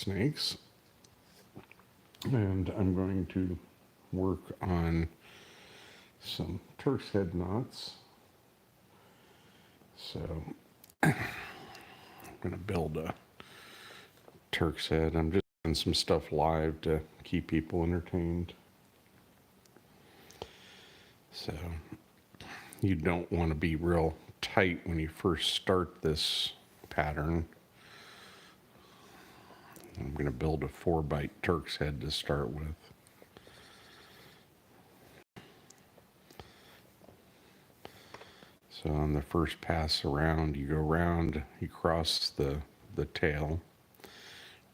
snakes, and I'm going to work on some Turks head knots. So I'm going to build a Turks head. I'm just doing some stuff live to keep people entertained. So you don't want to be real tight when you first start this pattern. I'm going to build a 4-bight Turks head to start with. So on the first pass around, you go around, you cross the tail,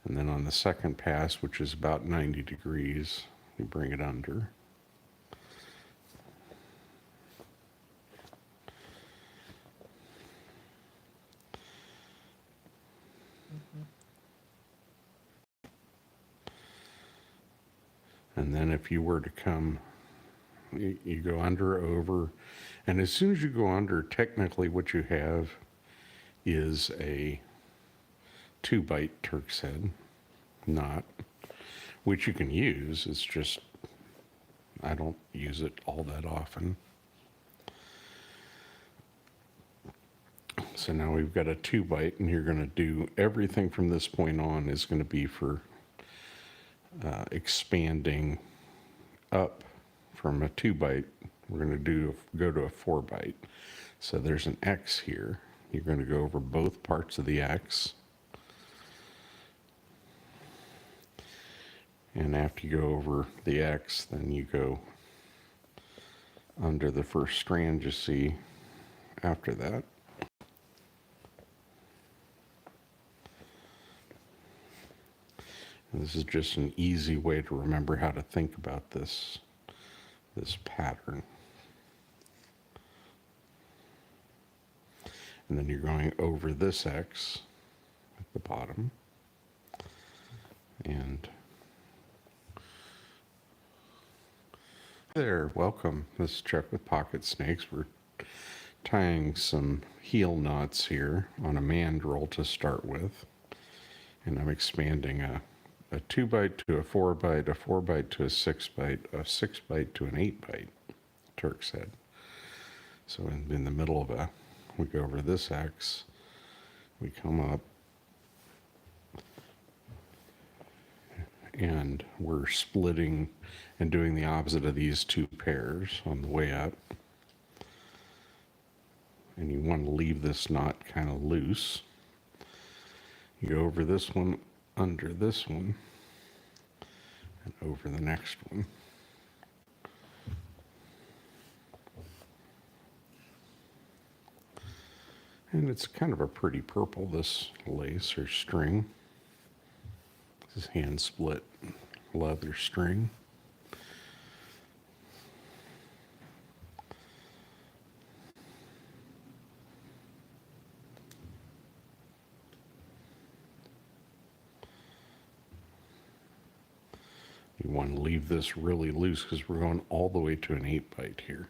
and then on the second pass, which is about 90 degrees, you bring it under. And then if you were to come, you go under, over, and as soon as you go under, technically what you have is a 2-bight Turks head knot, which you can use. It's just, I don't use it all that often. So now we've got a 2-bight, and you're going to do everything from this point on is going to be for expanding up from a 2-bight. We're going to go to a 4-bight. So there's an X here. You're going to go over both parts of the X. And after you go over the X, then you go under the first strand you see after that. And this is just an easy way to remember how to think about this pattern. And then you're going over this X at the bottom. And there, welcome. This is Chuck with Pocket Snakes. We're tying some heel knots here on a mandrel to start with. And I'm expanding a 2-bight to a 4-bight, a 4-bight to a 6-bight, a 6-bight to an 8-bight Turks head. So in the middle of we go over this X, we come up, and we're splitting and doing the opposite of these two pairs on the way up. And you want to leave this knot kind of loose. You go over this one, under this one, and over the next one. And it's kind of a pretty purple, this lace or string. This is hand split leather string. You want to leave this really loose because we're going all the way to an 8-bight here.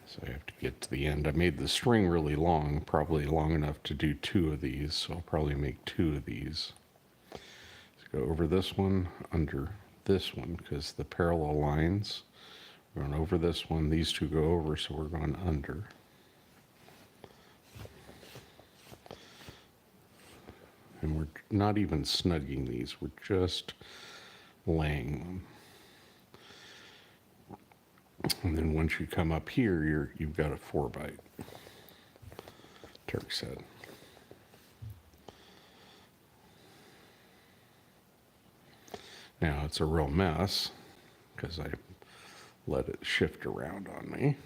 So I have to get to the end. I made the string really long, probably long enough to do 2 of these, so I'll probably make 2 of these. So go over this one, under this one, because the parallel lines, we're going over this one, these 2 go over, so we're going under. And we're not even snugging these, we're just laying them. And then once you come up here, you've got a 4-bight Turks head. Now it's a real mess because I let it shift around on me.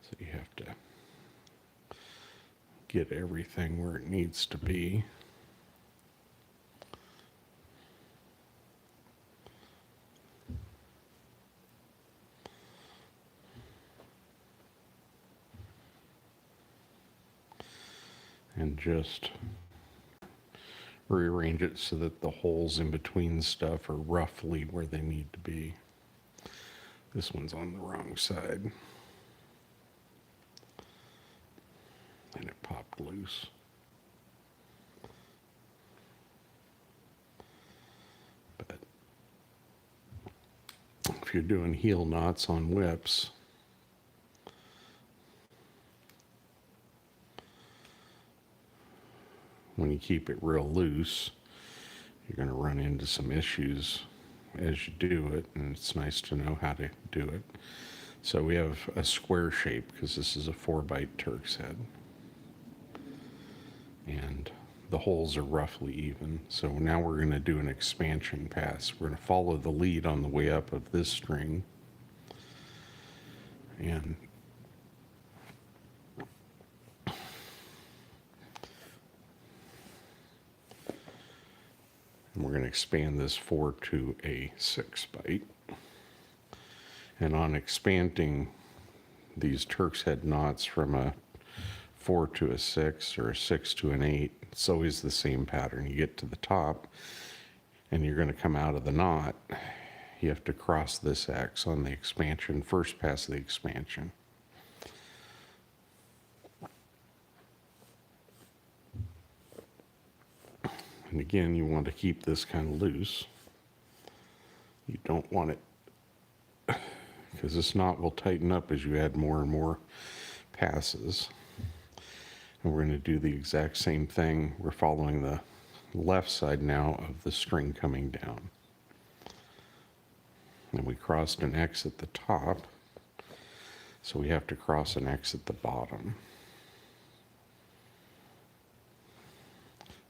So you have to get everything where it needs to be. And just rearrange it so that the holes in between stuff are roughly where they need to be. This one's on the wrong side. And it popped loose. But if you're doing heel knots on whips, when you keep it real loose, you're going to run into some issues as you do it, and it's nice to know how to do it. So we have a square shape because this is a 4-bight Turks head. And the holes are roughly even. So now we're going to do an expansion pass. We're going to follow the lead on the way up of this string. And we're going to expand this 4 to a 6-bight. And on expanding these Turks head knots from a 4 to a 6 or a 6 to an 8, it's always the same pattern. You get to the top and you're going to come out of the knot. You have to cross this X on the expansion, first pass of the expansion. And again, you want to keep this kind of loose. You don't want it, because this knot will tighten up as you add more and more passes. And we're going to do the exact same thing. We're following the left side now of the string coming down. And we crossed an X at the top, so we have to cross an X at the bottom.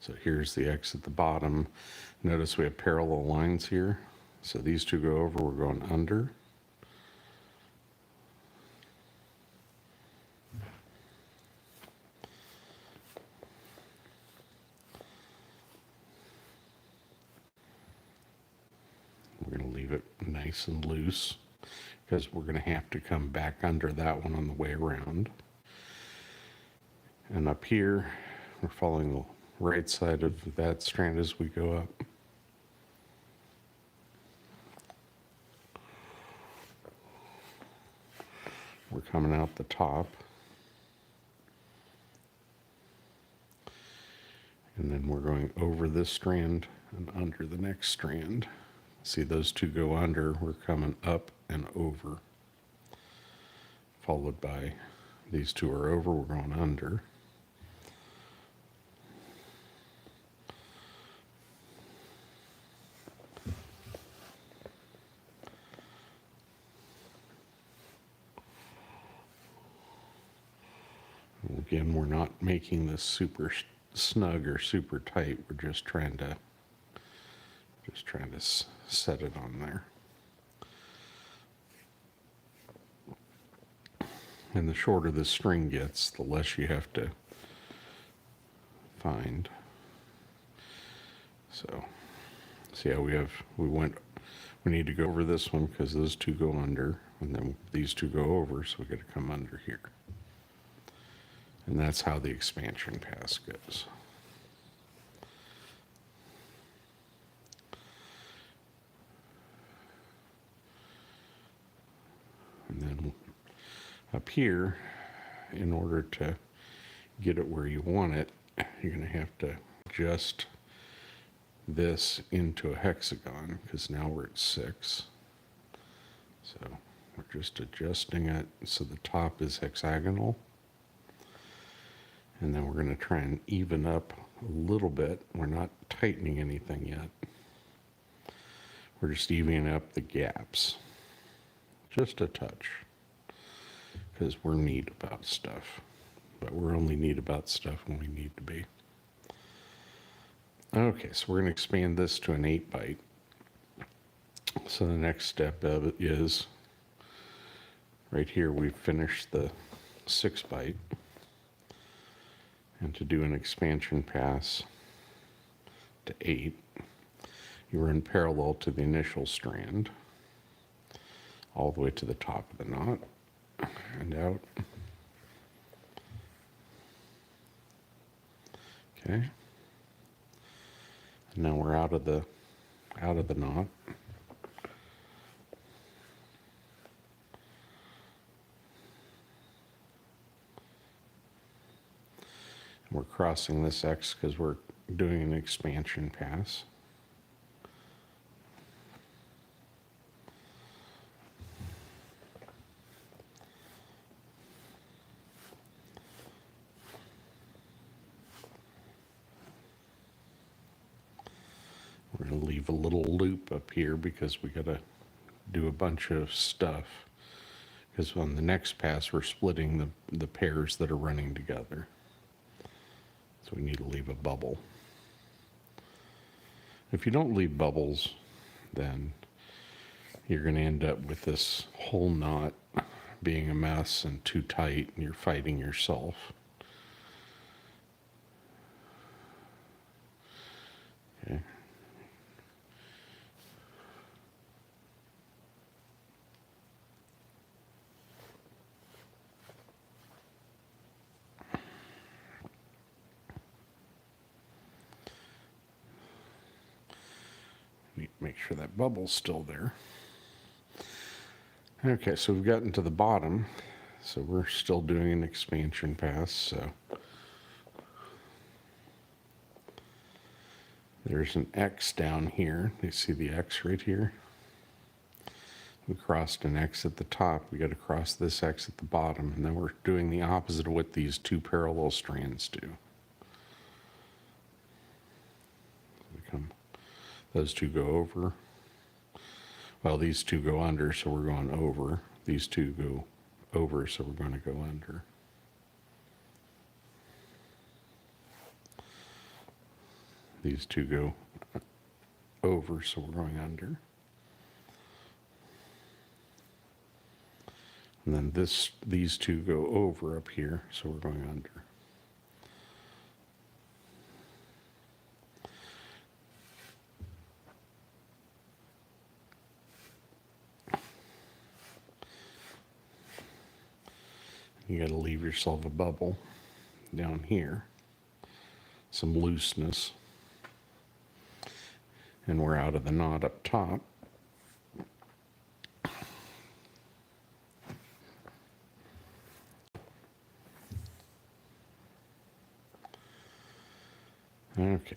So here's the X at the bottom. Notice we have parallel lines here. So these two go over, we're going under. We're going to leave it nice and loose because we're going to have to come back under that one on the way around. And up here, we're following the right side of that strand as we go up. We're coming out the top. And then we're going over this strand and under the next strand. See those two go under, we're coming up and over. Followed by these two are over, we're going under. Again, we're not making this super snug or super tight. We're just trying to set it on there. And the shorter the string gets, the less you have to find. So, see how we need to go over this one because those two go under, and then these two go over, so we got to come under here. And that's how the expansion pass goes. And then up here, in order to get it where you want it, you're going to have to adjust this into a hexagon because now we're at 6. So we're just adjusting it so the top is hexagonal. And then we're going to try and even up a little bit. We're not tightening anything yet. We're just evening up the gaps. Just a touch. Because we're neat about stuff. But we're only neat about stuff when we need to be. Okay, so we're going to expand this to an 8-bight. So the next step of it is, right here we've finished the 6-bight. And to do an expansion pass to 8, you run parallel to the initial strand, all the way to the top of the knot, and out. Okay. And now we're out of the knot. We're crossing this X because we're doing an expansion pass. We're going to leave a little loop up here because we got to do a bunch of stuff. Because on the next pass, we're splitting the pairs that are running together. So we need to leave a bubble. If you don't leave bubbles, then you're going to end up with this whole knot being a mess and too tight, and you're fighting yourself. Okay. Need to make sure that bubble's still there. Okay, so we've gotten to the bottom, so we're still doing an expansion pass, so there's an X down here. You see the X right here? We crossed an X at the top. We got to cross this X at the bottom, and then we're doing the opposite of what these two parallel strands do. Those two go over. Well, these two go under, so we're going over. These two go over, so we're going to go under. These two go over, so we're going under. And then these two go over up here, so we're going under. You got to leave yourself a bubble down here, some looseness, and we're out of the knot up top. Okay.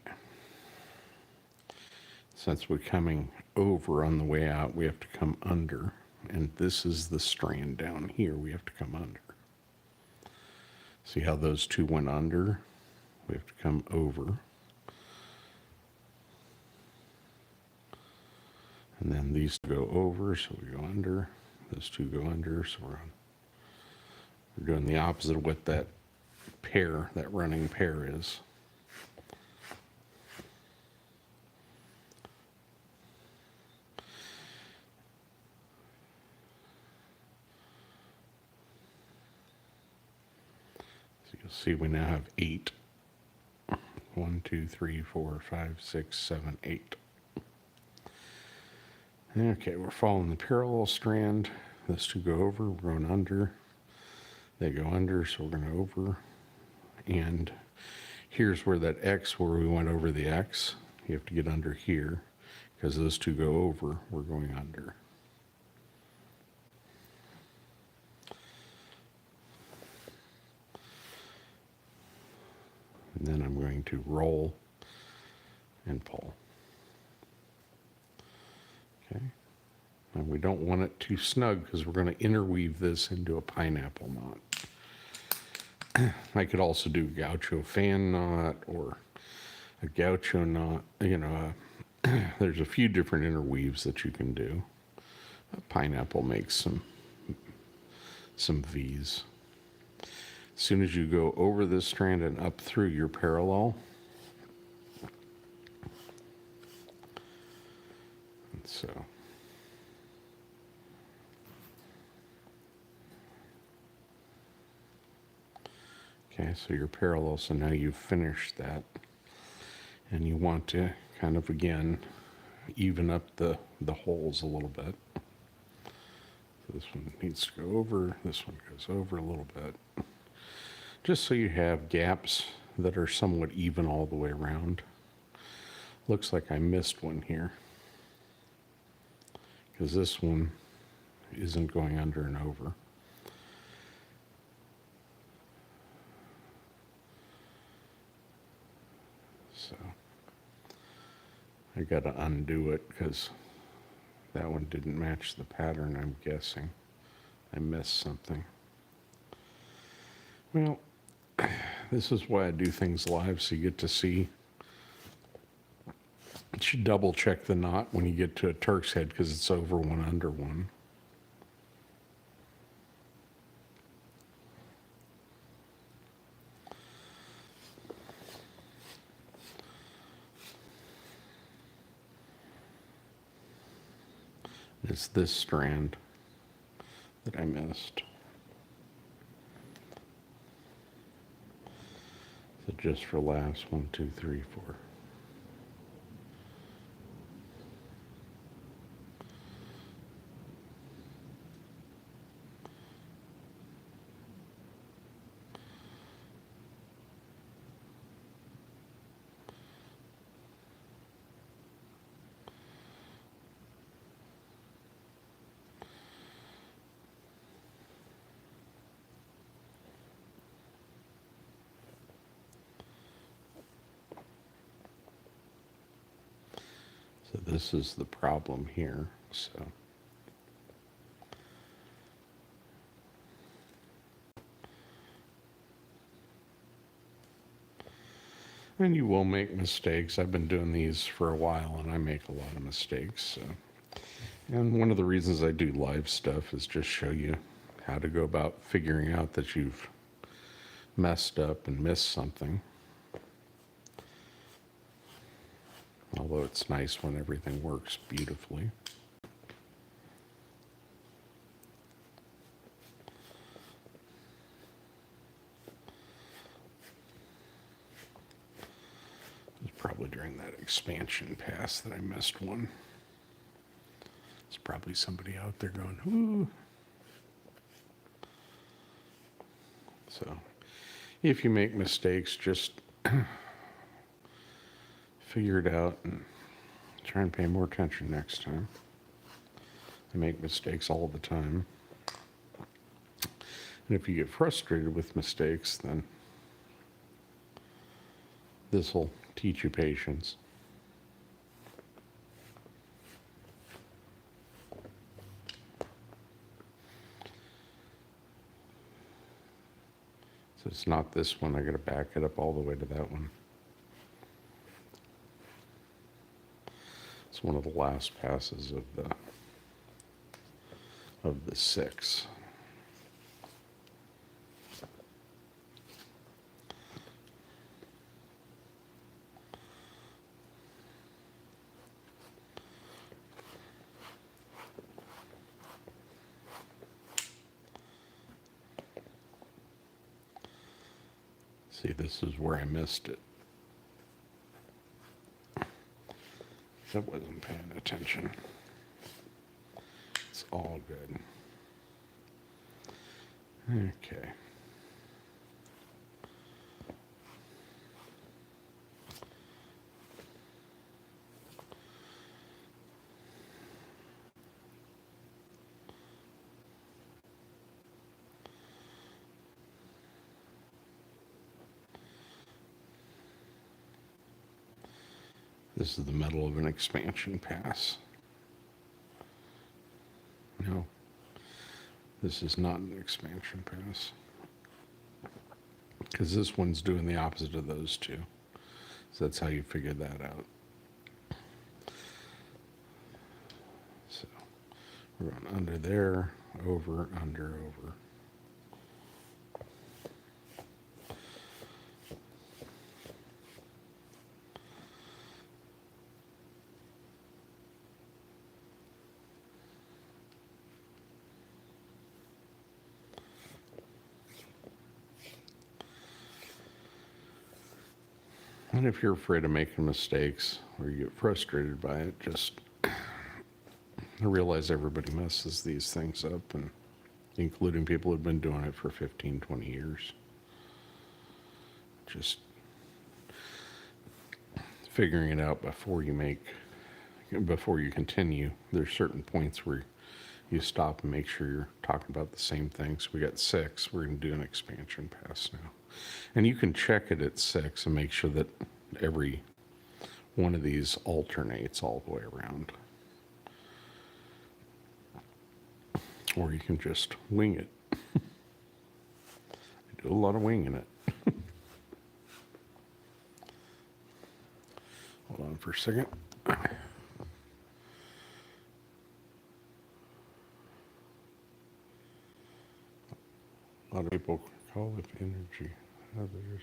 Since we're coming over on the way out, we have to come under, and this is the strand down here we have to come under. See how those two went under? We have to come over. And then these go over, so we go under. Those two go under, so we're doing the opposite of what that pair, that running pair is. You'll see we now have 8. 1, 2, 3, 4, 5, 6, 7, 8. Okay, we're following the parallel strand. Those two go over, we're going under. They go under, so we're going over. And here's where that X, where we went over the X, you have to get under here, because those two go over, we're going under. And then I'm going to roll and pull. Okay. And we don't want it too snug because we're going to interweave this into a pineapple knot. I could also do gaucho fan knot or a gaucho knot. You know, there's a few different interweaves that you can do. A pineapple makes some V's. As soon as you go over this strand and up through your parallel, and so okay, so your parallel, so now you've finished that, and you want to kind of again even up the holes a little bit. So this one needs to go over, this one goes over a little bit. Just so you have gaps that are somewhat even all the way around. Looks like I missed one here, because this one isn't going under and over. So I got to undo it because that one didn't match the pattern, I'm guessing. I missed something. Well, this is why I do things live, so you get to see. You should double check the knot when you get to a Turk's head because it's over one under one. It's this strand that I missed. So just for laughs, 1, 2, 3, 4. So this is the problem here. So and you will make mistakes. I've been doing these for a while and I make a lot of mistakes. So. And one of the reasons I do live stuff is just show you how to go about figuring out that you've messed up and missed something. Although it's nice when everything works beautifully. It was probably during that expansion pass that I missed one. There's probably somebody out there going, ooh. So, if you make mistakes, just figure it out and try and pay more attention next time. I make mistakes all the time. And if you get frustrated with mistakes, then this will teach you patience. So it's not this one. I got to back it up all the way to that one. It's one of the last passes of the 6. See, this is where I missed it. I wasn't paying attention. It's all good. Okay. This is the middle of an expansion pass. No, this is not an expansion pass. Because this one's doing the opposite of those two. So that's how you figure that out. So we're going under there, over, under, over. And if you're afraid of making mistakes or you get frustrated by it, just realize everybody messes these things up, and including people who've been doing it for 15, 20 years. Just figuring it out before you continue. There's certain points where you stop and make sure you're talking about the same thing. So we got 6. We're going to do an expansion pass now. And you can check it at 6 and make sure that every one of these alternates all the way around. Or you can just wing it. I do a lot of winging it. Hold on for a second. A lot of people call it energy. Others.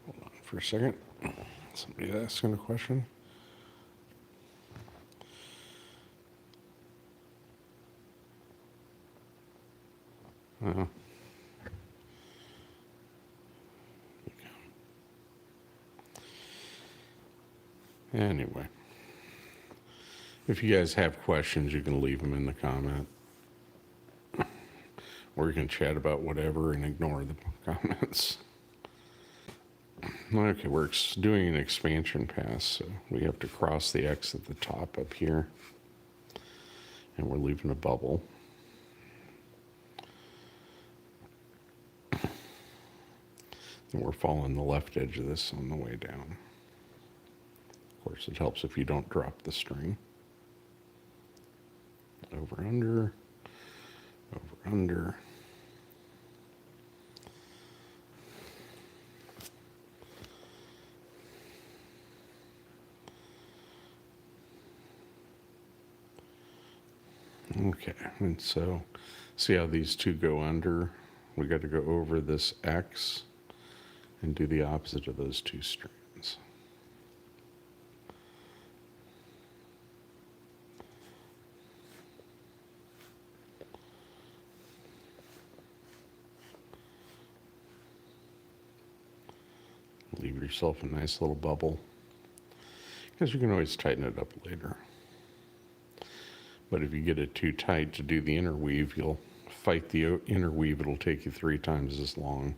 Hold on for a second. Somebody asking a question. Anyway, if you guys have questions, you can leave them in the comment. Or you can chat about whatever and ignore the comments. Okay, we're doing an expansion pass, so we have to cross the X at the top up here. And we're leaving a bubble. And we're following the left edge of this on the way down. Of course, it helps if you don't drop the string. Over, under, over, under. Okay, and so see how these two go under? We got to go over this X and do the opposite of those two strands. Leave yourself a nice little bubble, because you can always tighten it up later. But if you get it too tight to do the interweave, you'll fight the interweave. It'll take you 3 times as long.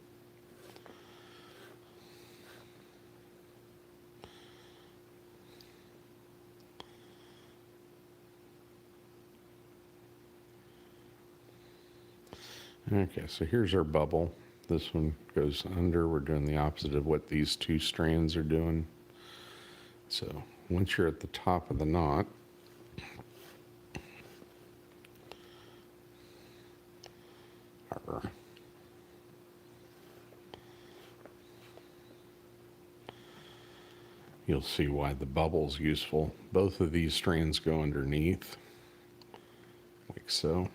Okay, so here's our bubble. This one goes under. We're doing the opposite of what these two strands are doing. So once you're at the top of the knot, you'll see why the bubble's useful. Both of these strands go underneath, like so.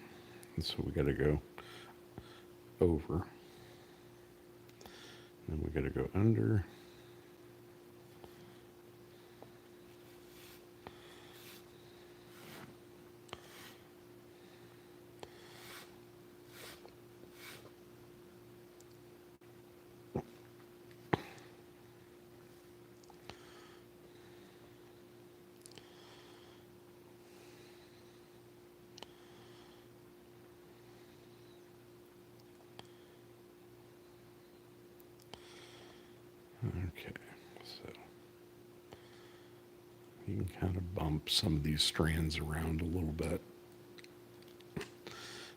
And so we got to go over. Then we got to go under. Okay, so you can kind of bump some of these strands around a little bit. As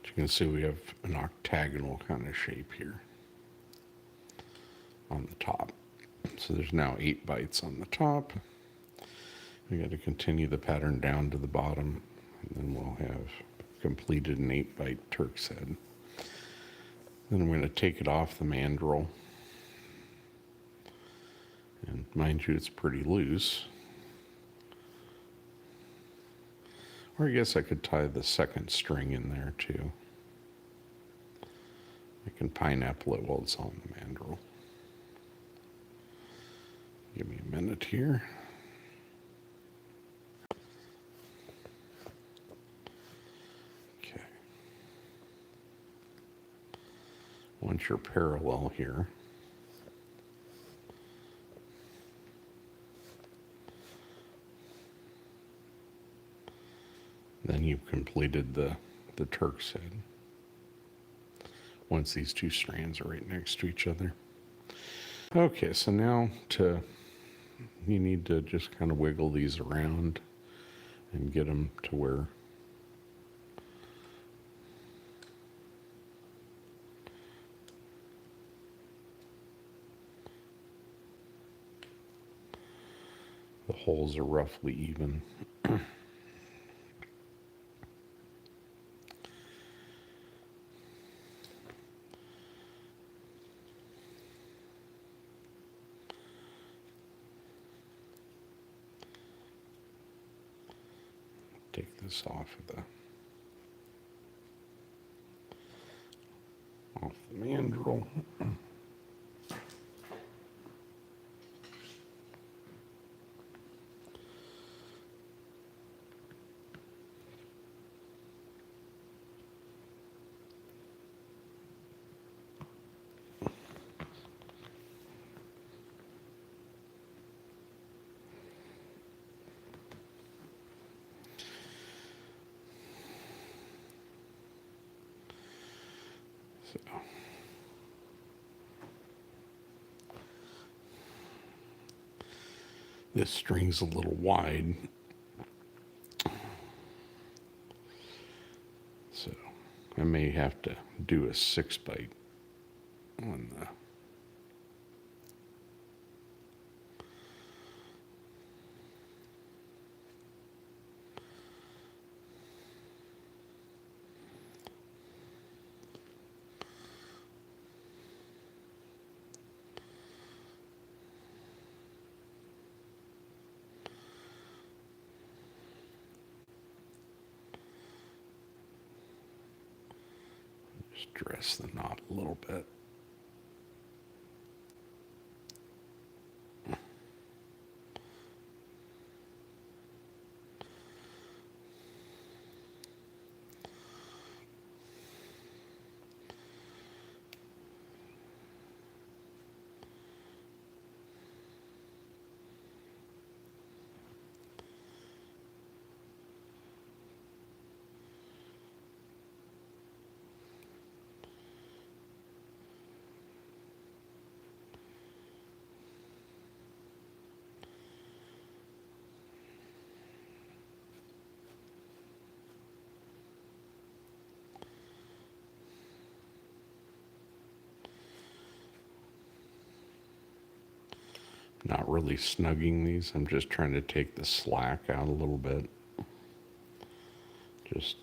you can see, we have an octagonal kind of shape here on the top. So there's now 8 bights on the top. We got to continue the pattern down to the bottom, and then we'll have completed an 8-bight Turk's head. Then I'm going to take it off the mandrel. And mind you, it's pretty loose. Or I guess I could tie the second string in there too. I can pineapple it while it's on the mandrel. Give me a minute here. Okay. Once you're parallel here, then you've completed the Turk's head. once these two strands are right next to each other. Okay, so now you need to just kind of wiggle these around and get them to where the holes are roughly even. Take this off the mandrel. So this string's a little wide, so I may have to do a 6-bight on the just dress the knot a little bit. Not really snugging these. I'm just trying to take the slack out a little bit. Just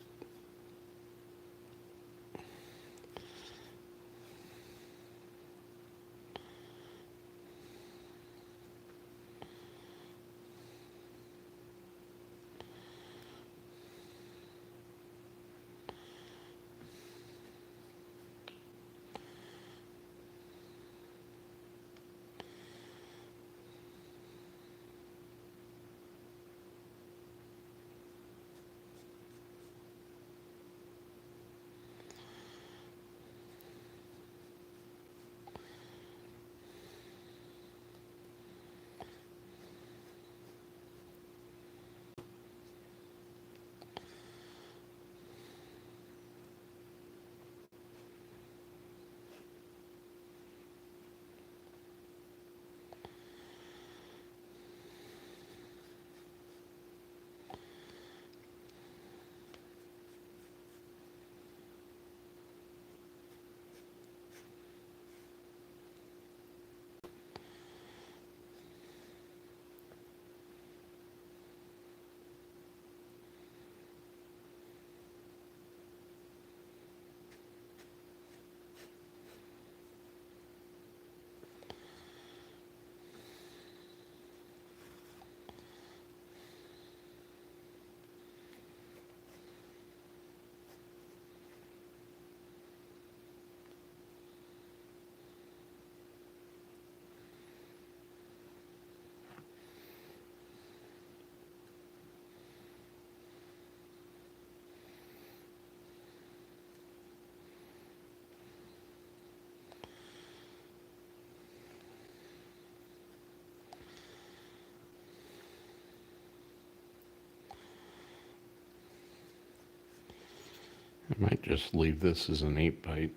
I might just leave this as an 8-bight.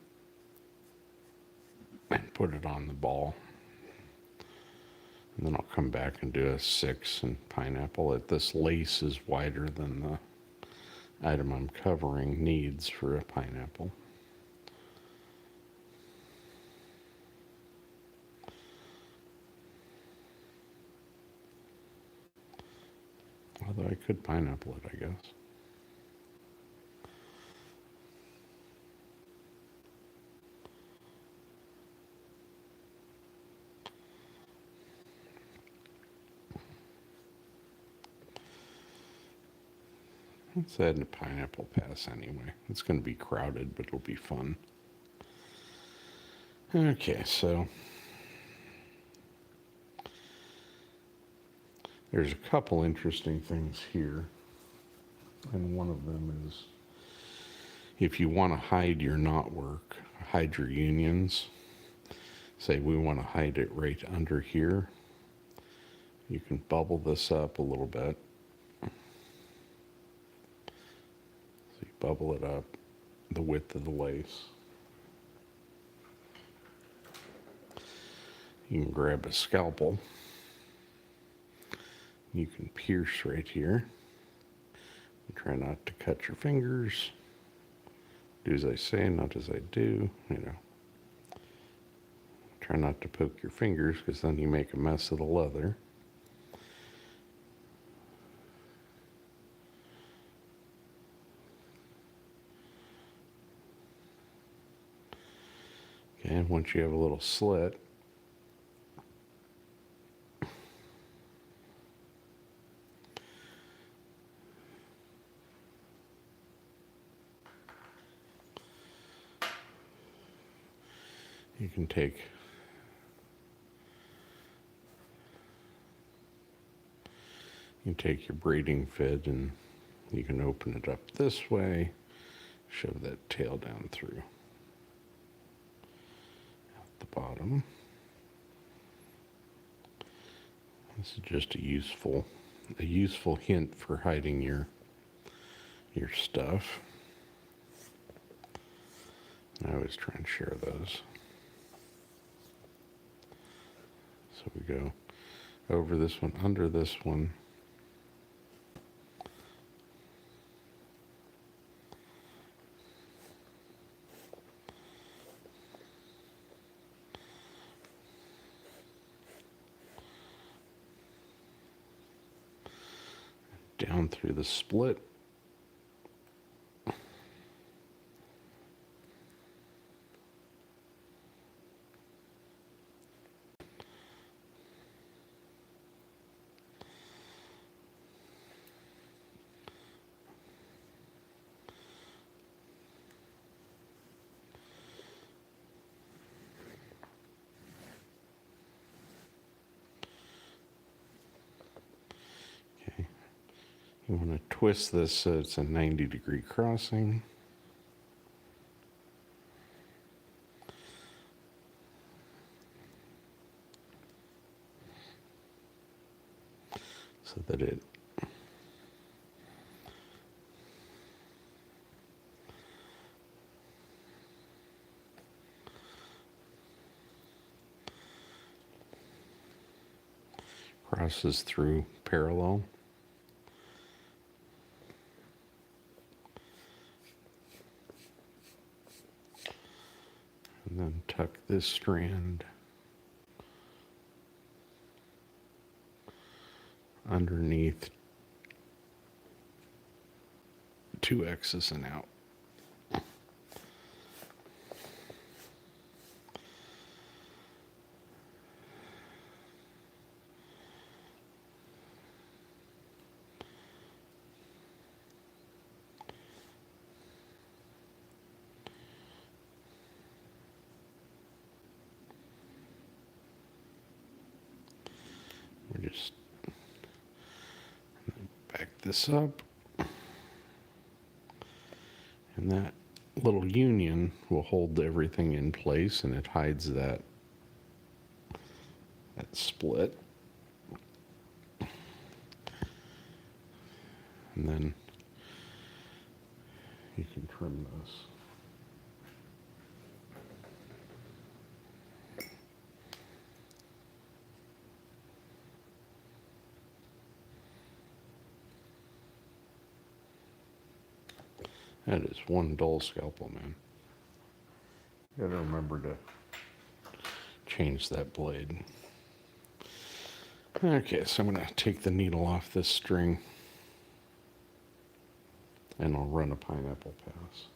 put it on the ball. And then I'll come back and do a 6 in pineapple. This lace is wider than the item I'm covering needs for a pineapple. Although I could pineapple it, I guess. Let's add a pineapple pass anyway. It's going to be crowded, but it'll be fun. Okay, so there's a couple interesting things here. And one of them is if you want to hide your knot work, hide your unions, say we want to hide it right under here, you can bubble this up a little bit. So you bubble it up the width of the lace. You can grab a scalpel. You can pierce right here. Try not to cut your fingers. Do as I say, not as I do, you know. Try not to poke your fingers because then you make a mess of the leather. Okay, and once you have a little slit, you can take your braiding fid and you can open it up this way, shove that tail down through at the bottom. This is just a useful hint for hiding your stuff. I always try and share those. So we go over this one, under this one. Down through the split. You want to twist this so it's a 90-degree crossing. So that it crosses through parallel. And then tuck this strand underneath 2 X's and out. We're just back this up, and that little union will hold everything in place, and it hides that split. And then you can trim this. That is one dull scalpel, man. Gotta remember to change that blade. Okay, so I'm going to take the needle off this string and I'll run a pineapple pass.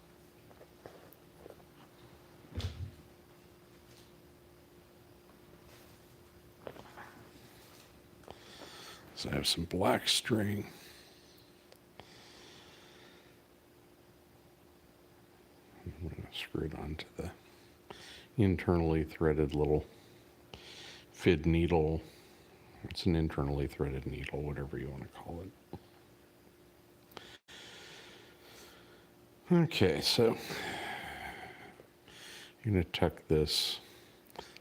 So I have some black string. I'm going to screw it onto the internally threaded little fid needle. It's an internally threaded needle, whatever you want to call it. Okay, so you're going to tuck this.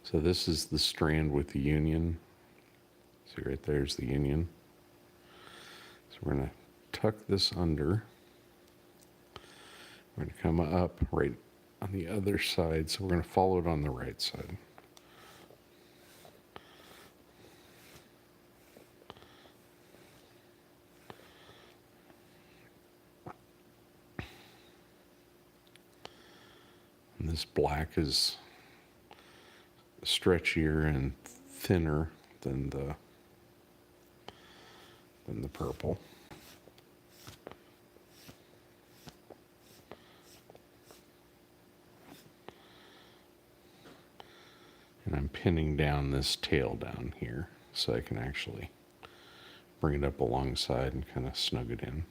So this is the strand with the union. See right there's the union. So we're going to tuck this under. We're going to come up right on the other side. So we're going to follow it on the right side. And this black is stretchier and thinner than the purple. And I'm pinning down this tail down here so I can actually bring it up alongside and kind of snug it in.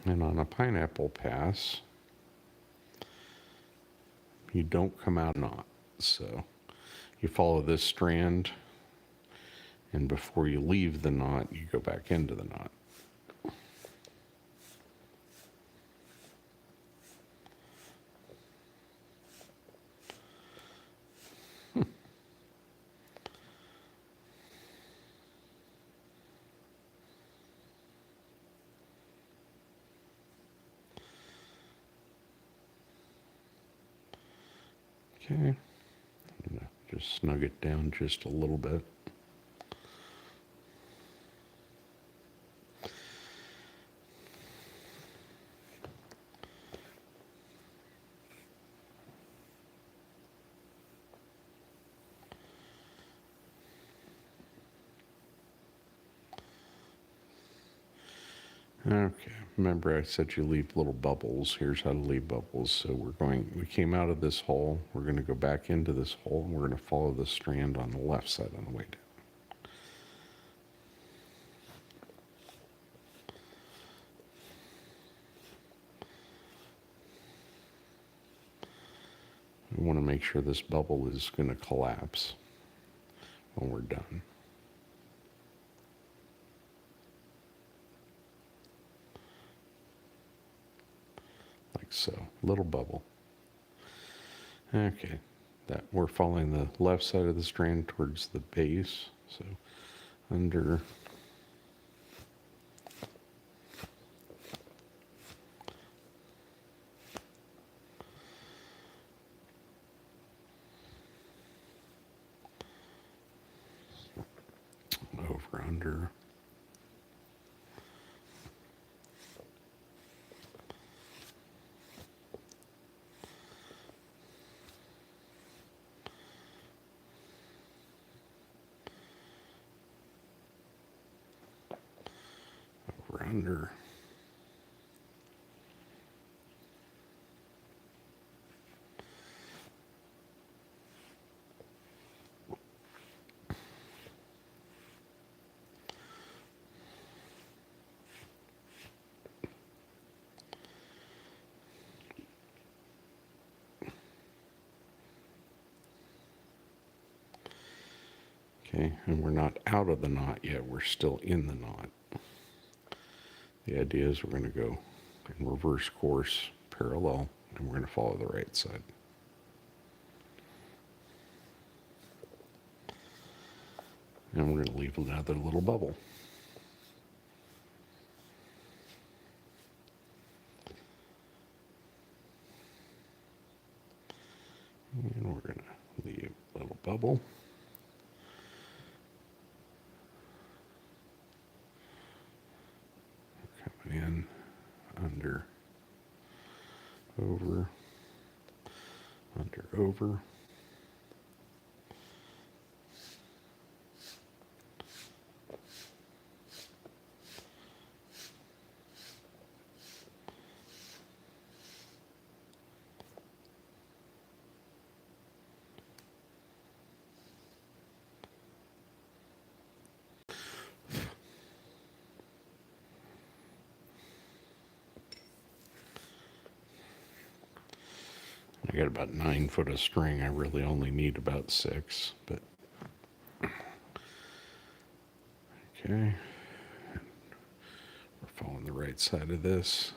And on a pineapple pass, you don't come out knot. So you follow this strand, and before you leave the knot, you go back into the knot. Okay, I'm gonna just snug it down just a little bit. Okay, remember I said you leave little bubbles. Here's how to leave bubbles. So we came out of this hole, we're going to go back into this hole, and we're going to follow the strand on the left side on the way down. We want to make sure this bubble is going to collapse when we're done. Like so, little bubble. Okay, that we're following the left side of the strand towards the base. So under, over, under. Over, under. Okay, and we're not out of the knot yet, we're still in the knot. The idea is we're going to go in reverse course, parallel, and we're going to follow the right side. And we're going to leave another little bubble. And we're going to leave a little bubble. over, under, over. I got about 9 foot of string. I really only need about 6, but okay. We're following the right side of this.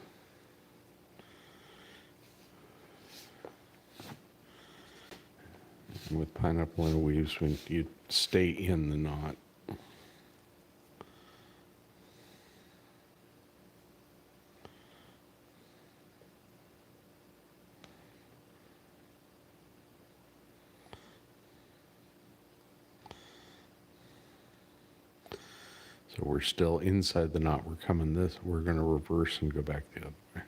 And with pineapple interweaves, when you stay in the knot. So we're still inside the knot. We're coming this, we're going to reverse and go back the other way.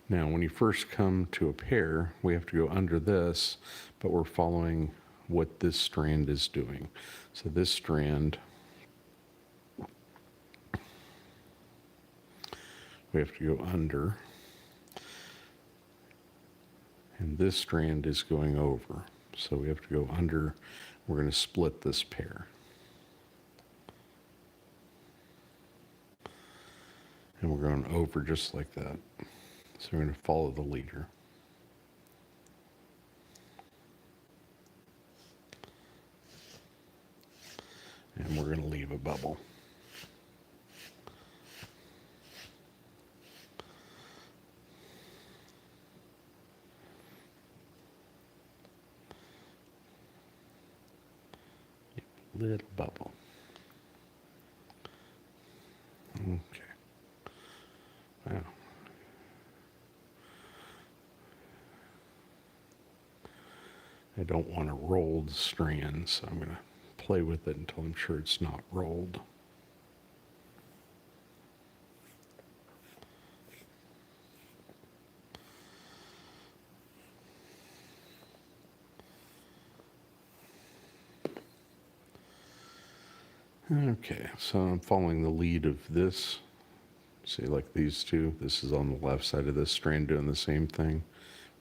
Now, when you first come to a pair, we have to go under this, but we're following what this strand is doing. So this strand, we have to go under, and this strand is going over. So we have to go under. We're going to split this pair. And we're going over just like that. So we're going to follow the leader. And we're going to leave a bubble. Little bubble. Okay. Wow. I don't want a rolled strand, so I'm going to play with it until I'm sure it's not rolled. Okay, so I'm following the lead of this. See, like these two, this is on the left side of this strand doing the same thing.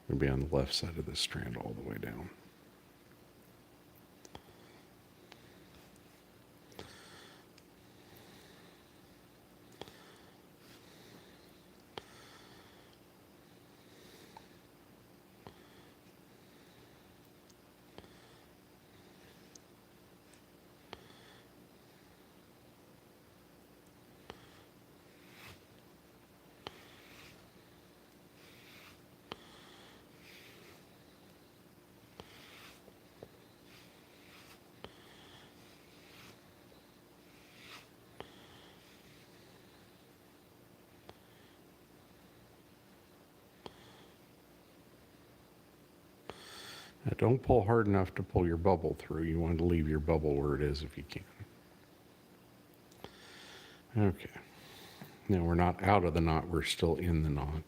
We're going to be on the left side of this strand all the way down. Now, don't pull hard enough to pull your bubble through. You want to leave your bubble where it is if you can. Okay. Now we're not out of the knot, we're still in the knot.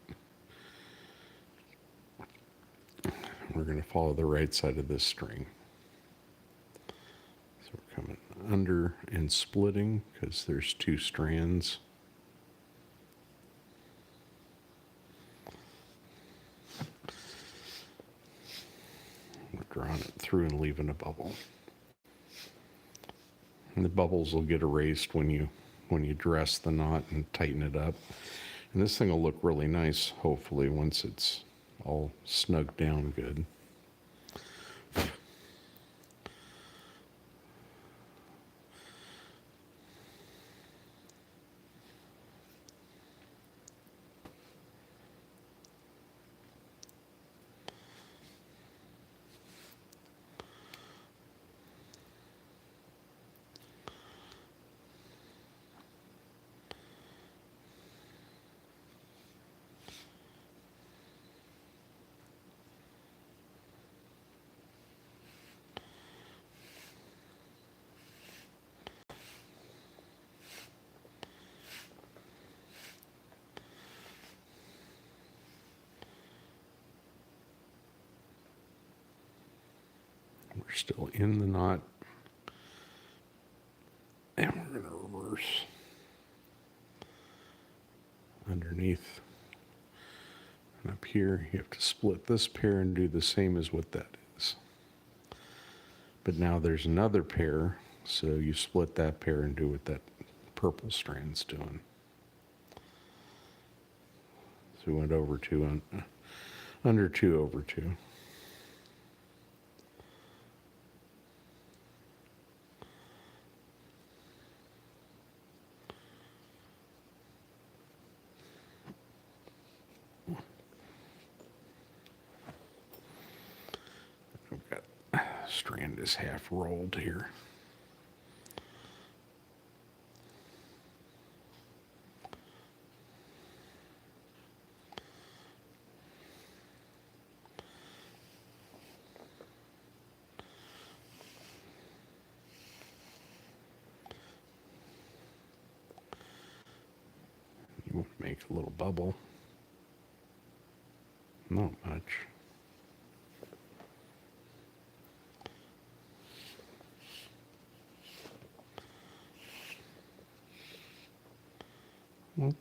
We're going to follow the right side of this string. So we're coming under and splitting because there's 2 strands. We're drawing it through and leaving a bubble. And the bubbles will get erased when you dress the knot and tighten it up. And this thing will look really nice, hopefully, once it's all snugged down good. still in the knot. And we're going to reverse underneath. And up here, you have to split this pair and do the same as what that is. But now there's another pair, so you split that pair and do what that purple strand's doing. So we went over 2 under 2 over 2. We've got strand is half rolled here. You want to make a little bubble. Not much. Okay.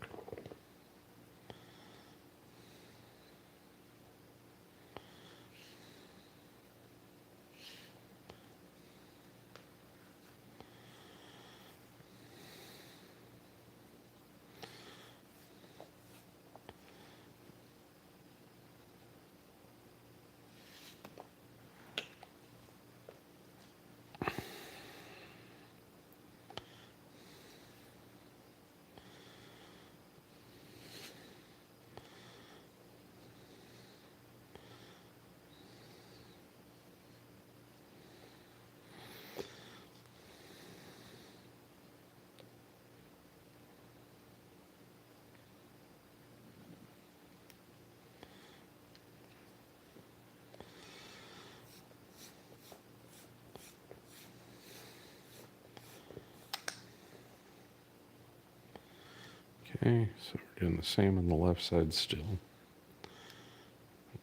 Okay, so we're doing the same on the left side still.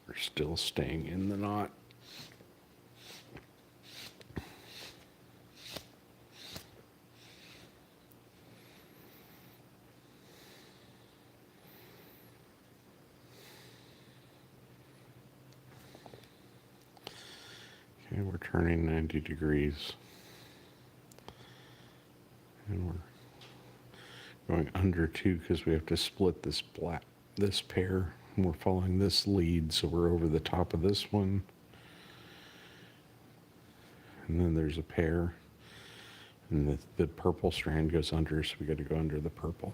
We're still staying in the knot. Okay, we're turning 90 degrees. And we're going under 2 because we have to split this pair. And we're following this lead, so we're over the top of this one. And then there's a pair. And the purple strand goes under, so we got to go under the purple.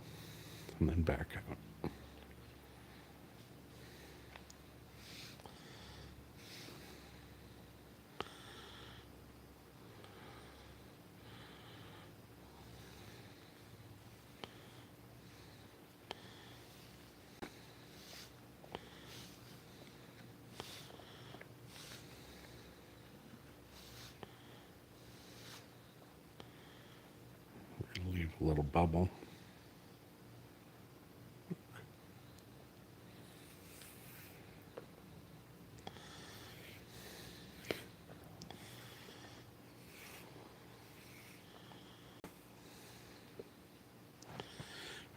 And then back out. Leave a little bubble.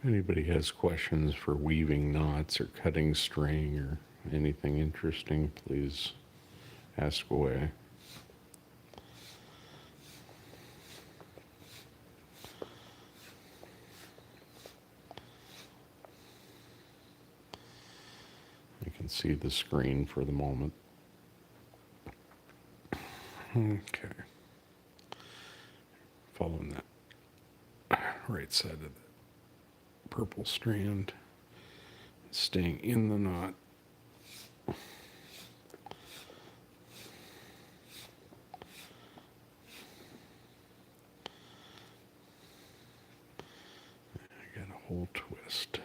If anybody has questions for weaving knots or cutting string or anything interesting, please ask away. You can see the screen for the moment. Okay. Following that right side of the purple strand, staying in the knot. I got a whole twist.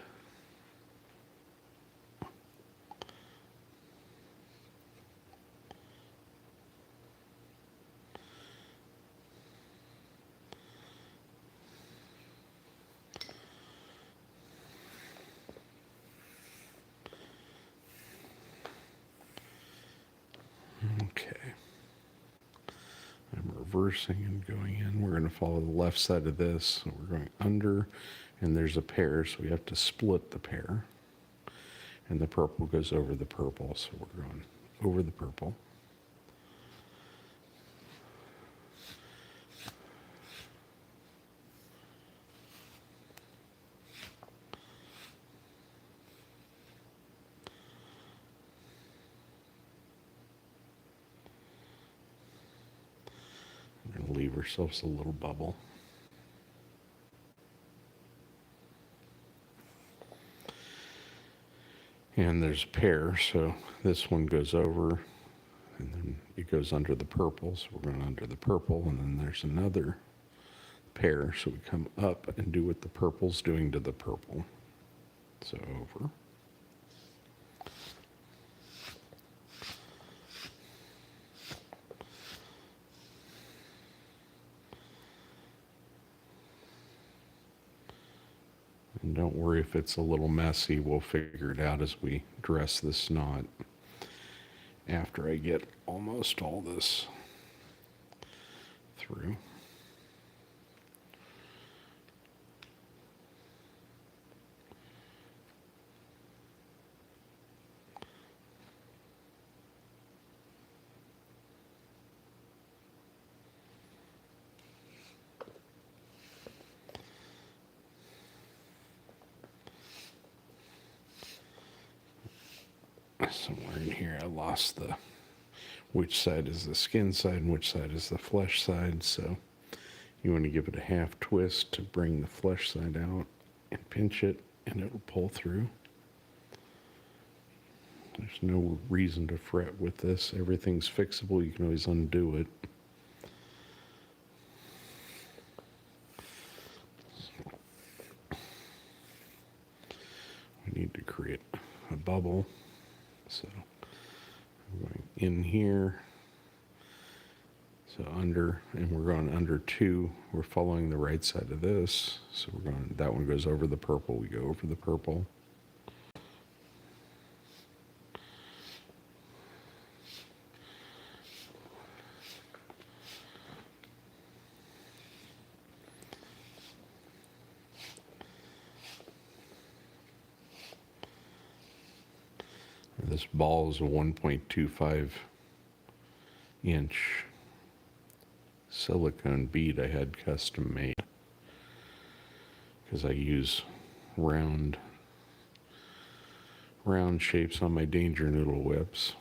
reversing and going in. We're going to follow the left side of this. So we're going under, and there's a pair, so we have to split the pair. And the purple goes over the purple, so we're going over the purple. We're going to leave ourselves a little bubble. And there's a pair, so this one goes over, and then it goes under the purple, so we're going under the purple, and then there's another pair, so we come up and do what the purple's doing to the purple. So over. And don't worry if it's a little messy, we'll figure it out as we dress this knot after I get almost all this through. Somewhere in here I lost the which side is the skin side and which side is the flesh side, so you want to give it a half twist to bring the flesh side out and pinch it and it'll pull through. There's no reason to fret with this. Everything's fixable. You can always undo it. We need to create a bubble. So I'm going in here, so under, and we're going under 2. We're following the right side of this, so we're going, that one goes over the purple, we go over the purple. This ball is a 1.25 inch silicone bead I had custom made because I use round shapes on my danger noodle whips.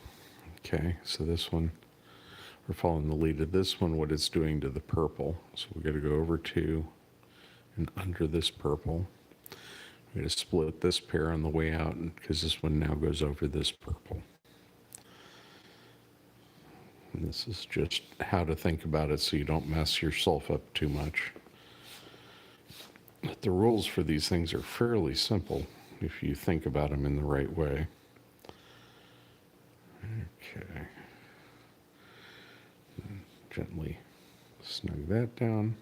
Okay, so this one, we're following the lead of this one, what it's doing to the purple. So we got to go over 2 and under this purple. We're going to split this pair on the way out because this one now goes over this purple. And this is just how to think about it so you don't mess yourself up too much. But the rules for these things are fairly simple if you think about them in the right way. Okay. Gently snug that down.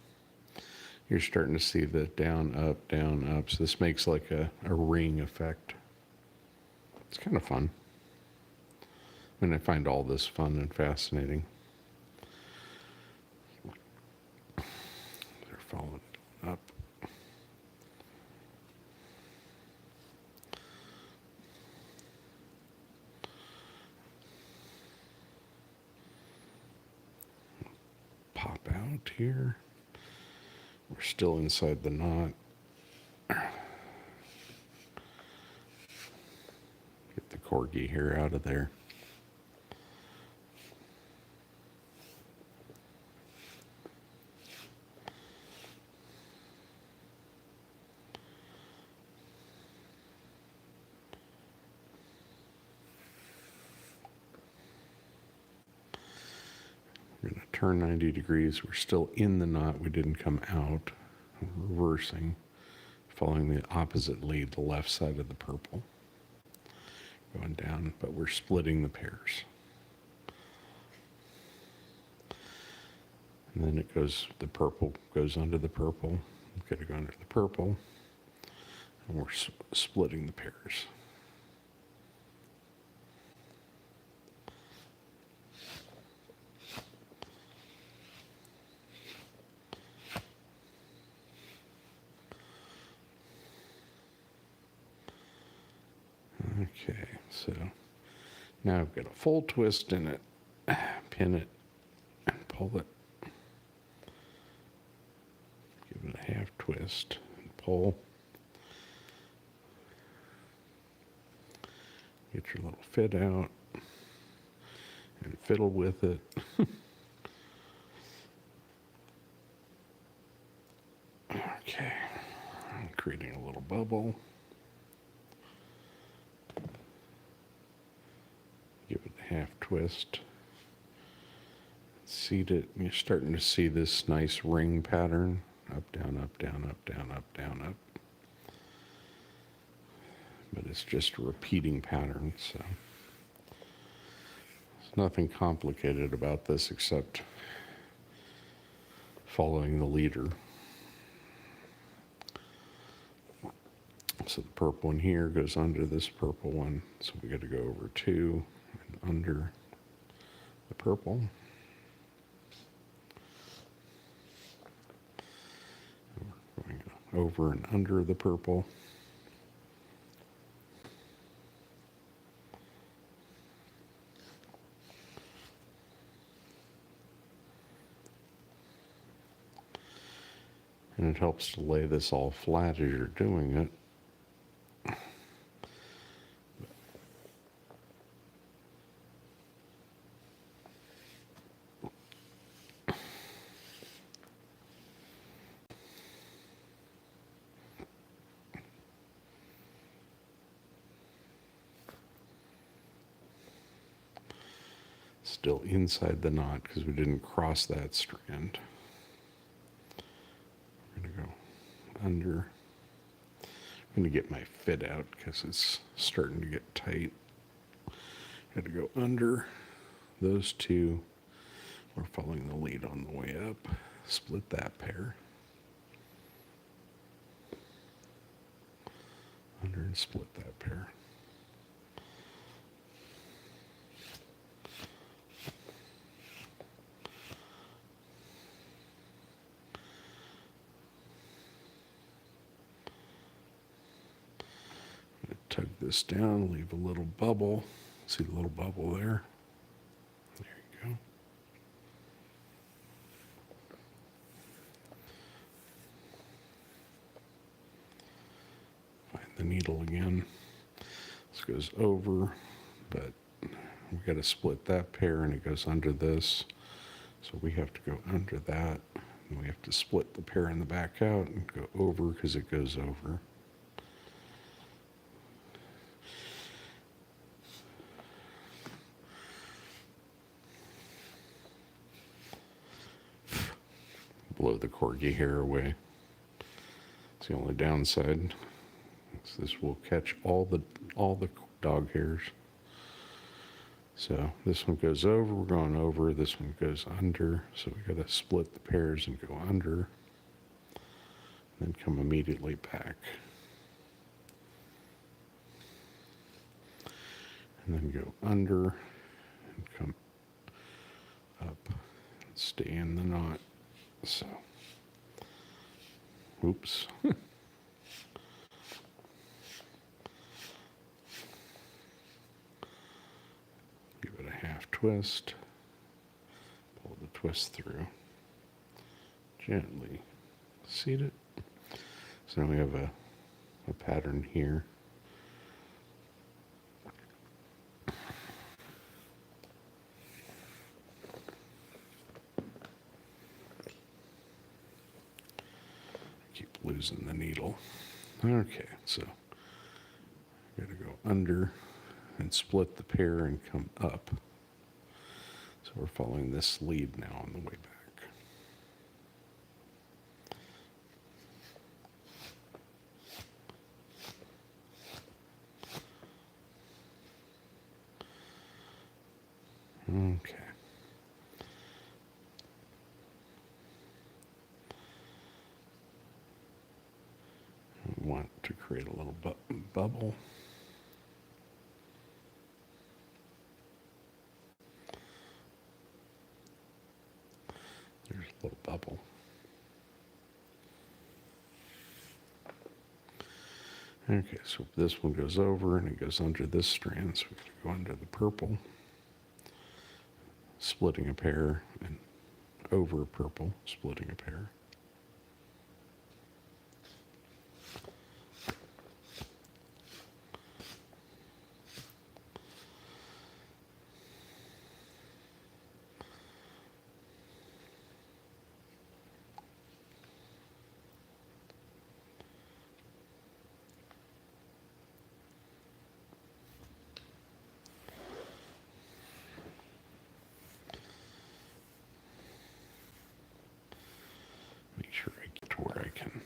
You're starting to see the down, up. So this makes like a ring effect. It's kind of fun. I mean, I find all this fun and fascinating. They're falling up. Pop out here. We're still inside the knot. Get the corgi hair out of there. We're going to turn 90 degrees. We're still in the knot. We didn't come out. We're reversing, following the opposite lead, the left side of the purple. Going down, but we're splitting the pairs. And then it goes, the purple goes under the purple. We've got to go under the purple. And we're splitting the pairs. Okay, so now I've got a full twist in it. Pin it and pull it. Give it a half twist and pull. Get your little fit out and fiddle with it. Okay, I'm creating a little bubble. Give it a half twist. Seat it, and you're starting to see this nice ring pattern. Up, down, up, down, up, down, up, down, up. But it's just a repeating pattern, so there's nothing complicated about this except following the leader. So the purple one here goes under this purple one, so we got to go over two and under the purple. We're going over and under the purple. And it helps to lay this all flat as you're doing it. Still inside the knot because we didn't cross that strand. We're going to go under. I'm going to get my fit out because it's starting to get tight. Got to go under those two. We're following the lead on the way up. Split that pair. Under and split that pair. Tug this down, leave a little bubble. See the little bubble there? There you go. Find the needle again. This goes over, but we got to split that pair and it goes under this. So we have to go under that. And we have to split the pair in the back out and go over because it goes over. Blow the corgi hair away. It's the only downside. So this will catch all the dog hairs. So this one goes over, we're going over, this one goes under, so we got to split the pairs and go under, and then come immediately back. And then go under and come up and stay in the knot. So, oops. Give it a half twist. Pull the twist through. Gently seat it. So now we have a pattern here. Losing the needle. Okay, so I gotta go under and split the pair and come up. So we're following this lead now on the way back. Okay. Want to create a little bubble. There's a little bubble. Okay, so this one goes over and it goes under this strand, so we're going to go under the purple, splitting a pair, and over purple, splitting a pair. Make sure I get to where I can.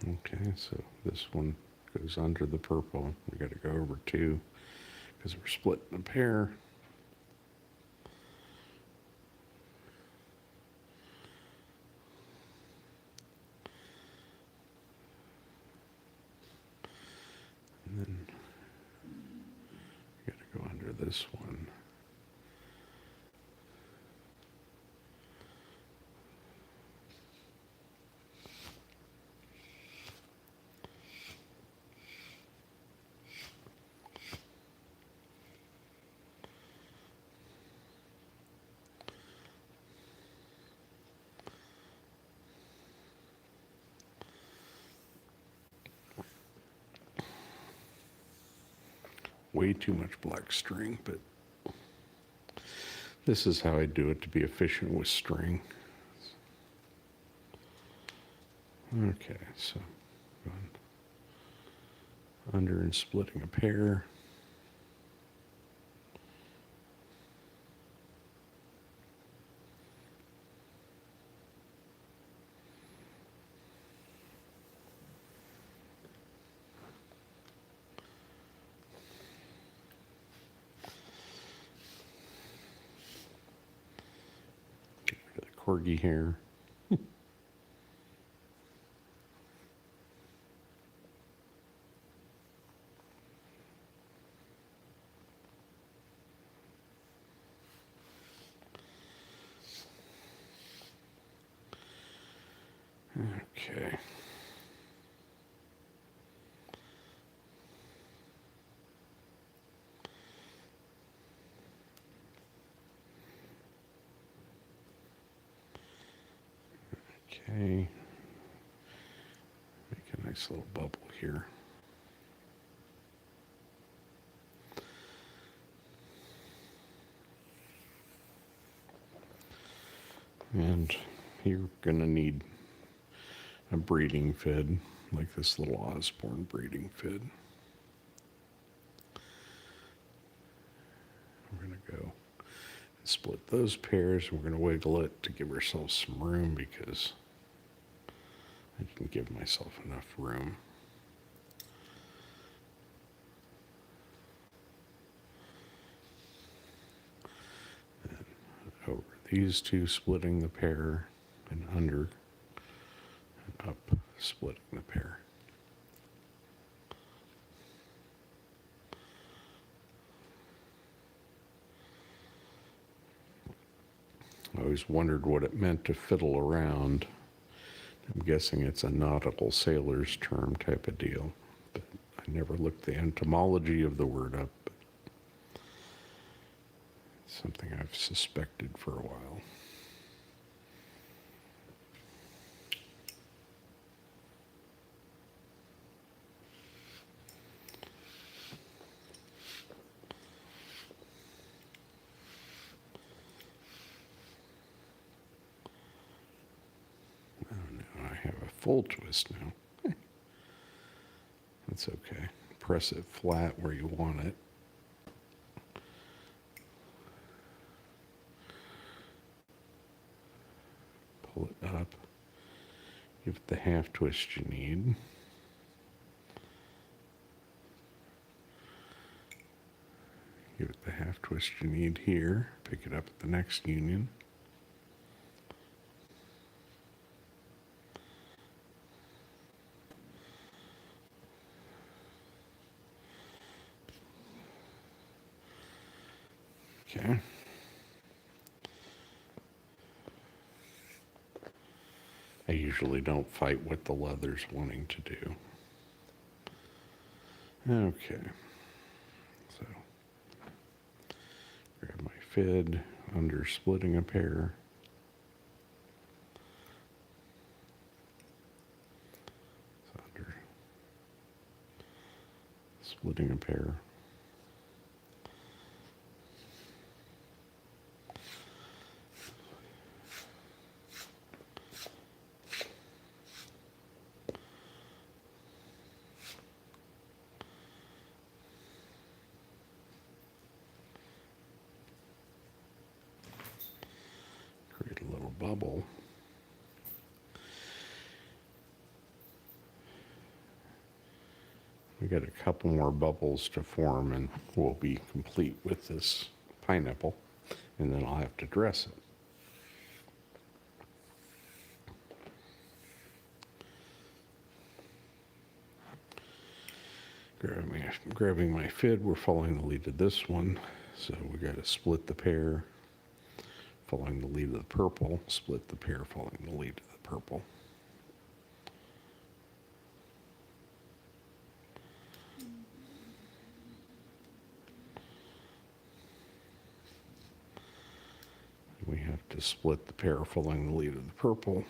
Okay, so this one goes under the purple. We got to go over two because we're splitting a pair. And then we got to go under this one. Way too much black string, but this is how I do it to be efficient with string. Okay, so going under and splitting a pair. Get rid of the corgi hair. Okay. Okay. Make a nice little bubble here. And you're going to need a braiding fid, like this little Osborne braiding fid. We're going to go and split those pairs. We're going to wiggle it to give ourselves some room because I didn't give myself enough room. And over these two, splitting the pair, and under and up, splitting the pair. I always wondered what it meant to fiddle around. I'm guessing it's a nautical sailor's term type of deal, but I never looked the etymology of the word up. But it's something I've suspected for a while. Full twist now. That's okay. Press it flat where you want it. Pull it up. Give it the half twist you need. Give it the half twist you need here. Pick it up at the next union. Okay. I usually don't fight what the leather's wanting to do. Okay, so grab my fid under splitting a pair. So under splitting a pair. Create a little bubble. We got a couple more bubbles to form and we'll be complete with this pineapple, and then I'll have to dress it. Grabbing my fid, we're following the lead of this one, so we got to split the pair, following the lead of the purple, split the pair, following the lead of the purple. We have to split the pair following the lead of the purple.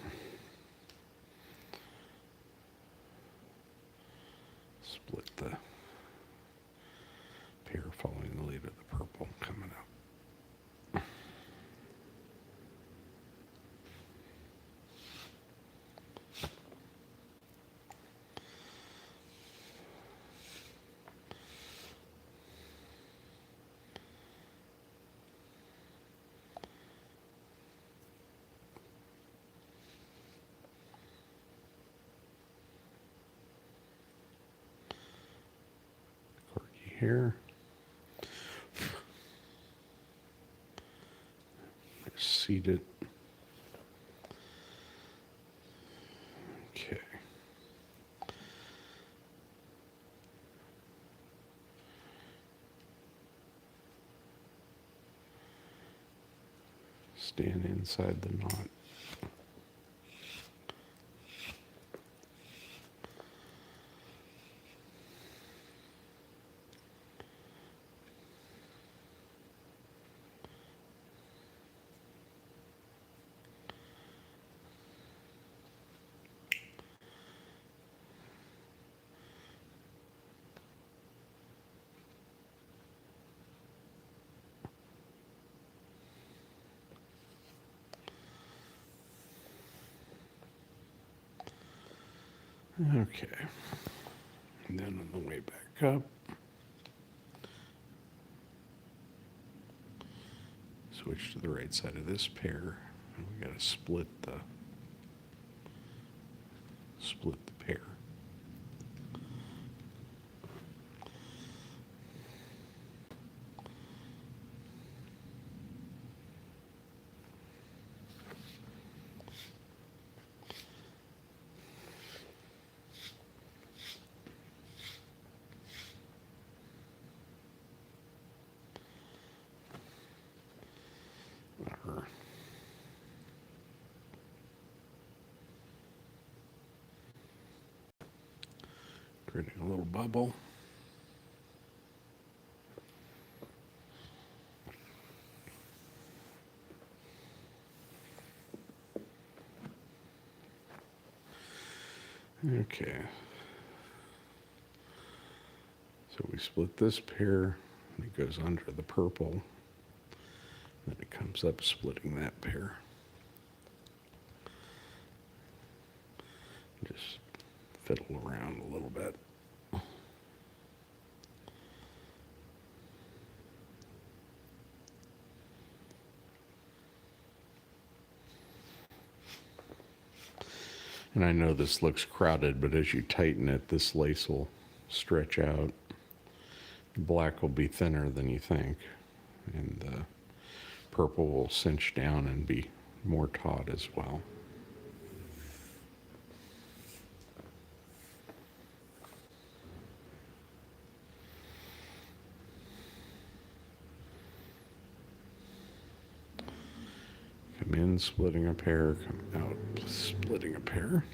Split the pair following the lead of the purple coming up. Here. Seat it. Okay. Stand inside the knot. Okay, and then on the way back up, switch to the right side of this pair, and we got to split the pair. Creating a little bubble. Okay. So we split this pair, and it goes under the purple. Then it comes up splitting that pair. Just fiddle around a little bit. And I know this looks crowded, but as you tighten it, this lace will stretch out. The black will be thinner than you think, and the purple will cinch down and be more taut as well. Come in, splitting a pair, come out, splitting a pair.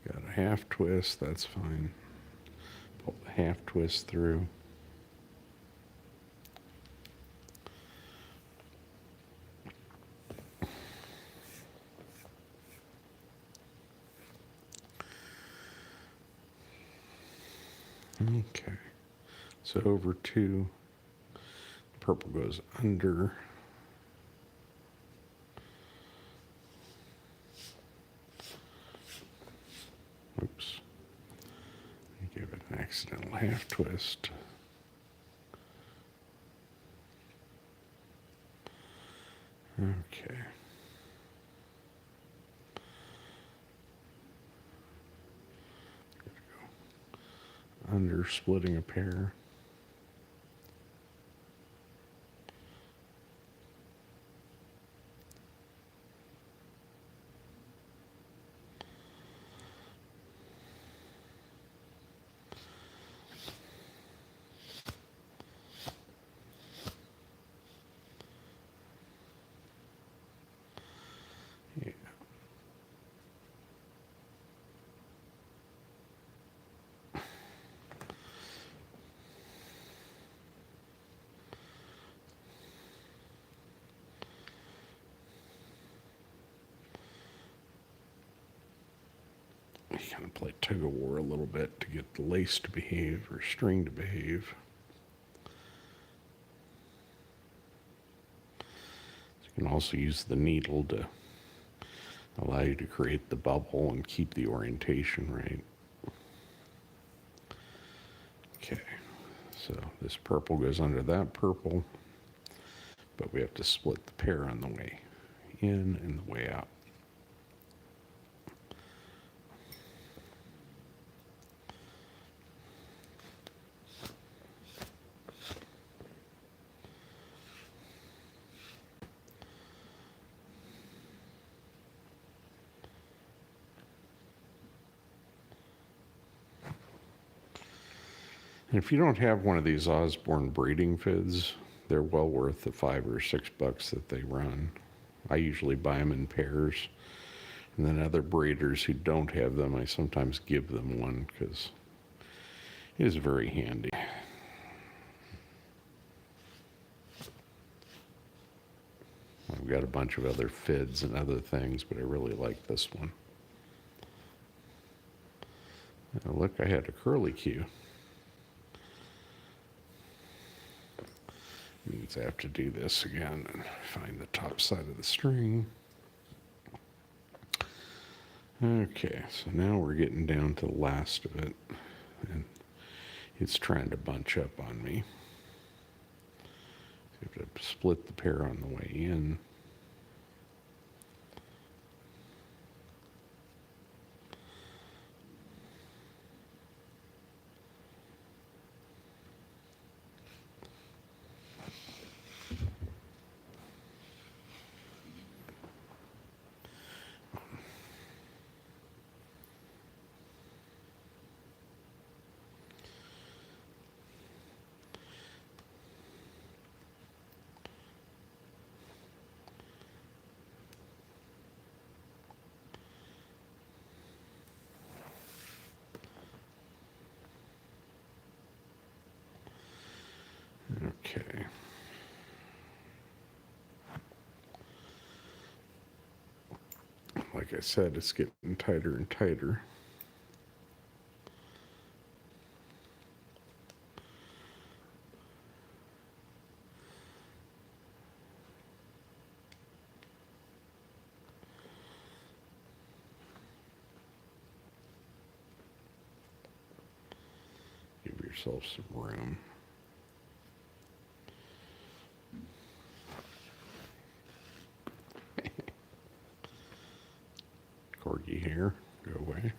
Got a half twist, that's fine. Pull the half twist through. Okay, so over 2, purple goes under. Oops, I gave it an accidental half twist. Okay. Under, splitting a pair. Yeah. You kind of play tug of war a little bit to get the lace to behave or string to behave. You can also use the needle to allow you to create the bubble and keep the orientation right. Okay, so this purple goes under that purple, but we have to split the pair on the way in and the way out. And if you don't have one of these Osborne braiding fids, they're well worth the $5 or $6 that they run. I usually buy them in pairs. And then other braiders who don't have them, I sometimes give them one because it is very handy. I've got a bunch of other fids and other things, but I really like this one. Now look, I had a curly Q. Means I have to do this again and find the top side of the string. Okay, so now we're getting down to the last of it, and it's trying to bunch up on me. So you have to split the pair on the way in. Okay. Like I said, it's getting tighter and tighter. Give yourself some room. Corgi hair, go away.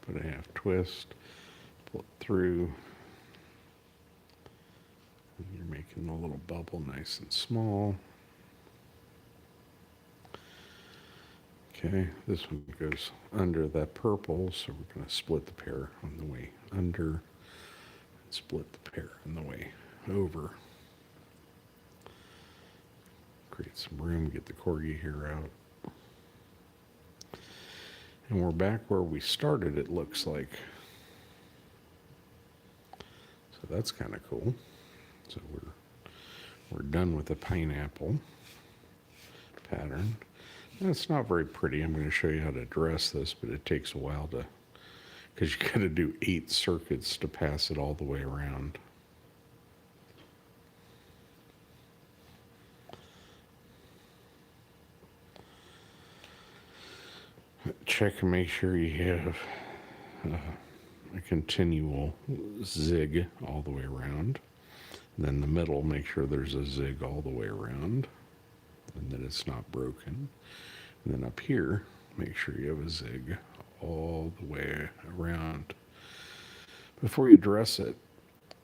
Put a half twist, pull it through. You're making the little bubble nice and small. Okay, this one goes under that purple, so we're going to split the pair on the way under and split the pair on the way over. Create some room, get the corgi hair out. And we're back where we started, it looks like. So that's kind of cool. So we're done with the pineapple pattern. And it's not very pretty. I'm going to show you how to dress this, but it takes a while to, because you got to do 8 circuits to pass it all the way around. Check and make sure you have a continual zig all the way around. Then the middle, make sure there's a zig all the way around and that it's not broken. And then up here, make sure you have a zig all the way around before you dress it,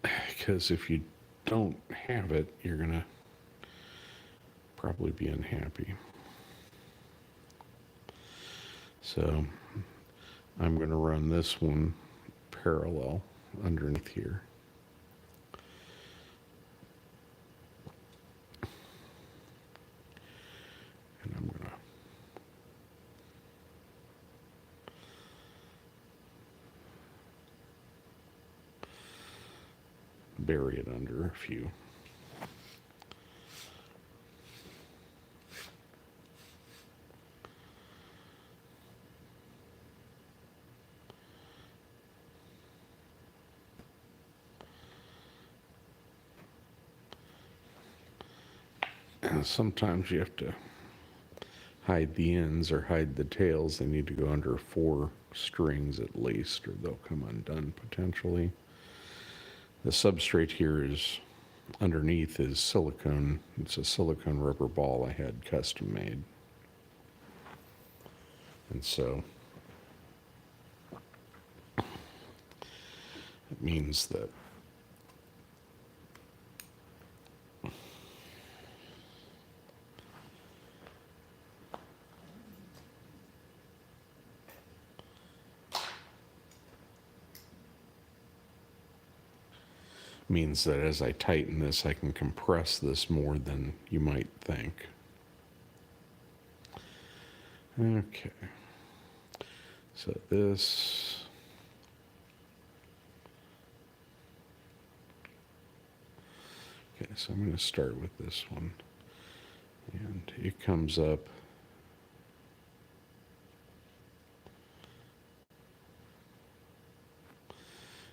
because if you don't have it, you're going to probably be unhappy. So I'm going to run this one parallel underneath here. And I'm going to bury it under a few. And sometimes you have to hide the ends or hide the tails. They need to go under 4 strings at least, or they'll come undone potentially. The substrate here is underneath is silicone. It's a silicone rubber ball I had custom made. And so it means that as I tighten this, I can compress this more than you might think. Okay. So this, okay, so I'm going to start with this one. And it comes up.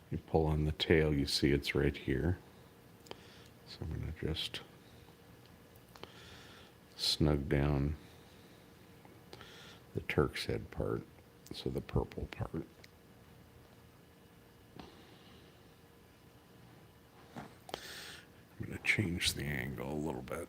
You pull on the tail, you see it's right here. So I'm going to just snug down the Turks head part, so the purple part. I'm going to change the angle a little bit.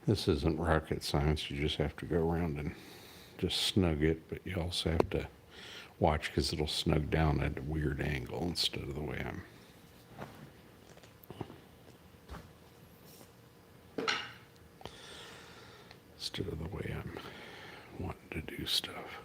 This isn't rocket science. You just have to go around and just snug it, but you also have to watch because it'll snug down at a weird angle instead of the way I'm. Instead of the way I'm wanting to do stuff.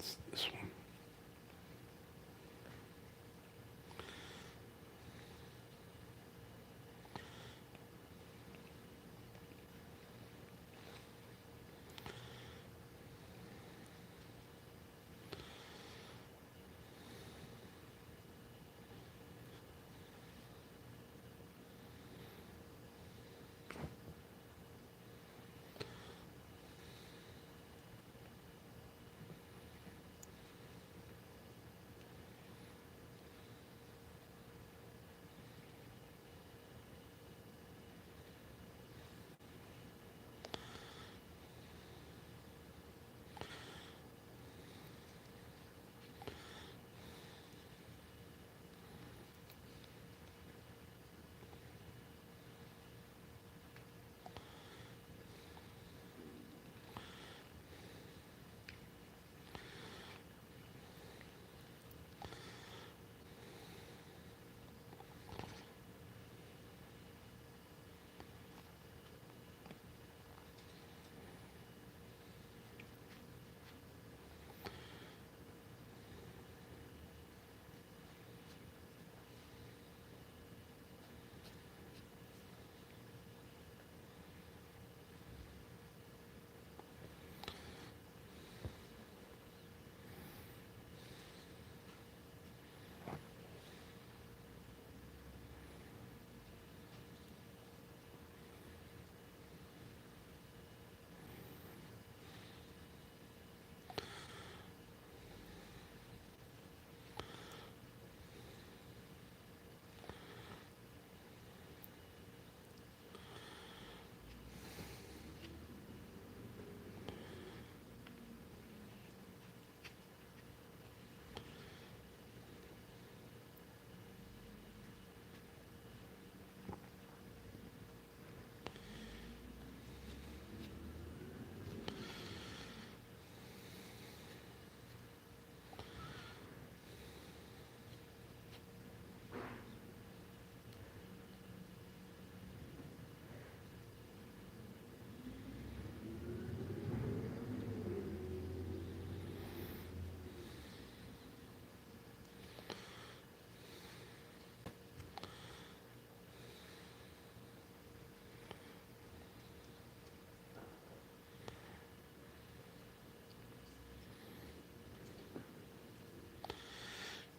It's this one.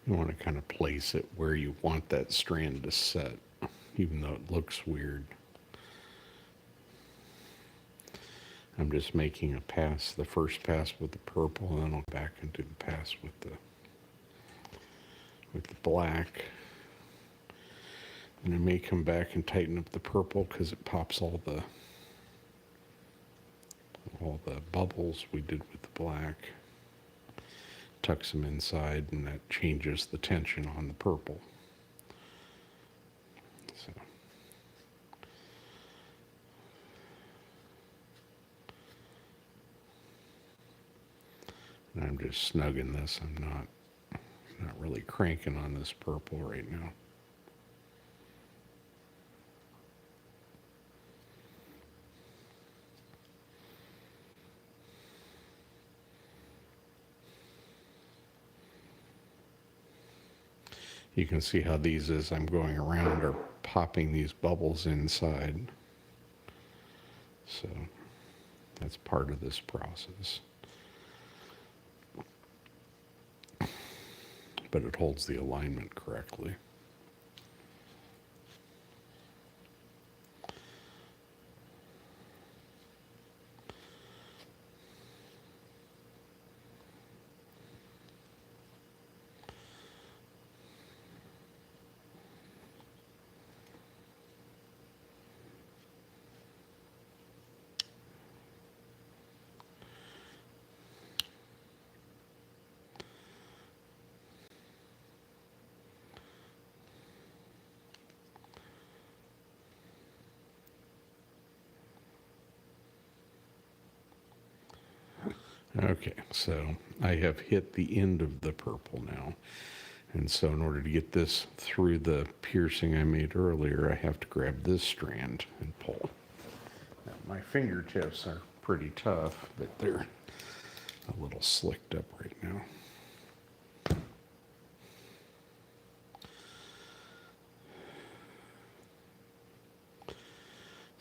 You want to kind of place it where you want that strand to set, even though it looks weird. I'm just making a pass, the first pass with the purple, and then I'll back and do the pass with the black. And I may come back and tighten up the purple because it pops all the bubbles we did with the black. Tucks them inside, and that changes the tension on the purple. So. And I'm just snugging this. I'm not really cranking on this purple right now. You can see how these, as I'm going around, are popping these bubbles inside. So that's part of this process. But it holds the alignment correctly. Okay, so I have hit the end of the purple now. And so in order to get this through the piercing I made earlier, I have to grab this strand and pull. Now, my fingertips are pretty tough, but they're a little slicked up right now.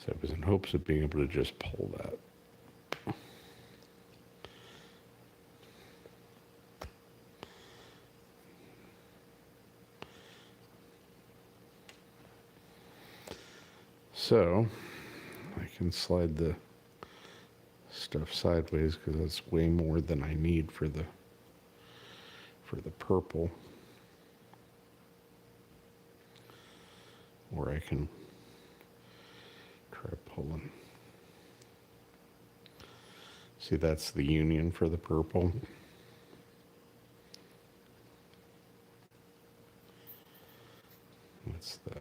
So I was in hopes of being able to just pull that. So I can slide the stuff sideways because that's way more than I need for the purple. Or I can try pulling. See, that's the union for the purple. That's the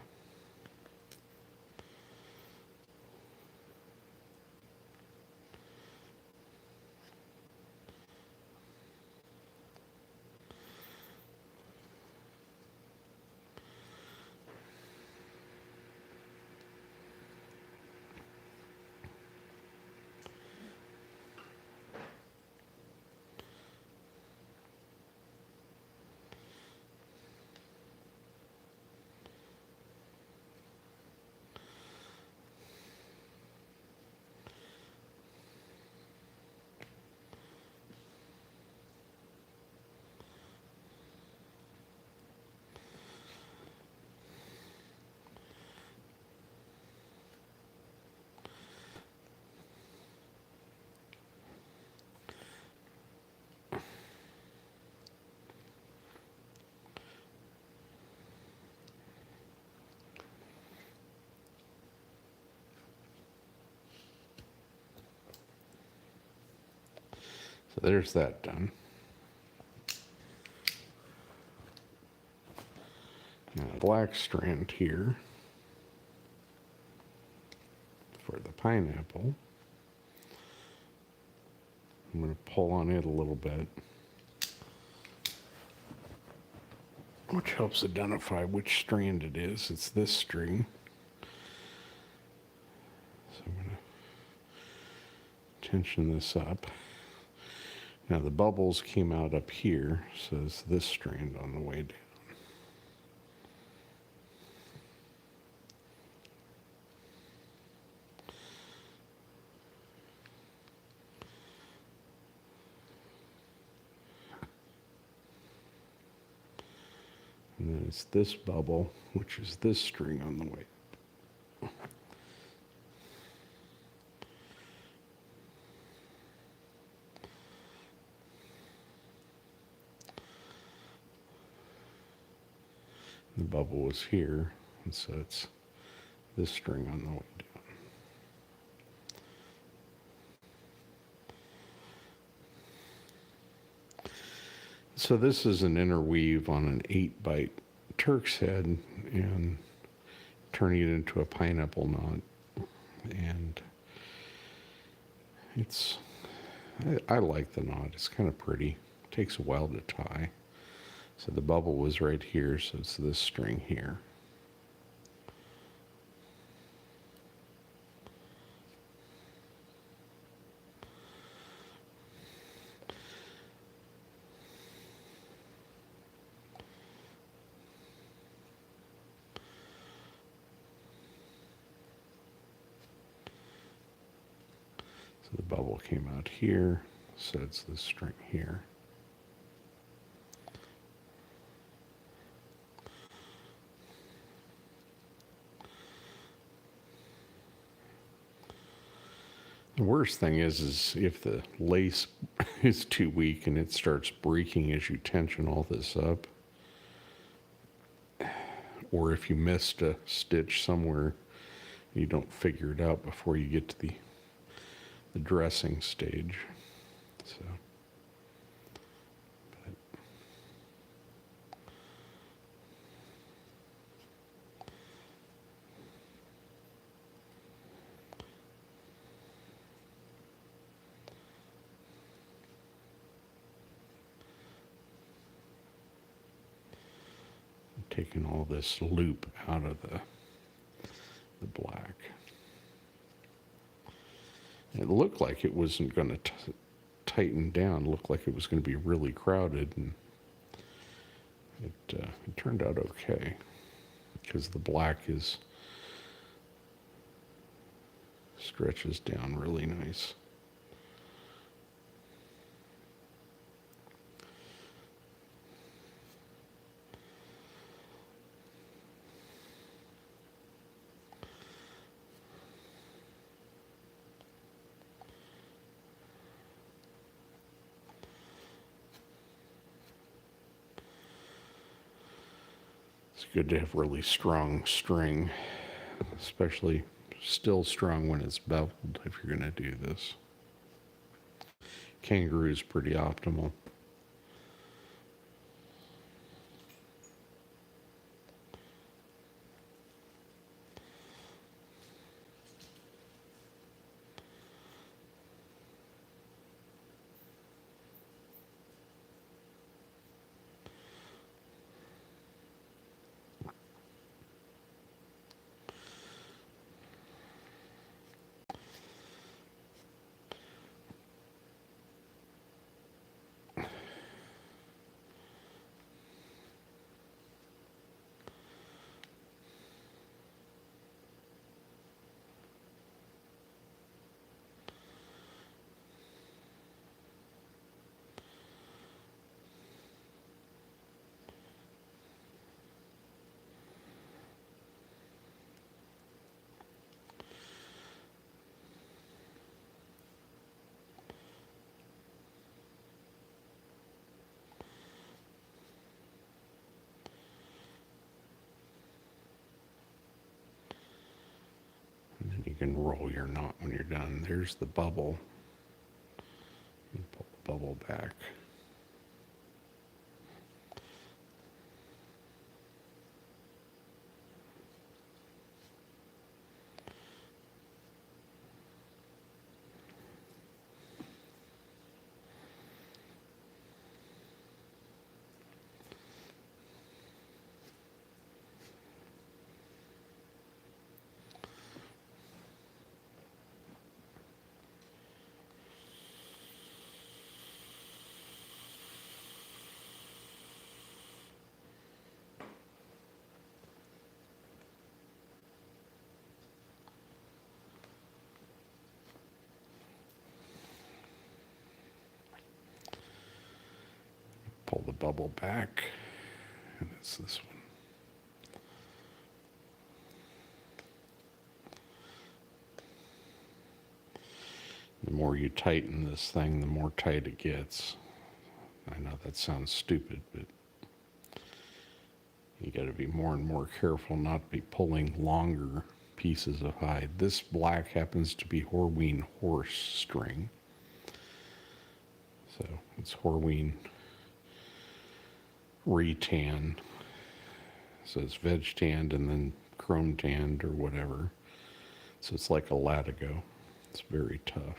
So there's that done. Now, black strand here for the pineapple. I'm going to pull on it a little bit, which helps identify which strand it is. It's this string. So I'm going to tension this up. Now the bubbles came out up here, so it's this strand on the way down. And then it's this bubble, which is this string on the way. The bubble was here, and so it's this string on the way down. So this is an interweave on an 8-bight Turks head and turning it into a pineapple knot. And I like the knot. It's kind of pretty. It takes a while to tie. So the bubble was right here, so it's this string here. So the bubble came out here, so it's this string here. The worst thing is if the lace is too weak and it starts breaking as you tension all this up, or if you missed a stitch somewhere, you don't figure it out before you get to the dressing stage. So, taking all this loop out of the black. It looked like it wasn't going to tighten down. It looked like it was going to be really crowded, and it turned out okay because the black is Stretches down really nice. It's good to have really strong string, especially still strong when it's beveled if you're going to do this. Kangaroo is pretty optimal. And then you can roll your knot when you're done. There's the bubble. You pull the bubble back. Pull the bubble back, and it's this one. The more you tighten this thing, the more tight it gets. I know that sounds stupid, but you got to be more and more careful not to be pulling longer pieces of hide. This black happens to be Horween horse string. So it's Horween re-tan. So it's veg tanned and then chrome tanned or whatever. So it's like a latigo. It's very tough.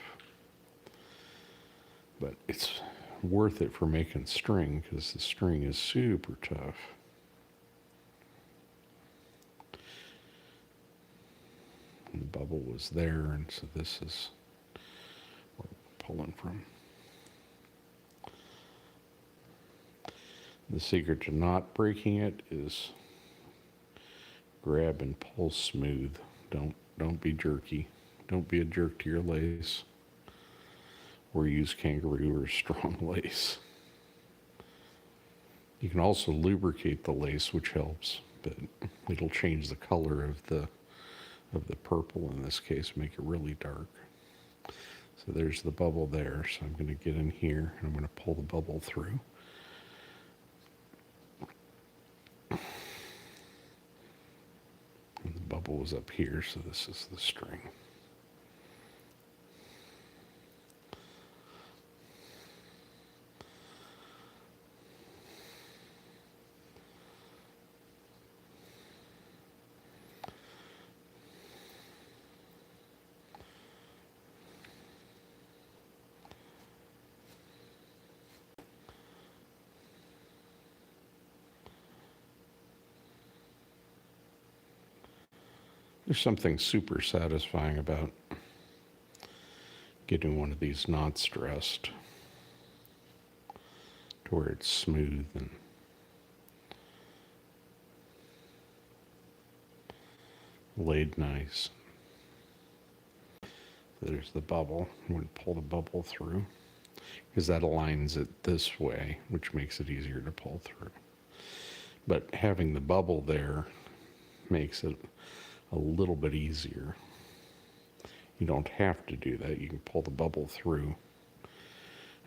But it's worth it for making string because the string is super tough. And the bubble was there, and so this is where we're pulling from. The secret to not breaking it is grab and pull smooth. Don't be jerky. Don't be a jerk to your lace. Or use kangaroo or strong lace. You can also lubricate the lace, which helps, but it'll change the color of the purple in this case, make it really dark. So there's the bubble there. So I'm going to get in here and I'm going to pull the bubble through. And the bubble was up here, so this is the string. There's something super satisfying about getting one of these knots dressed to where it's smooth and laid nice. There's the bubble. I'm going to pull the bubble through because that aligns it this way, which makes it easier to pull through. But having the bubble there makes it a little bit easier. You don't have to do that. You can pull the bubble through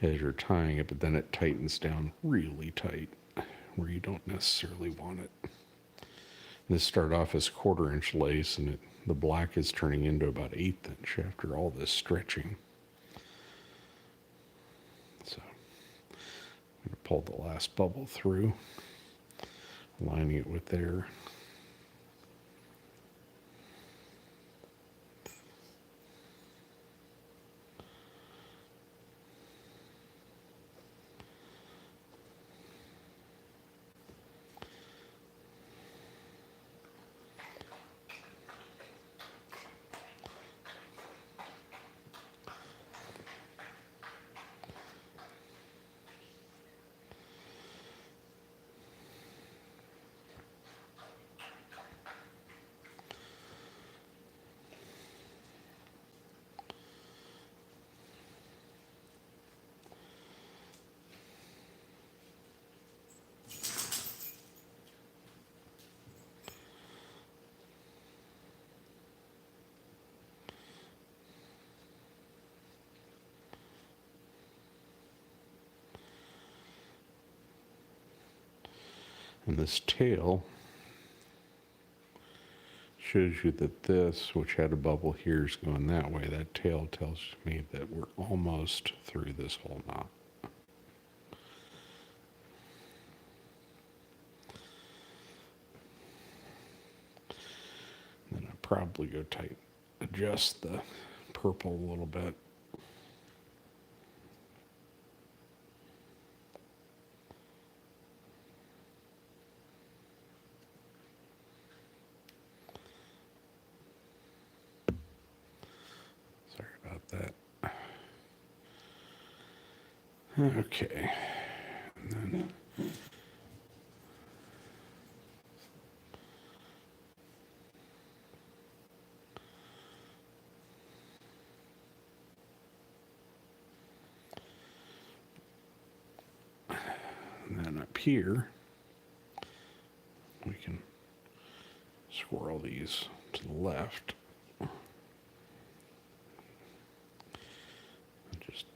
as you're tying it, but then it tightens down really tight where you don't necessarily want it. This started off as 1/4 inch lace, and the black is turning into about 1/8 inch after all this stretching. So I'm going to pull the last bubble through, aligning it with there. And this tail shows you that this, which had a bubble here, is going that way. That tail tells me that we're almost through this whole knot. Then I'll probably go tight, adjust the purple a little bit. Sorry about that. Okay. And then up here, we can swirl these to the left. And just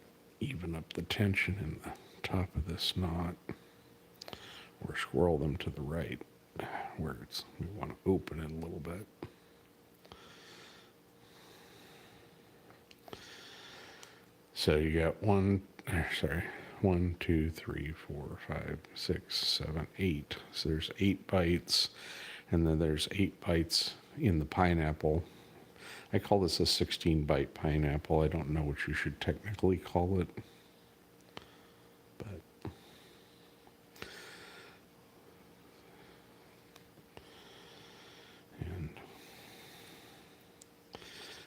even up the tension in the top of this knot, or swirl them to the right where we want to open it a little bit. So you got 1, 2, 3, 4, 5, 6, 7, 8. So there's 8 bites, and then there's 8 bites in the pineapple. I call this a 16 bite pineapple. I don't know what you should technically call it, but and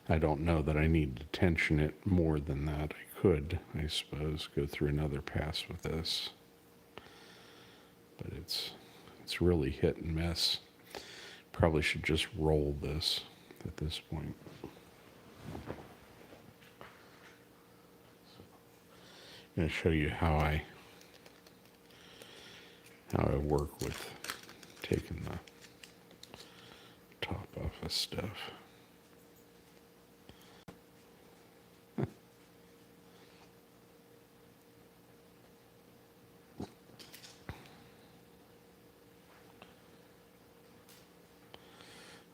I don't know that I need to tension it more than that. I could, I suppose, go through another pass with this, but it's really hit and miss. Probably should just roll this at this point. I'm going to show you how I work with taking the top off of stuff.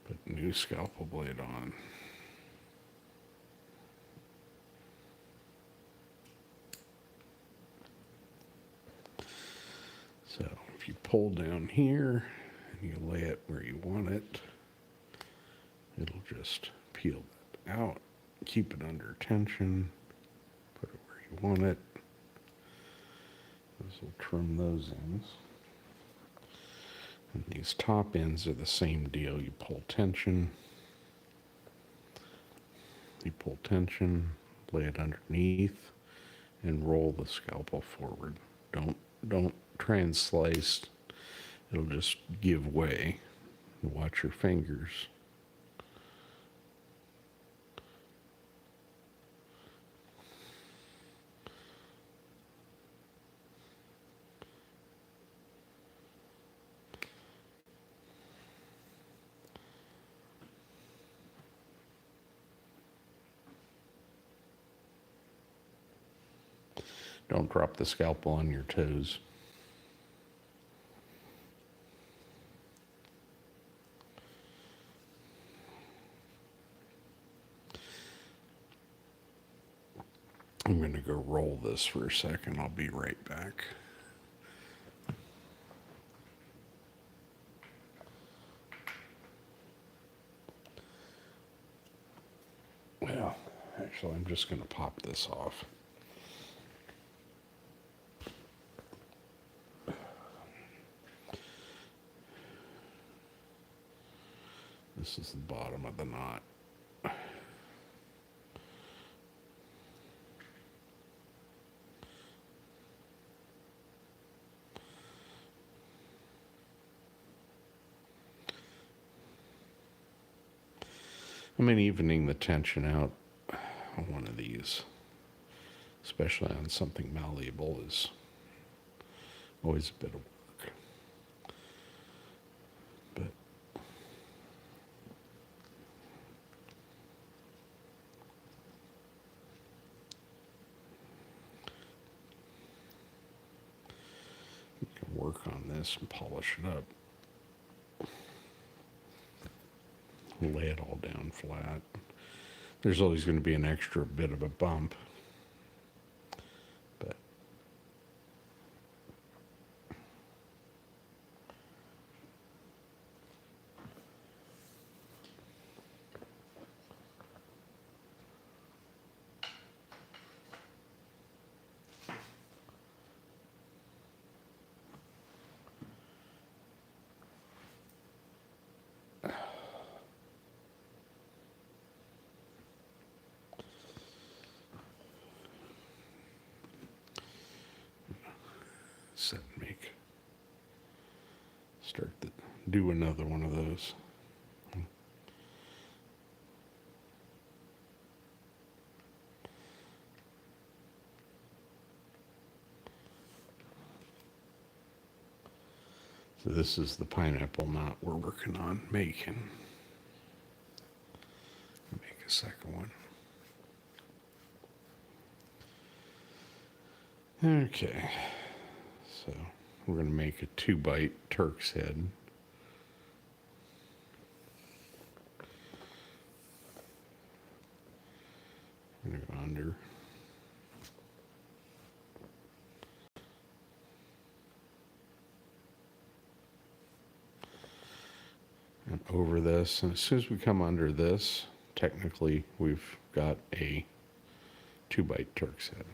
Put new scalpel blade on. So if you pull down here and you lay it where you want it, it'll just peel that out, keep it under tension, put it where you want it. This will trim those ends. And these top ends are the same deal. You pull tension, lay it underneath, and roll the scalpel forward. Don't try and slice. It'll just give way. Watch your fingers. Don't drop the scalpel on your toes. I'm going to go roll this for a second. I'll be right back. Well, actually, I'm just going to pop this off. This is the bottom of the knot. I'm evening the tension out on one of these, especially on something malleable, is always a bit of work. But you can work on this and polish it up. Lay it all down flat. There's always going to be an extra bit of a bump, but set and make. Do another one of those. So this is the pineapple knot we're working on making. Make a second one. Okay, so we're going to make a 2-bight Turk's head. I'm going to go under. And over this, and as soon as we come under this, technically we've got a 2-bight Turk's head.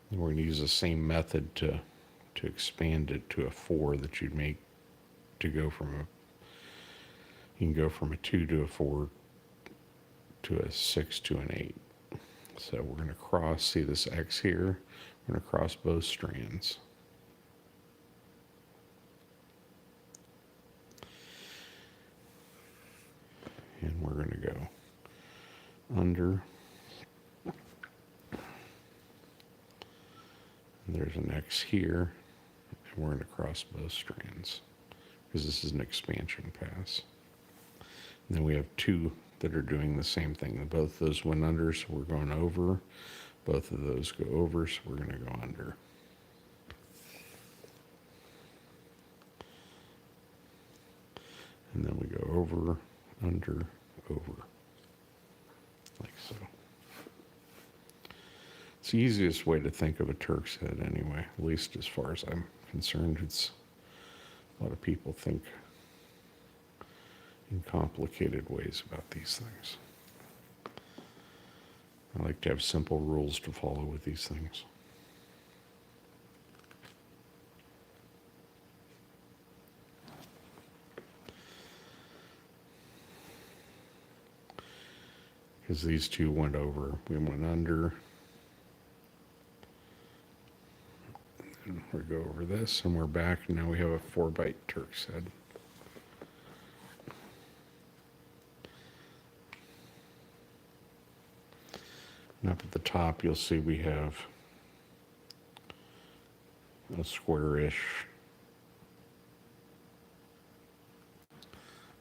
And we're going to use the same method to expand it to a 4 that you'd make to go from you can go from a 2 to a 4 to a 6 to an 8. So we're going to cross, see this X here? We're going to cross both strands. And we're going to go under. And there's an X here. And we're going to cross both strands because this is an expansion pass. And then we have 2 that are doing the same thing. Both those went under, so we're going over. Both of those go over, so we're going to go under. And then we go over, under, over, like so. It's the easiest way to think of a Turk's head anyway, at least as far as I'm concerned. It's a lot of people think in complicated ways about these things. I like to have simple rules to follow with these things. Because these 2 went over, we went under, and we go over this, and we're back, and now we have a 4-bight Turk's head. And up at the top, you'll see we have a squarish.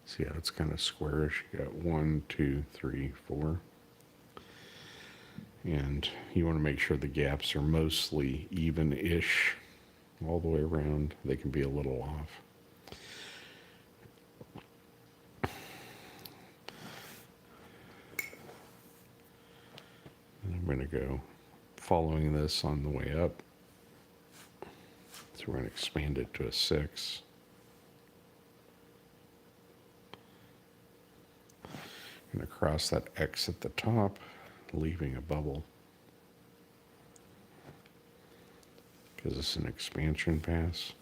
See how it's kind of squarish? You got 1, 2, 3, 4. And you want to make sure the gaps are mostly even-ish all the way around. They can be a little off. And I'm going to go following this on the way up. So we're going to expand it to a 6. I'm going to cross that X at the top, leaving a bubble, because it's an expansion pass.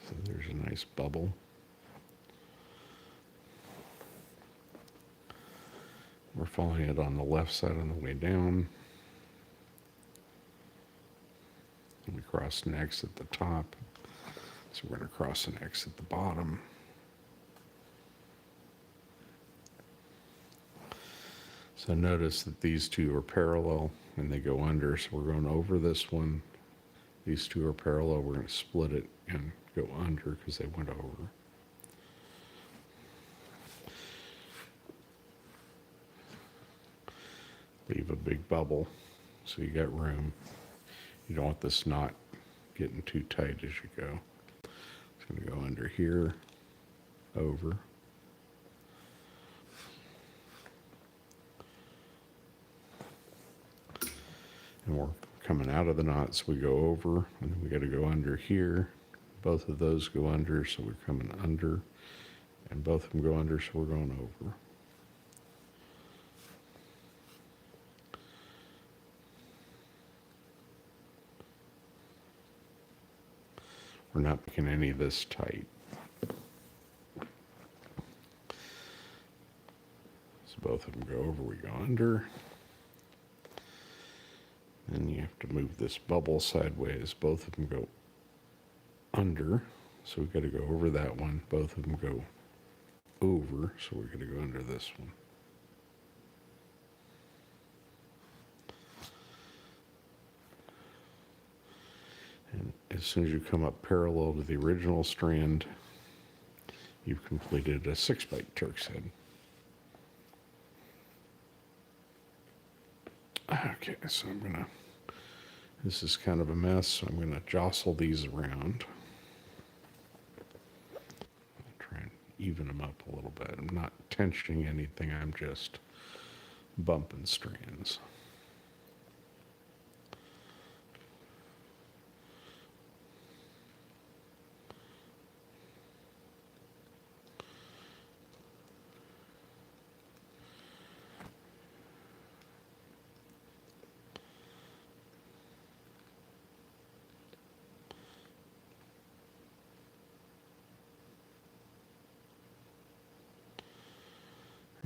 So there's a nice bubble. We're following it on the left side on the way down. And we cross an X at the top. So we're going to cross an X at the bottom. So notice that these two are parallel and they go under. So we're going over this one. These two are parallel. We're going to split it and go under because they went over. Leave a big bubble so you got room. You don't want this knot getting too tight as you go. It's going to go under here, over. And we're coming out of the knot, so we go over, and then we got to go under here. Both of those go under, so we're coming under. And both of them go under, so we're going over. We're not making any of this tight. So both of them go over, we go under. Then you have to move this bubble sideways. Both of them go under. So we've got to go over that one. Both of them go over. So we're going to go under this one. And as soon as you come up parallel to the original strand, you've completed a 6-bight Turk's head. Okay, so this is kind of a mess, so I'm gonna jostle these around. Try and even them up a little bit. I'm not tensioning anything, I'm just bumping strands.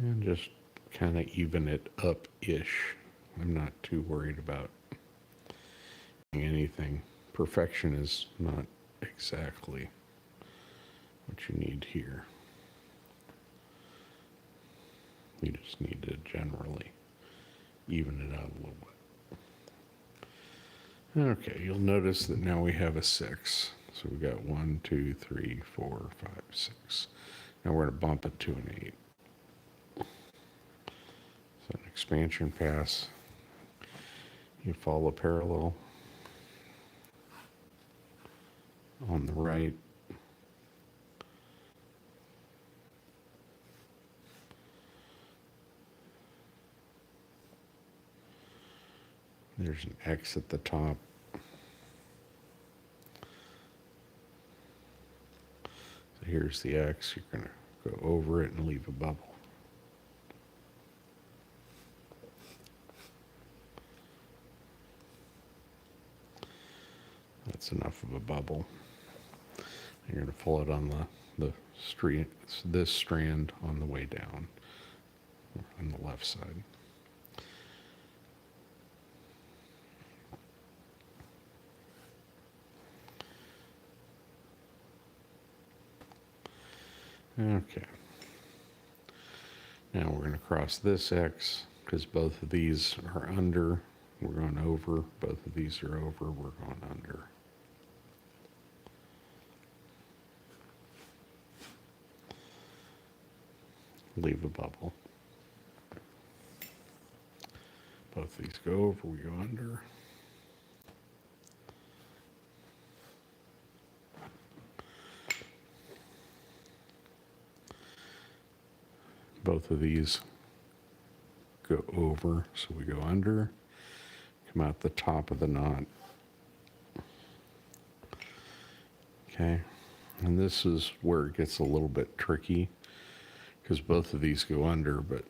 And just kind of even it up-ish. I'm not too worried about anything. Perfection is not exactly what you need here. You just need to generally even it out a little bit. Okay, you'll notice that now we have a 6. So we got 1, 2, 3, 4, 5, 6. Now we're going to bump it to an 8. So an expansion pass, you follow parallel on the right. There's an X at the top. So here's the X. You're going to go over it and leave a bubble. That's enough of a bubble. You're going to pull it on this strand on the way down on the left side. Okay. Now we're going to cross this X because both of these are under. We're going over. Both of these are over. We're going under. Leave a bubble. Both these go over, we go under. Both of these go over, so we go under, come out the top of the knot. Okay, and this is where it gets a little bit tricky because both of these go under, but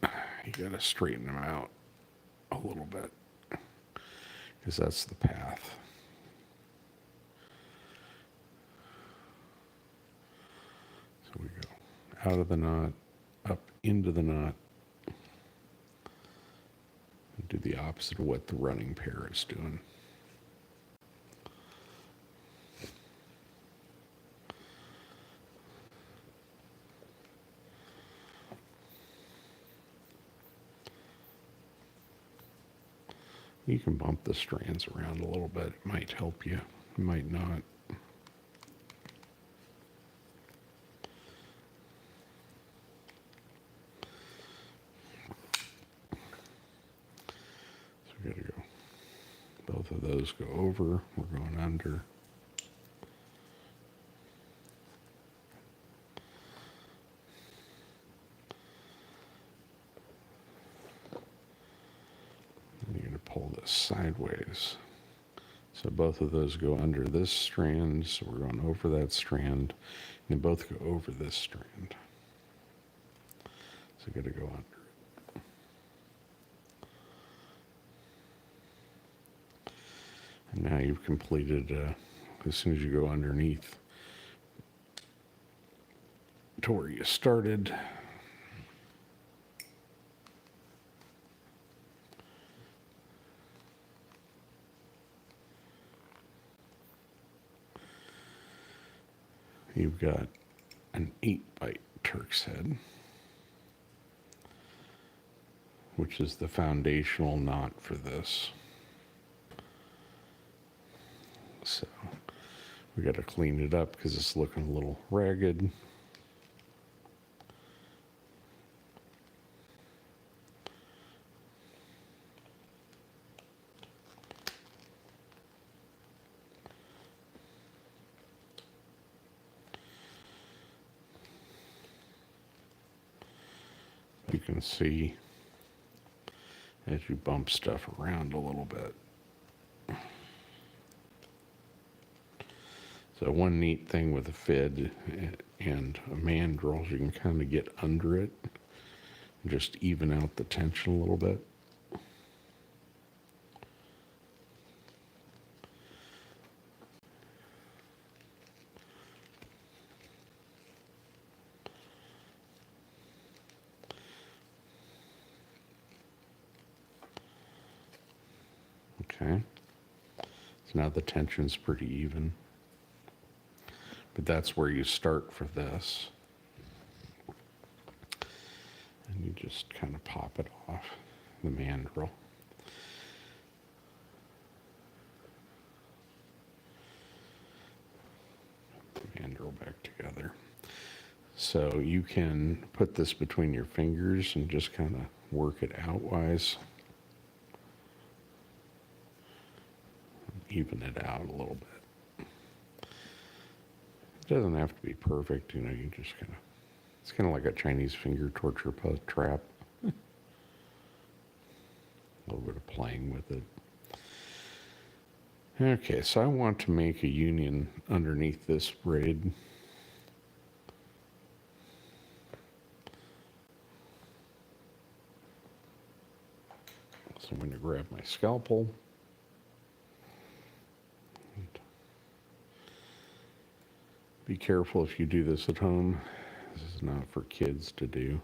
you gotta straighten them out a little bit because that's the path. So we go out of the knot, up into the knot, and do the opposite of what the running pair is doing. You can bump the strands around a little bit. It might help you. It might not. So we gotta go. Both of those go over. We're going under. Pull this sideways. So both of those go under this strand, so we're going over that strand, and they both go over this strand. So you got to go under it. And now you've completed, as soon as you go underneath to where you started, you've got an 8-bight Turks head, which is the foundational knot for this. So we got to clean it up because it's looking a little ragged. You can see as you bump stuff around a little bit. So one neat thing with a fid and a mandrel is you can kind of get under it and just even out the tension a little bit. Okay, so now the tension's pretty even, but that's where you start for this. And you just kind of pop it off the mandrel. Mandrel back together. So you can put this between your fingers and just kind of work it outwise. Even it out a little bit. It doesn't have to be perfect, you know, you just kind of, it's kind of like a Chinese finger torture trap. A little bit of playing with it. Okay, so I want to make a union underneath this braid. So I'm going to grab my scalpel. Be careful if you do this at home. This is not for kids to do.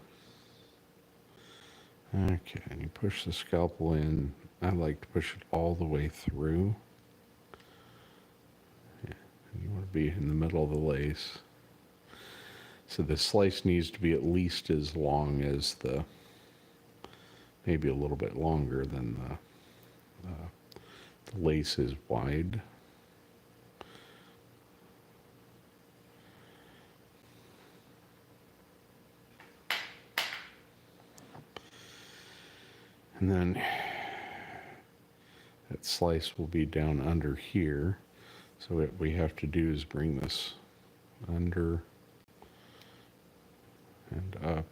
Okay, and you push the scalpel in. I like to push it all the way through. Yeah, you want to be in the middle of the lace. So the slice needs to be at least as long as the, maybe a little bit longer than the lace is wide. And then that slice will be down under here. So what we have to do is bring this under and up.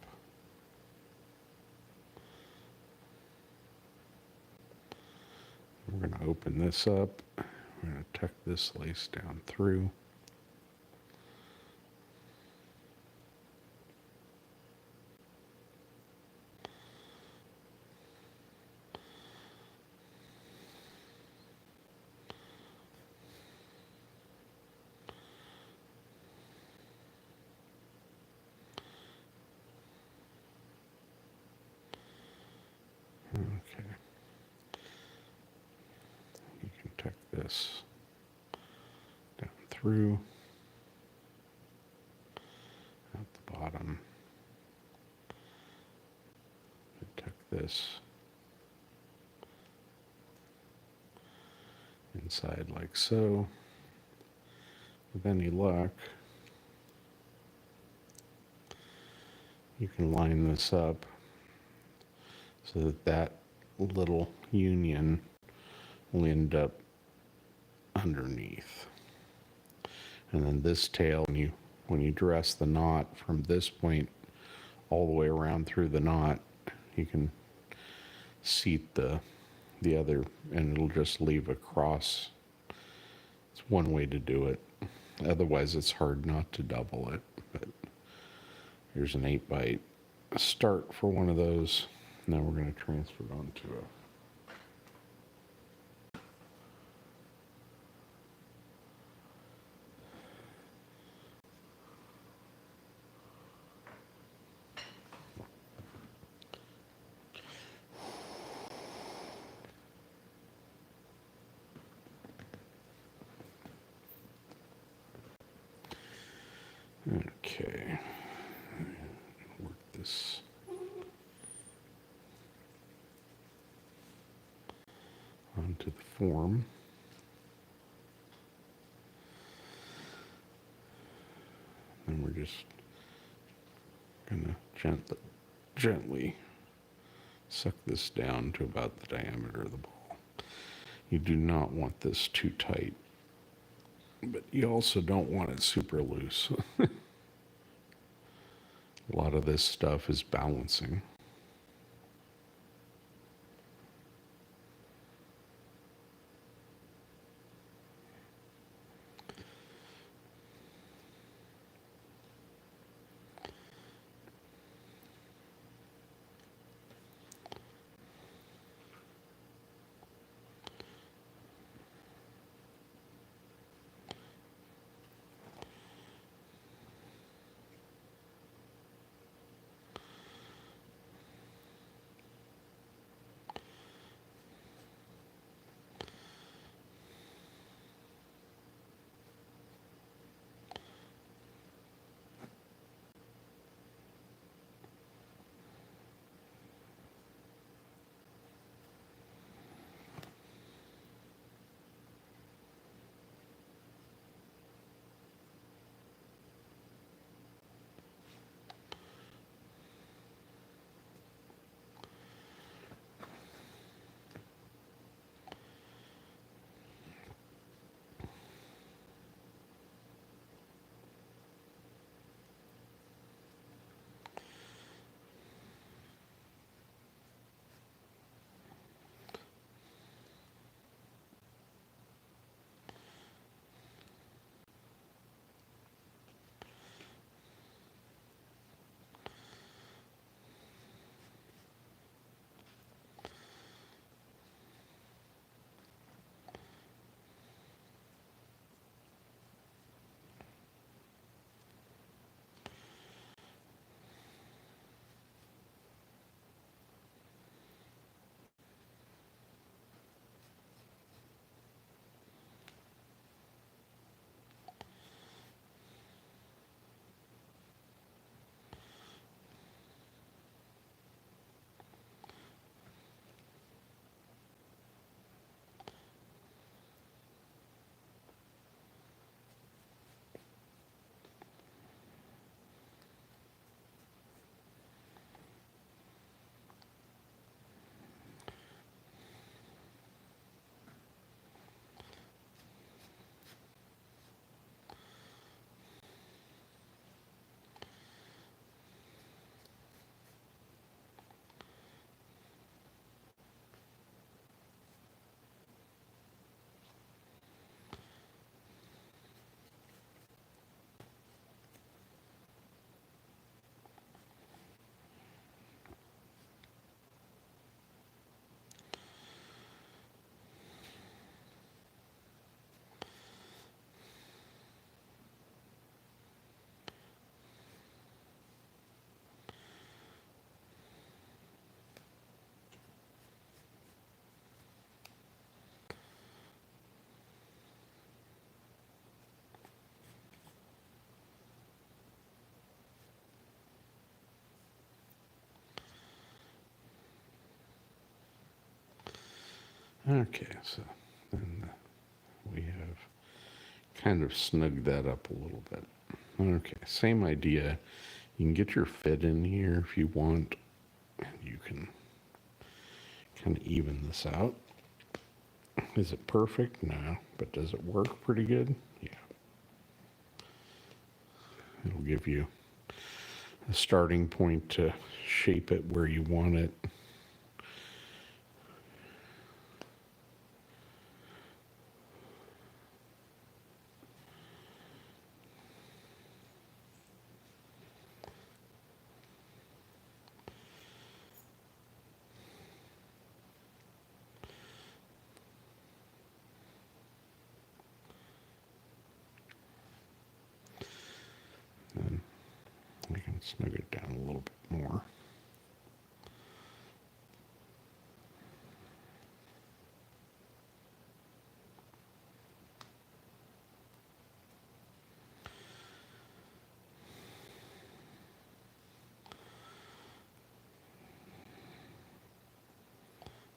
We're going to open this up. We're going to tuck this lace down through. Okay. You can tuck this down through, at the bottom. Tuck this inside like so. With any luck, you can line this up so that that little union will end up underneath. And then this tail, when you dress the knot from this point all the way around through the knot, you can seat the other, and it'll just leave a cross. It's one way to do it. Otherwise, it's hard not to double it. But here's an 8x start for one of those. Now we're going to transfer it onto a okay. Work this onto the form. And we're just gonna gently suck this down to about the diameter of the ball. You do not want this too tight, but you also don't want it super loose. A lot of this stuff is balancing. Okay, so then we have kind of snugged that up a little bit. Okay, same idea. You can get your fit in here if you want, and you can kind of even this out. Is it perfect? No, but does it work pretty good? Yeah. It'll give you a starting point to shape it where you want it. And I can snug it down a little bit more.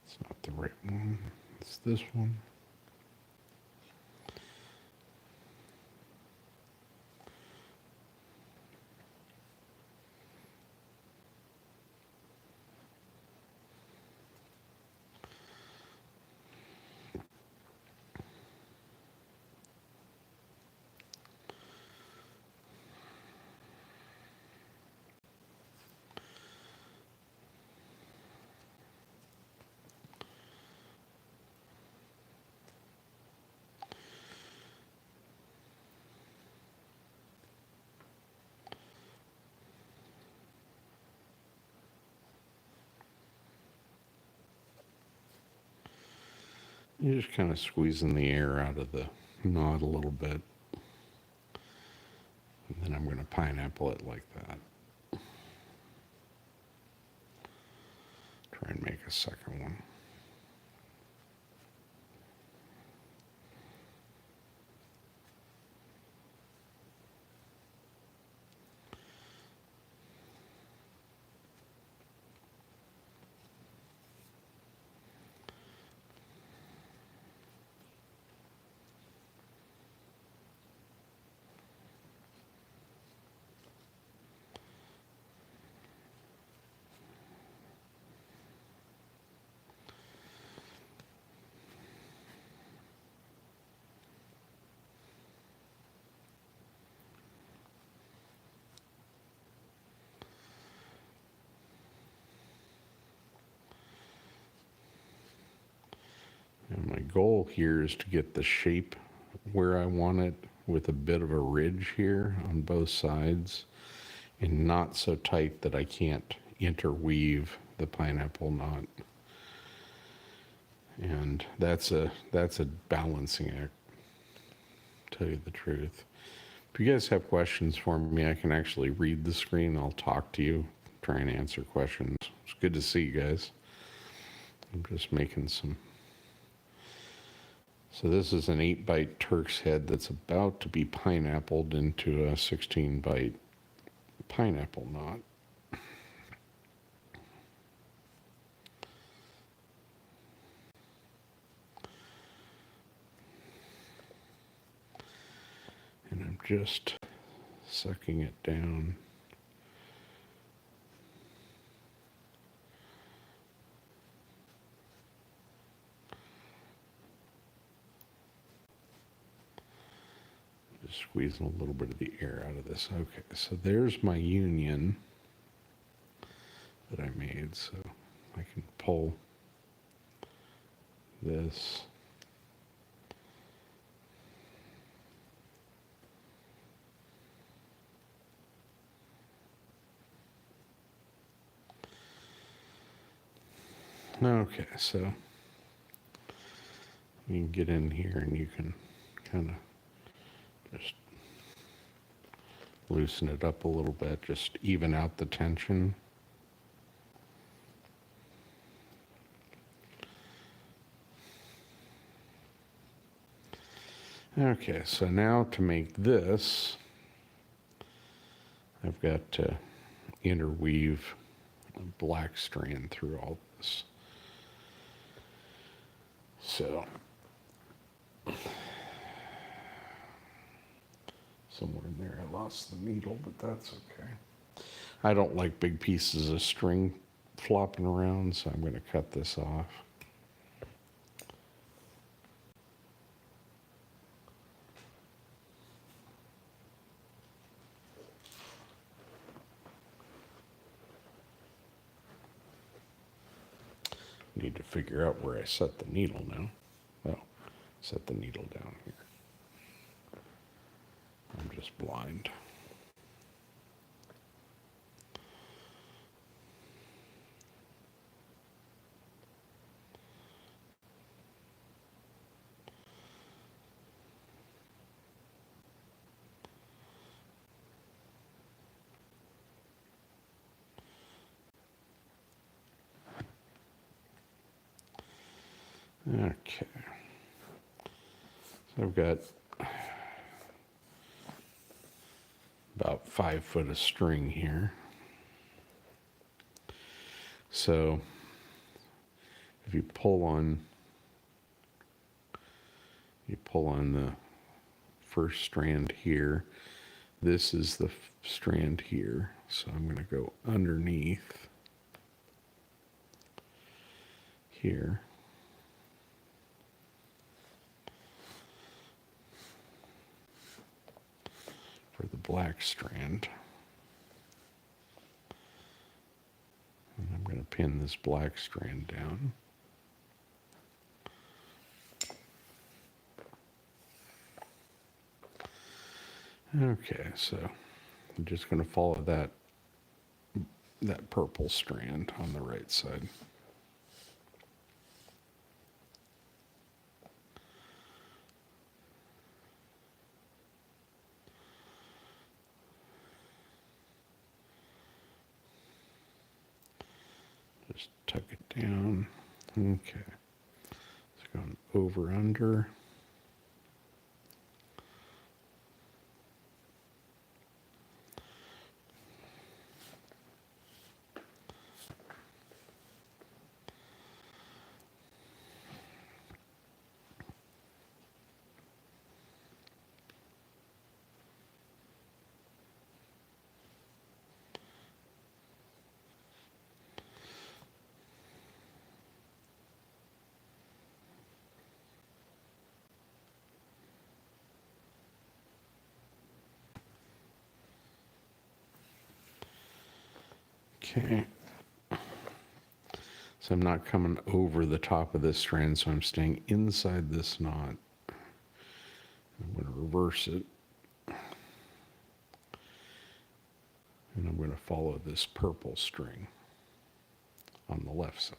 It's not the right one. It's this one. You're just kind of squeezing the air out of the knot a little bit. And then I'm going to pineapple it like that. Try and make a second one. And my goal here is to get the shape where I want it with a bit of a ridge here on both sides and not so tight that I can't interweave the pineapple knot. And that's a balancing act, to tell you the truth. If you guys have questions for me, I can actually read the screen. I'll talk to you, try and answer questions. It's good to see you guys. I'm just making some. So this is an 8-bight Turks head that's about to be pineappled into a 16-bight pineapple knot. And I'm just sucking it down. Just squeezing a little bit of the air out of this. Okay, so there's my union that I made. So I can pull this. Okay, so you can get in here and you can kind of just loosen it up a little bit, just even out the tension. Okay, so now to make this, I've got to interweave a black strand through all this. So somewhere in there I lost the needle, but that's okay. I don't like big pieces of string flopping around, so I'm going to cut this off. Need to figure out where I set the needle now. Oh, set the needle down here. I'm just blind. Okay. So I've got about 5 foot of string here. So if you pull on the first strand here, this is the strand here. So I'm going to go underneath here. For the black strand. And I'm going to pin this black strand down. Okay, so I'm just going to follow that purple strand on the right side. Just tuck it down. Okay. It's going over, under. Okay. So I'm not coming over the top of this strand, so I'm staying inside this knot. I'm going to reverse it. And I'm going to follow this purple string on the left side.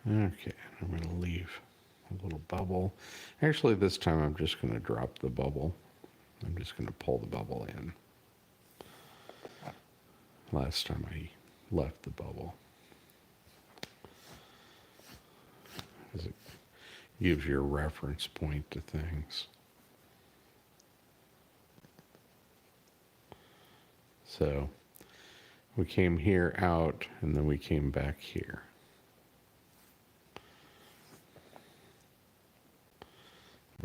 Okay, I'm going to leave a little bubble. Actually, this time I'm just going to drop the bubble. I'm just going to pull the bubble in. Last time I left the bubble. Because it gives you a reference point to things. So we came here out, and then we came back here.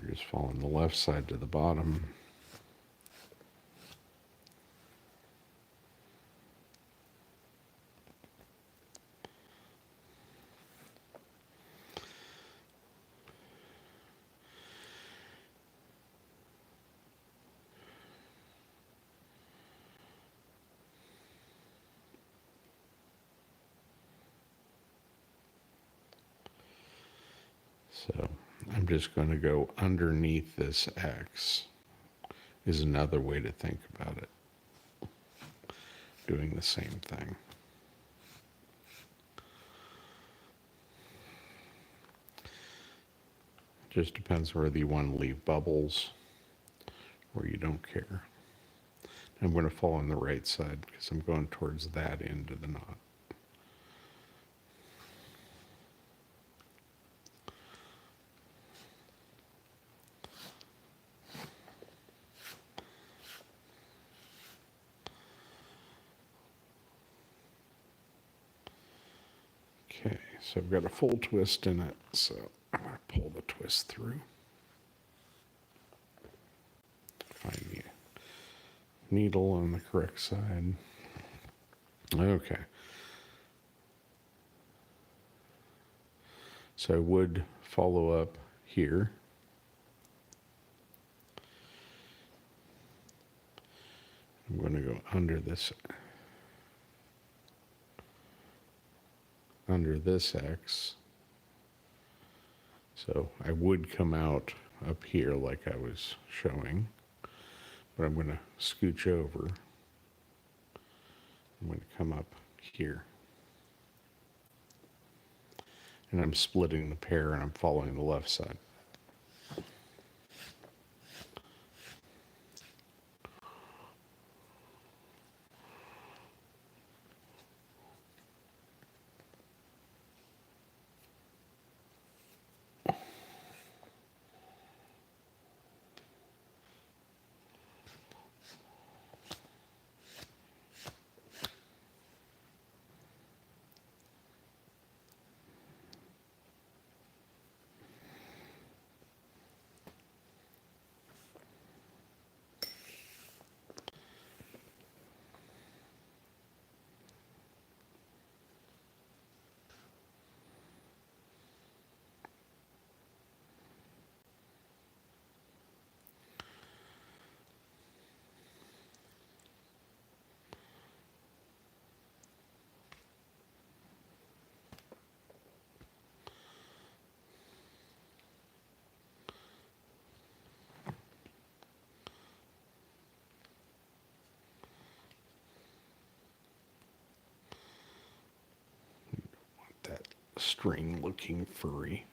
We're just following the left side to the bottom. So I'm just going to go underneath this X is another way to think about it. Doing the same thing. Just depends whether you want to leave bubbles or you don't care. I'm going to fall on the right side because I'm going towards that end of the knot. so I've got a full twist in it, so I'm going to pull the twist through. Find the needle on the correct side. Okay. So I would follow up here. I'm going to go under this X. So I would come out up here like I was showing, but I'm going to scooch over. I'm going to come up here. And I'm splitting the pair and I'm following the left side. That string looking furry.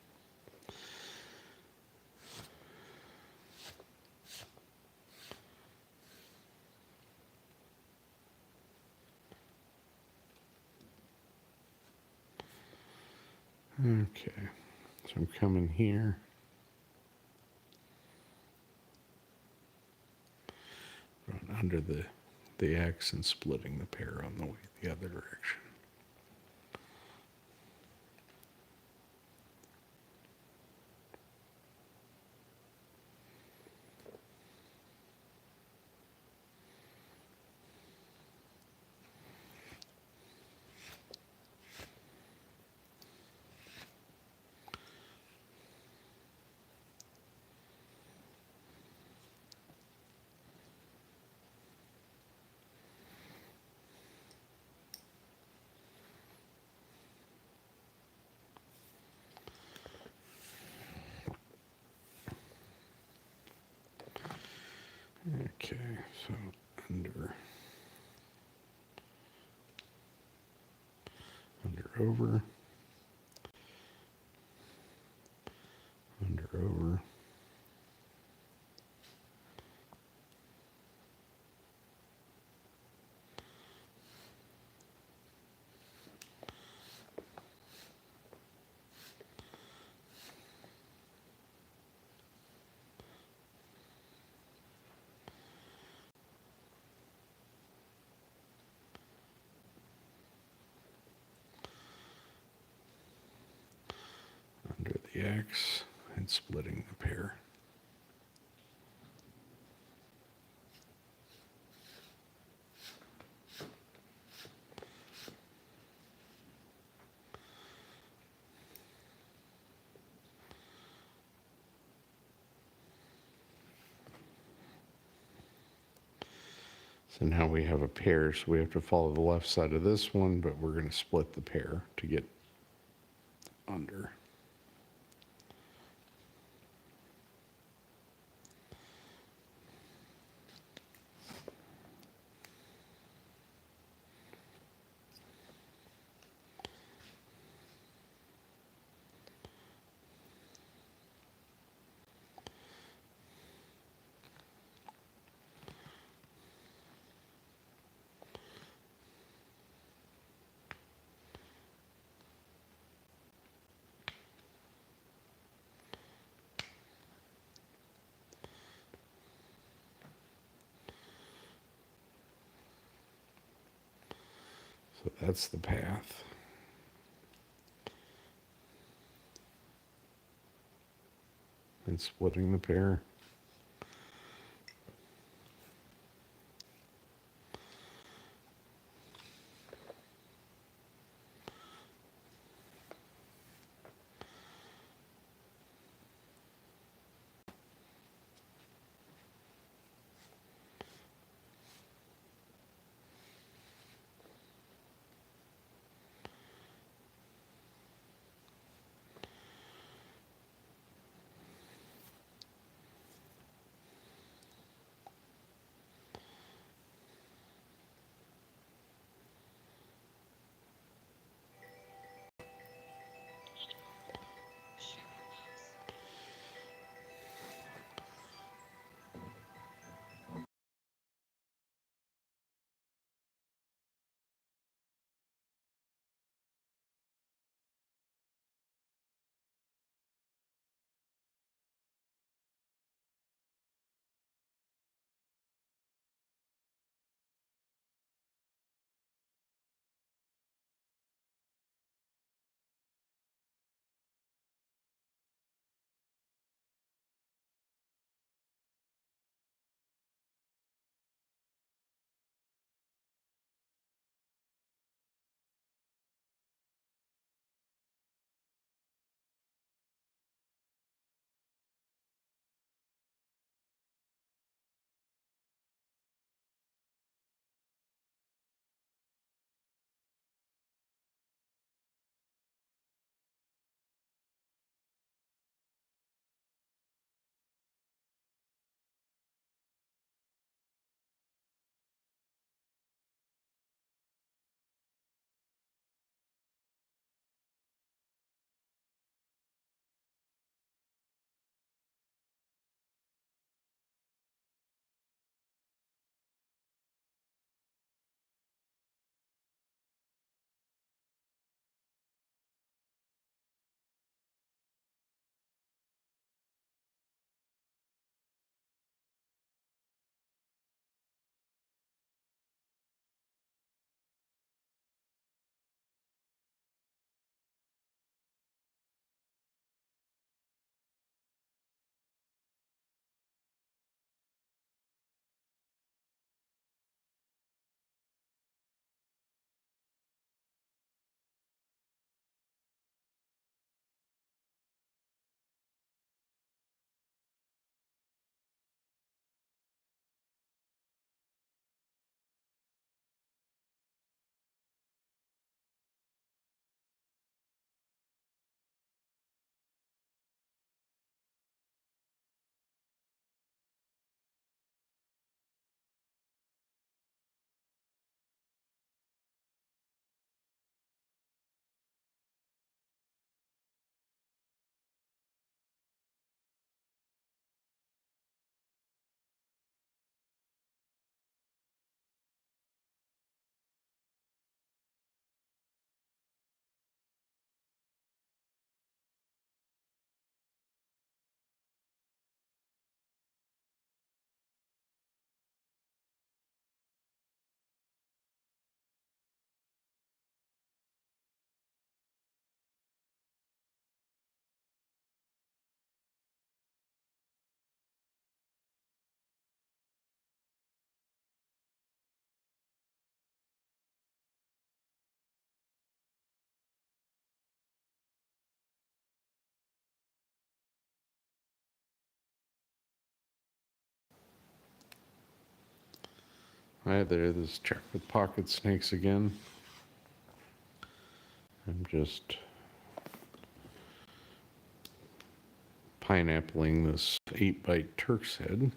Okay, so I'm coming here. Going under the X and splitting the pair on the way the other direction. Okay, so over, over. Under the X and splitting the pair. So now we have a pair, so we have to follow the left side of this one, but we're going to split the pair to get under. So that's the path. and splitting the pair. Hi there, this is Chuck with Pocket Snakes again. I'm just pineappling this 8-bight Turks head.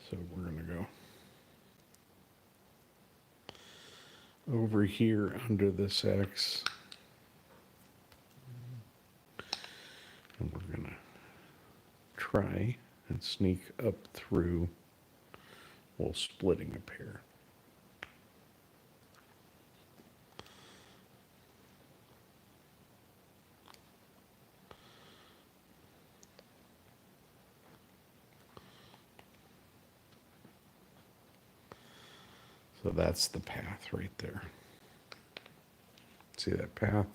So we're going to go over here under this X, and we're going to try and sneak up through while splitting a pair. So that's the path right there. See that path?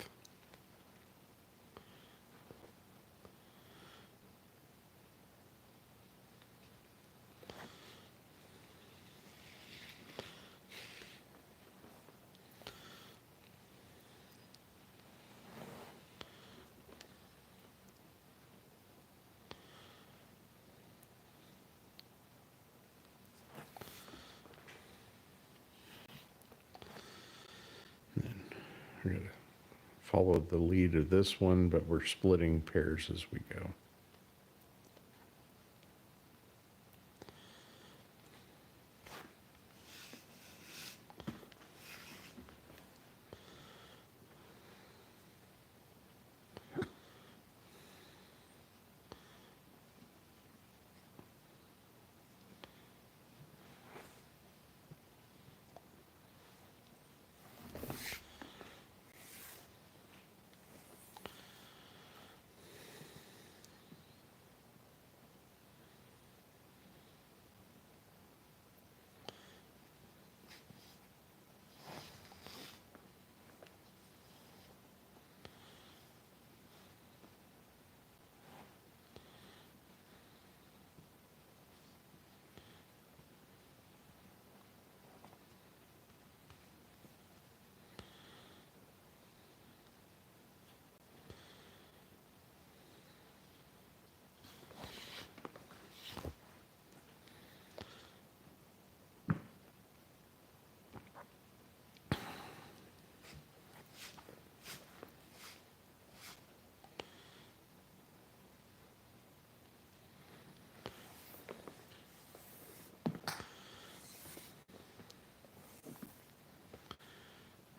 We're going to follow the lead of this one, but we're splitting pairs as we go.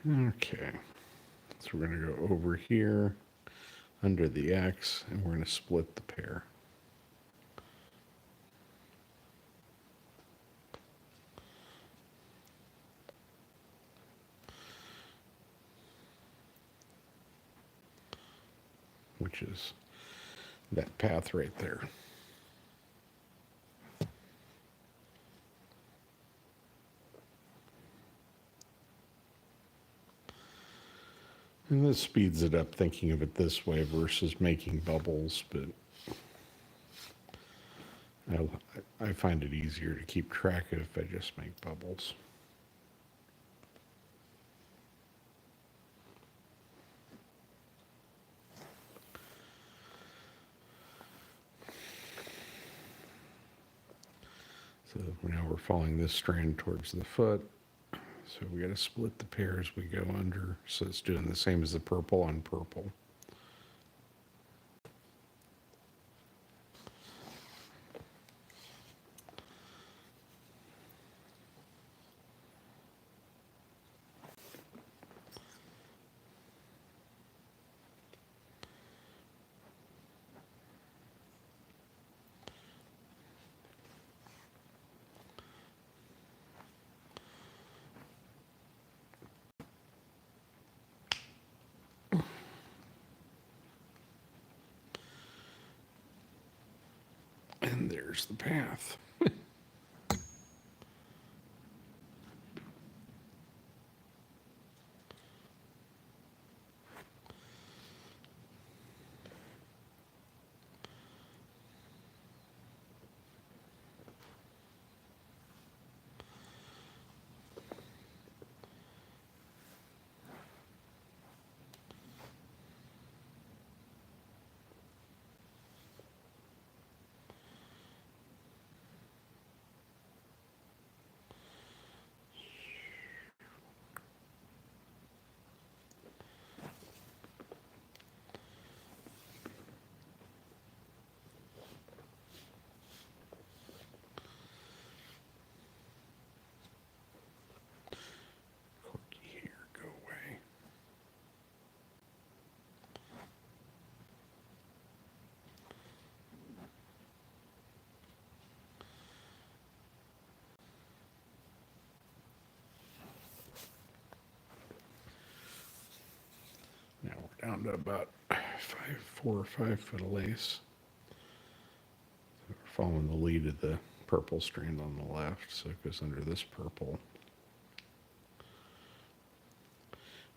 Okay, so we're going to go over here under the X and we're going to split the pair. Which is that path right there. And this speeds it up thinking of it this way versus making bubbles, but I find it easier to keep track of if I just make bubbles. So now we're following this strand towards the foot. So we got to split the pair as we go under. So it's doing the same as the purple on purple. And there's the path. Here, go away. Now we're down to about 4 or 5 foot of lace. So we're following the lead of the purple strand on the left, so it goes under this purple.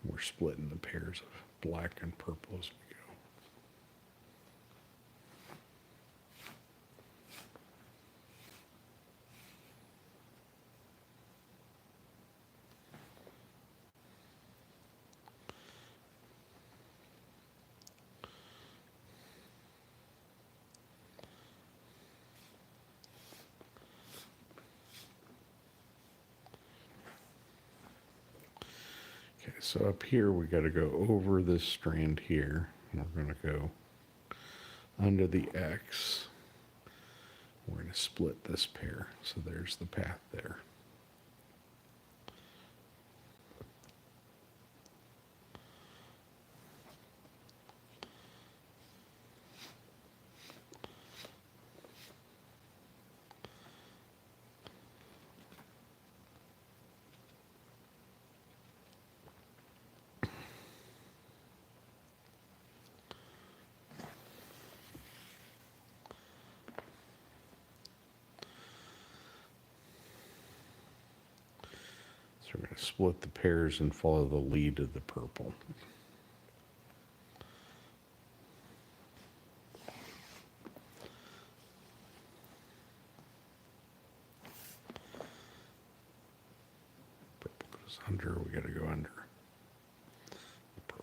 We're splitting the pairs of black and purple as we go. Okay, so up here we got to go over this strand here. And we're going to go under the X. We're going to split this pair. So there's the path there. So we're going to split the pairs and follow the lead of the purple. Purple goes under, we got to go under the purple.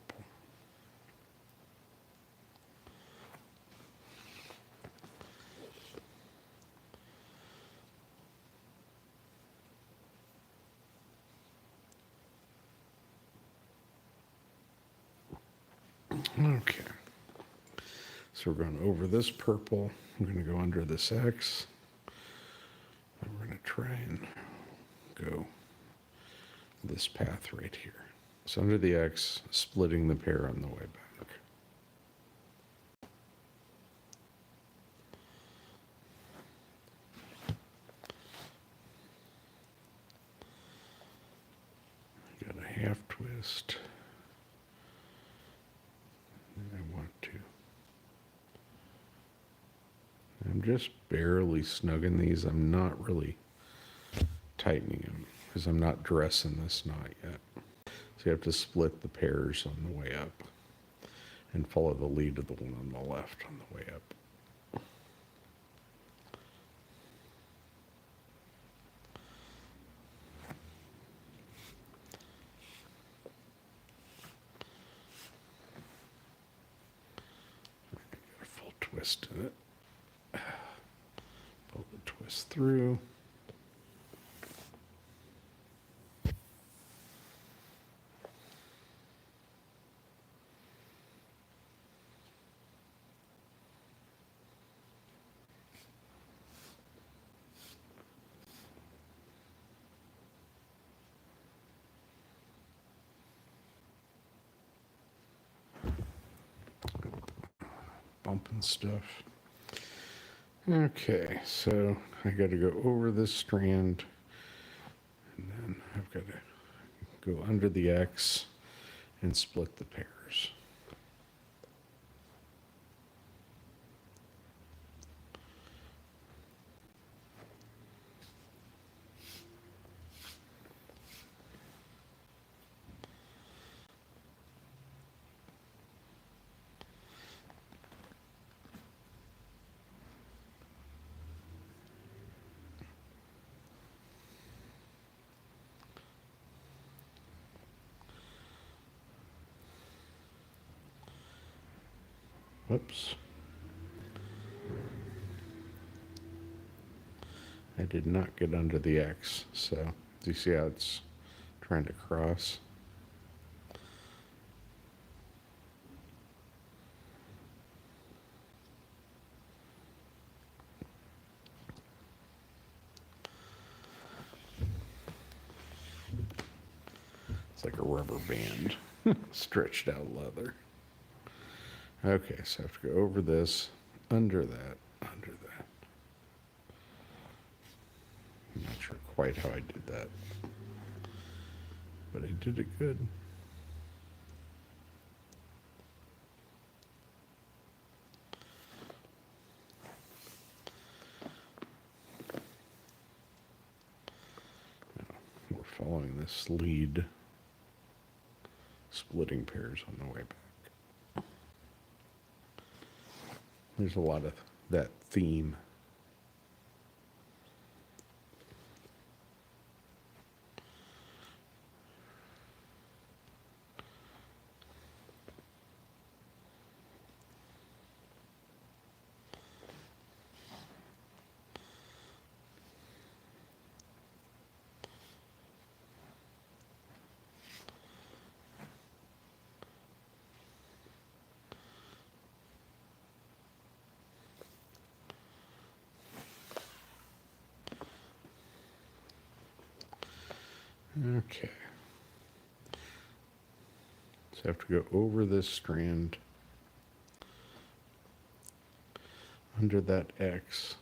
Okay. So we're going over this purple. I'm going to go under this X. And we're going to try and go this path right here. So under the X, splitting the pair on the way back. Got a half twist. I'm just barely snugging these. I'm not really tightening them because I'm not dressing this knot yet. So you have to split the pairs on the way up and follow the lead of the one on the left on the way up. Get a full twist in it. Pull the twist through. Bumping stuff. Okay, so I got to go over this strand, and then I've got to go under the X and split the pairs. Whoops. I did not get under the X, so do you see how it's trying to cross? It's like a rubber band, stretched out leather. Okay, so I have to go over this, under that, under that. I'm not sure quite how I did that, but I did it good. Now, we're following this lead splitting pairs on the way back. There's a lot of that theme. Okay. So I have to go over this strand, under that X,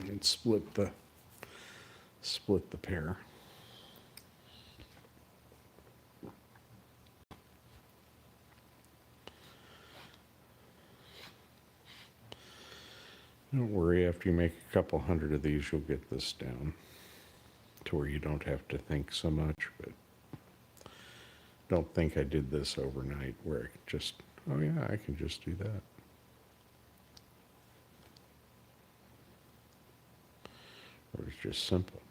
and split the pair. Don't worry, after you make a couple hundred of these, you'll get this down to where you don't have to think so much, but don't think I did this overnight where I could just, oh yeah, I can just do that. Or it's just simple.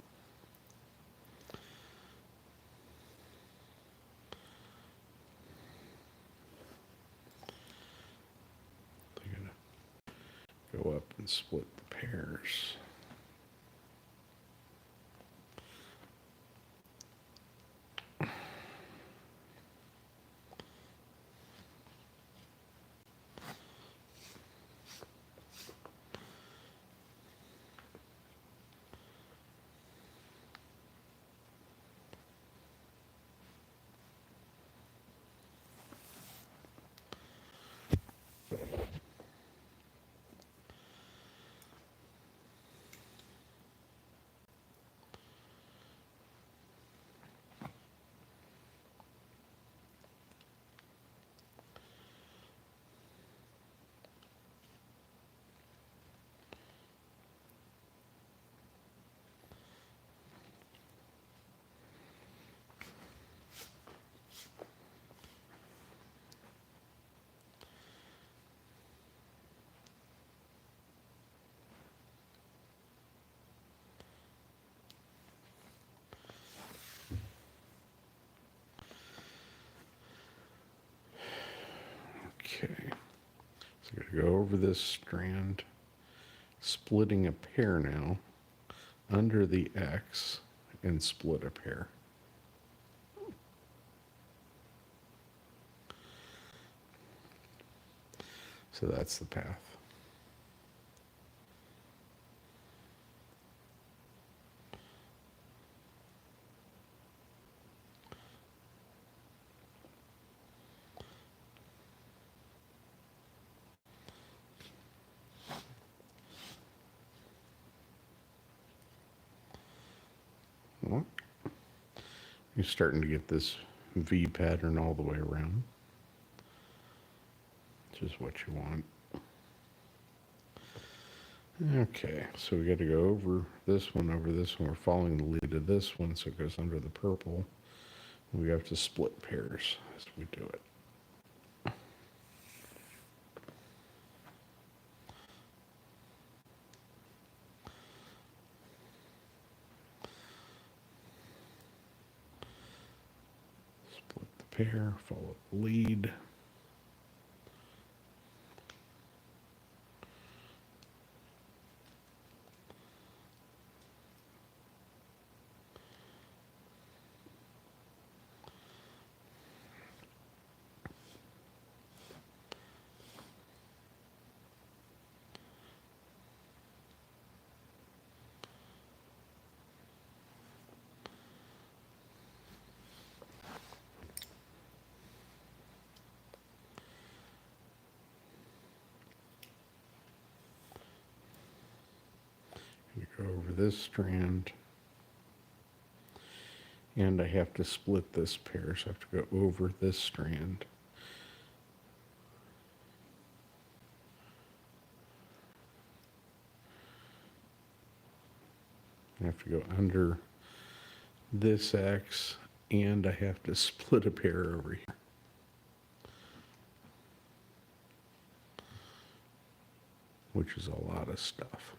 I'm gonna go up and split the pairs. Okay, so I'm going to go over this strand, splitting a pair now, under the X, and split a pair. So that's the path. Well, you're starting to get this V pattern all the way around, which is what you want. Okay, so we got to go over this one. We're following the lead of this one, so it goes under the purple. We have to split pairs as we do it. Split the pair, follow the lead. You go over this strand, and I have to split this pair, so I have to go over this strand. I have to go under this X, and I have to split a pair over here. Which is a lot of stuff.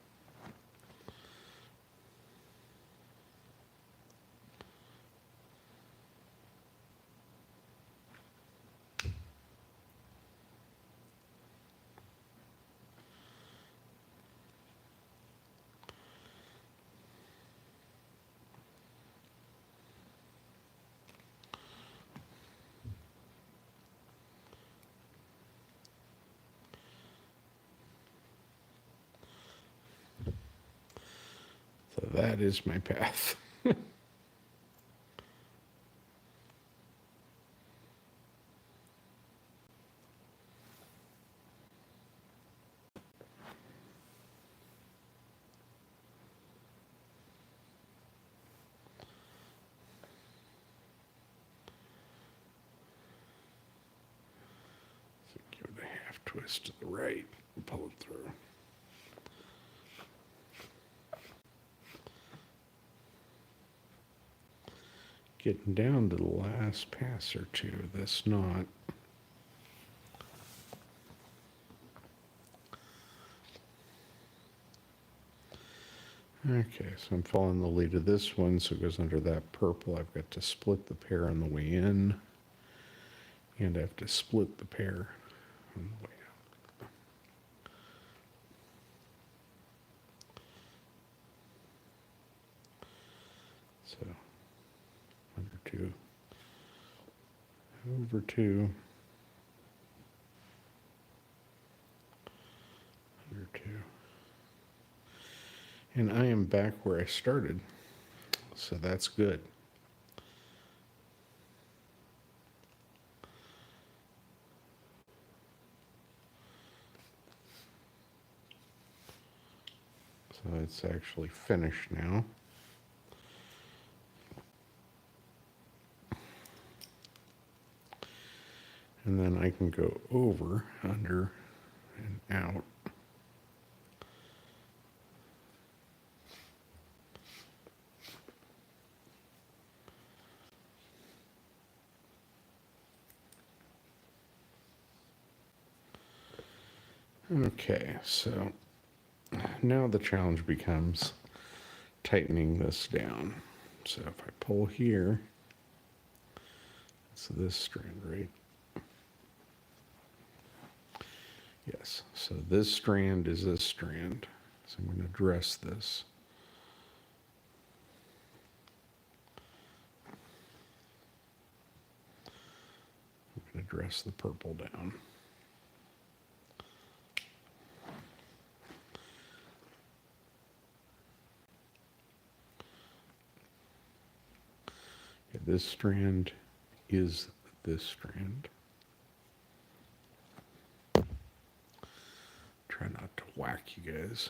So that is my path. So give it a half twist to the right and pull it through. Getting down to the last pass or two of this knot. Okay, so I'm following the lead of this one, so it goes under that purple. I've got to split the pair on the way in, and I have to split the pair on the way out. So, under two, over two, under two. And I am back where I started, so that's good. So it's actually finished now. And then I can go over, under, and out. Okay, so now the challenge becomes tightening this down. So if I pull here, it's this strand, right? Yes, so this strand is this strand. So I'm going to address this. I'm going to address the purple down. Okay, this strand is this strand. Try not to whack you guys.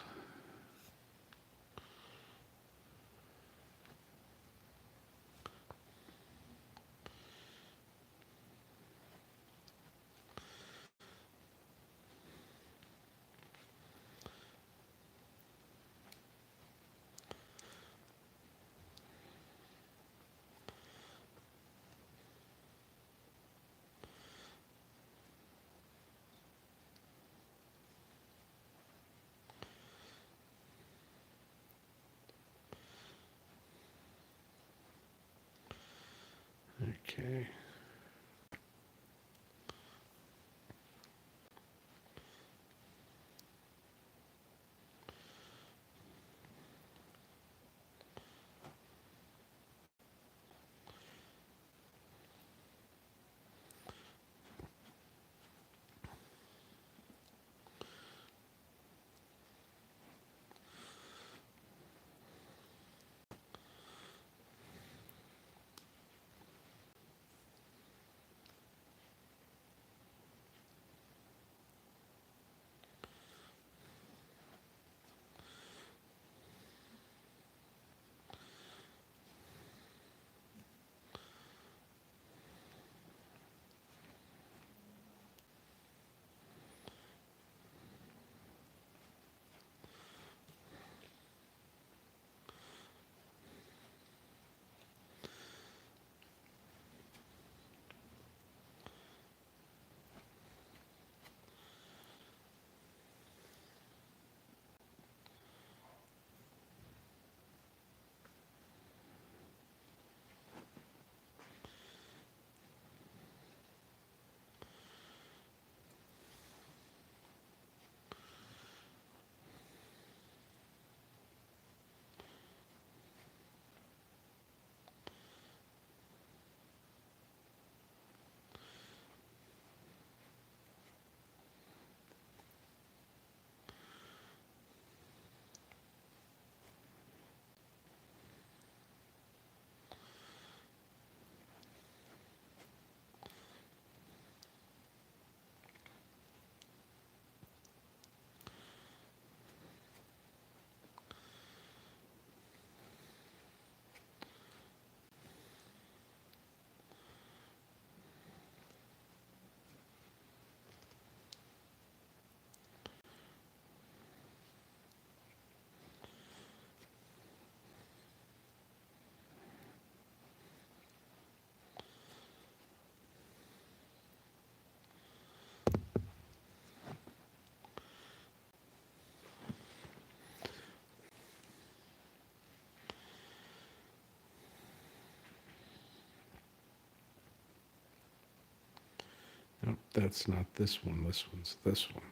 Okay. Nope, that's not this one. This one's this one.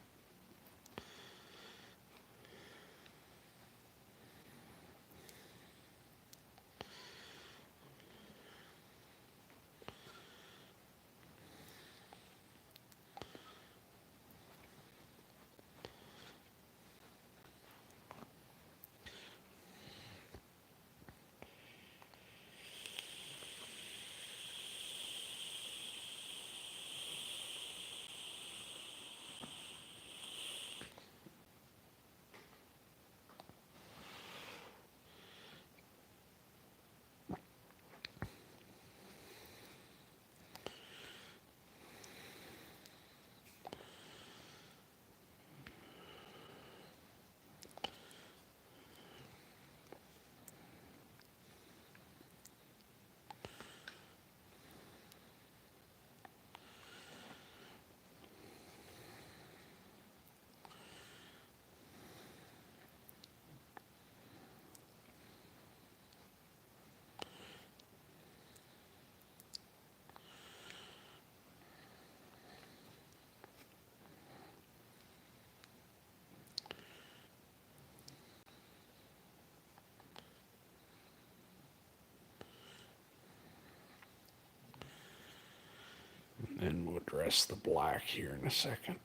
And we'll address the black here in a second.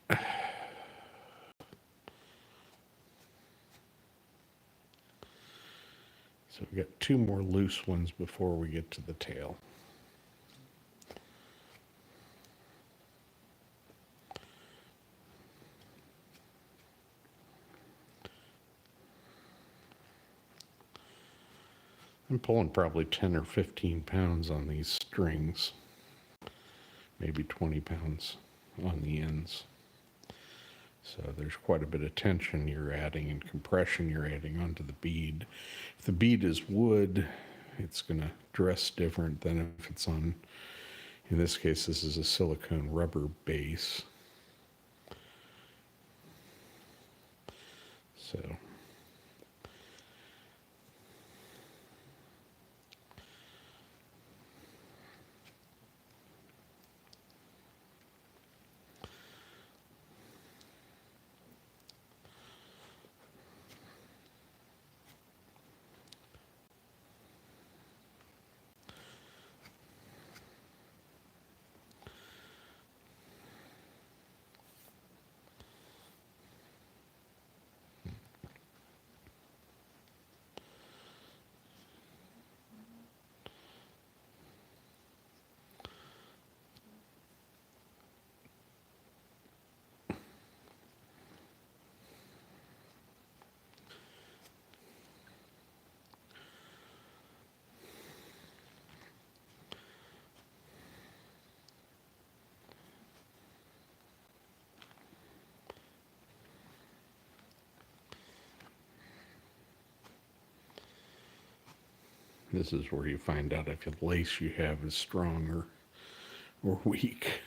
So we've got two more loose ones before we get to the tail. I'm pulling probably 10 or 15 pounds on these strings, maybe 20 pounds on the ends. So there's quite a bit of tension you're adding and compression you're adding onto the bead. If the bead is wood, it's going to dress different than if it's on, in this case, this is a silicone rubber base. So this is where you find out if the lace you have is strong or weak.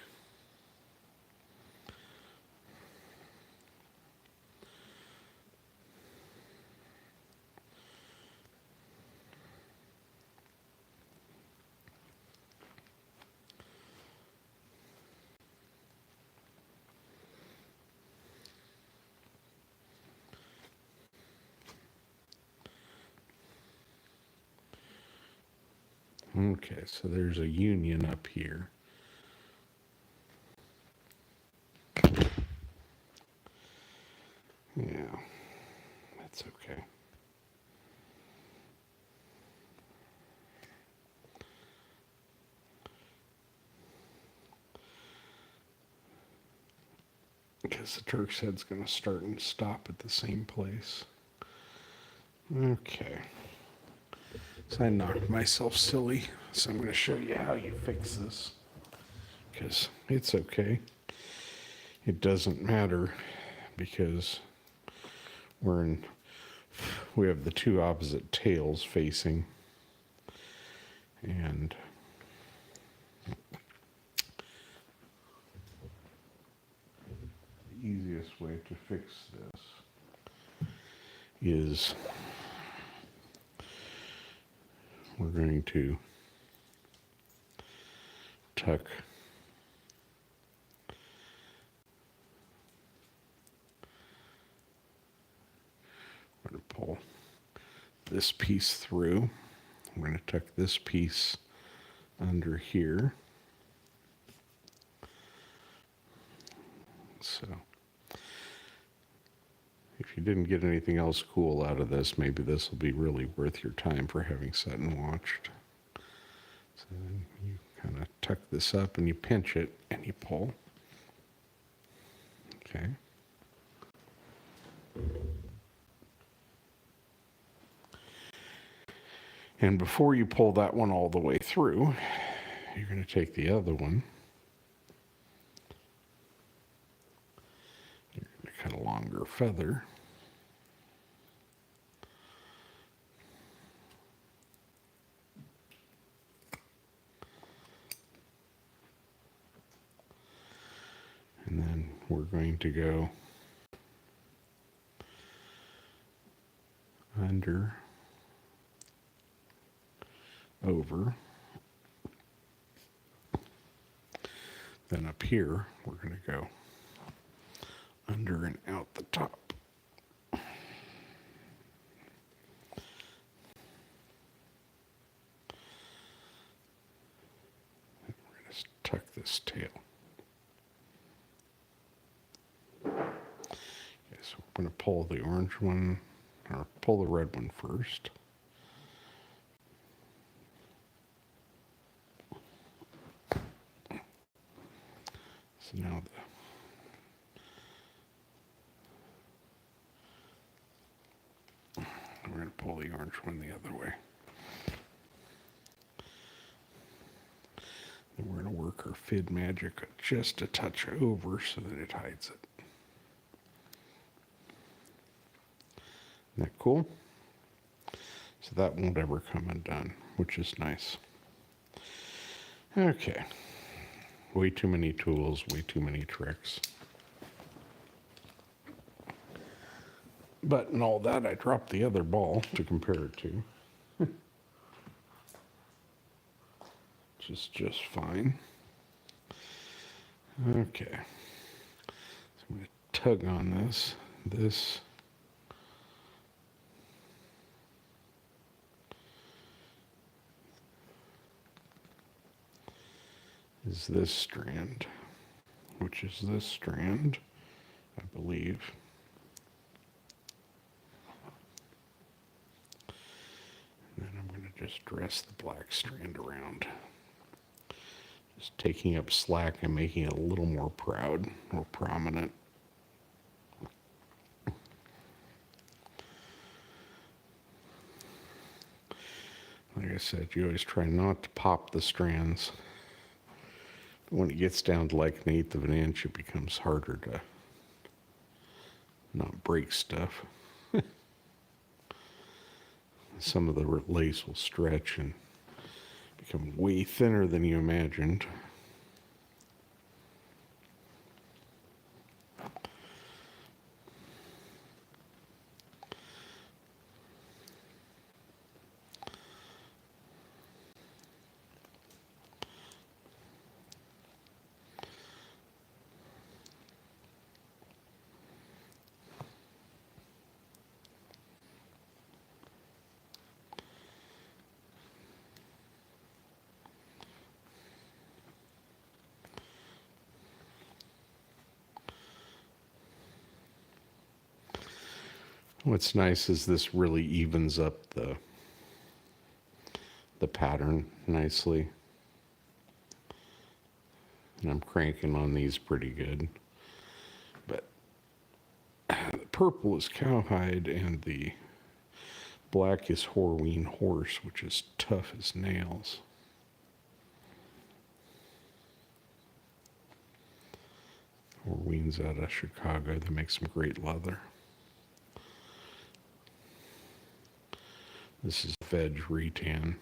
Okay, so there's a union up here. Yeah, that's okay. Because the Turk's head's going to start and stop at the same place. Okay. So I knocked myself silly, so I'm going to show you how you fix this. Because it's okay. It doesn't matter because we have the two opposite tails facing. And the easiest way to fix this is we're going to tuck going to pull this piece through. I'm going to tuck this piece under here. So if you didn't get anything else cool out of this, maybe this will be really worth your time for having sat and watched. So then you kind of tuck this up and you pinch it and you pull. Okay. And before you pull that one all the way through, you're going to take the other one. You're going to cut a longer feather. And then we're going to go under, over. Then up here, we're going to go under and out the top. And we're going to tuck this tail. Okay, so we're going to pull the orange one, or pull the red one first. So now we're going to pull the orange one the other way. Then we're going to work our fid magic just a touch over so that it hides it. Isn't that cool? So that won't ever come undone, which is nice. Okay. Way too many tools, way too many tricks. But in all that, I dropped the other ball to compare it to. Which is just fine. Okay. So I'm going to tug on this. This is this strand, which is this strand, I believe. And then I'm going to just dress the black strand around. Just taking up slack and making it a little more proud, more prominent. Like I said, you always try not to pop the strands. When it gets down to like 1/8 of an inch, it becomes harder to not break stuff. Some of the lace will stretch and become way thinner than you imagined. What's nice is this really evens up the pattern nicely. And I'm cranking on these pretty good. But the purple is cowhide and the black is Horween horse, which is tough as nails. Horween's out of Chicago. They make some great leather. This is veg retan.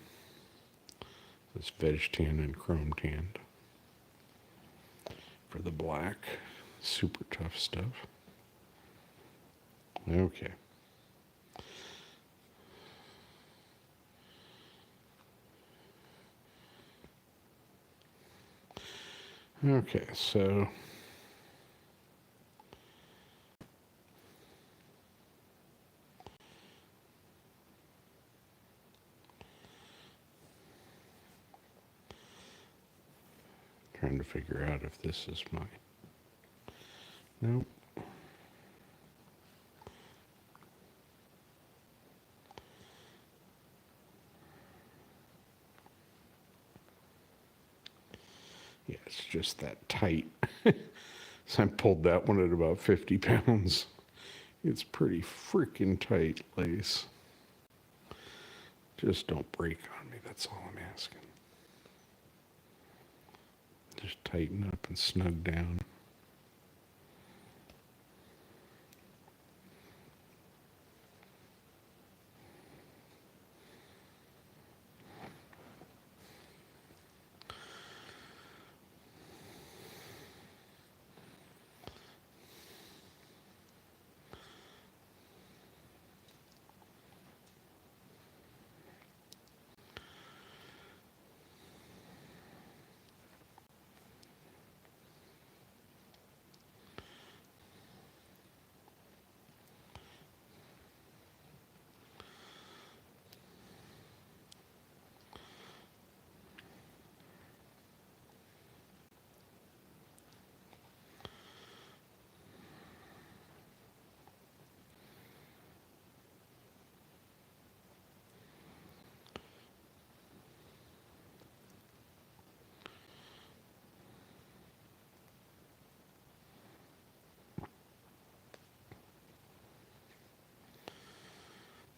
This veg tan and chrome tanned. For the black, super tough stuff. Okay. Okay, so Trying to figure out if this is my... Nope. Yeah, it's just that tight. So I pulled that one at about 50 pounds. It's pretty freaking tight lace. Just don't break on me, that's all I'm asking. Just tighten up and snug down.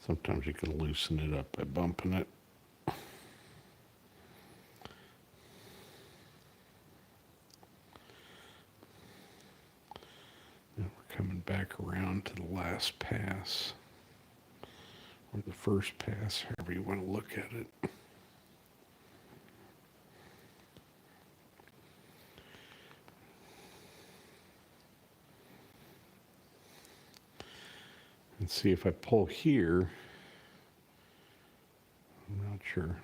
Sometimes you can loosen it up by bumping it. Now we're coming back around to the last pass, or the first pass, however you want to look at it. And see if I pull here, I'm not sure.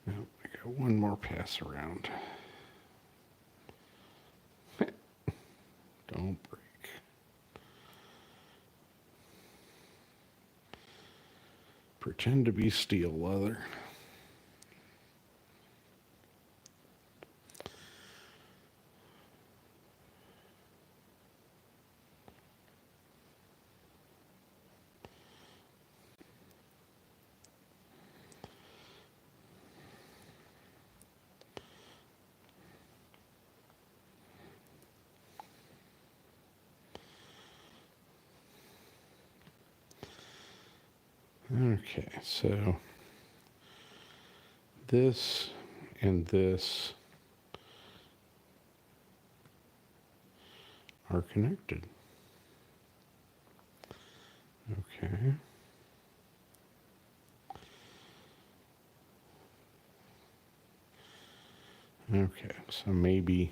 No, I got one more pass around. Don't break. Pretend to be steel leather. Okay, so this and this are connected. Okay. Okay, so maybe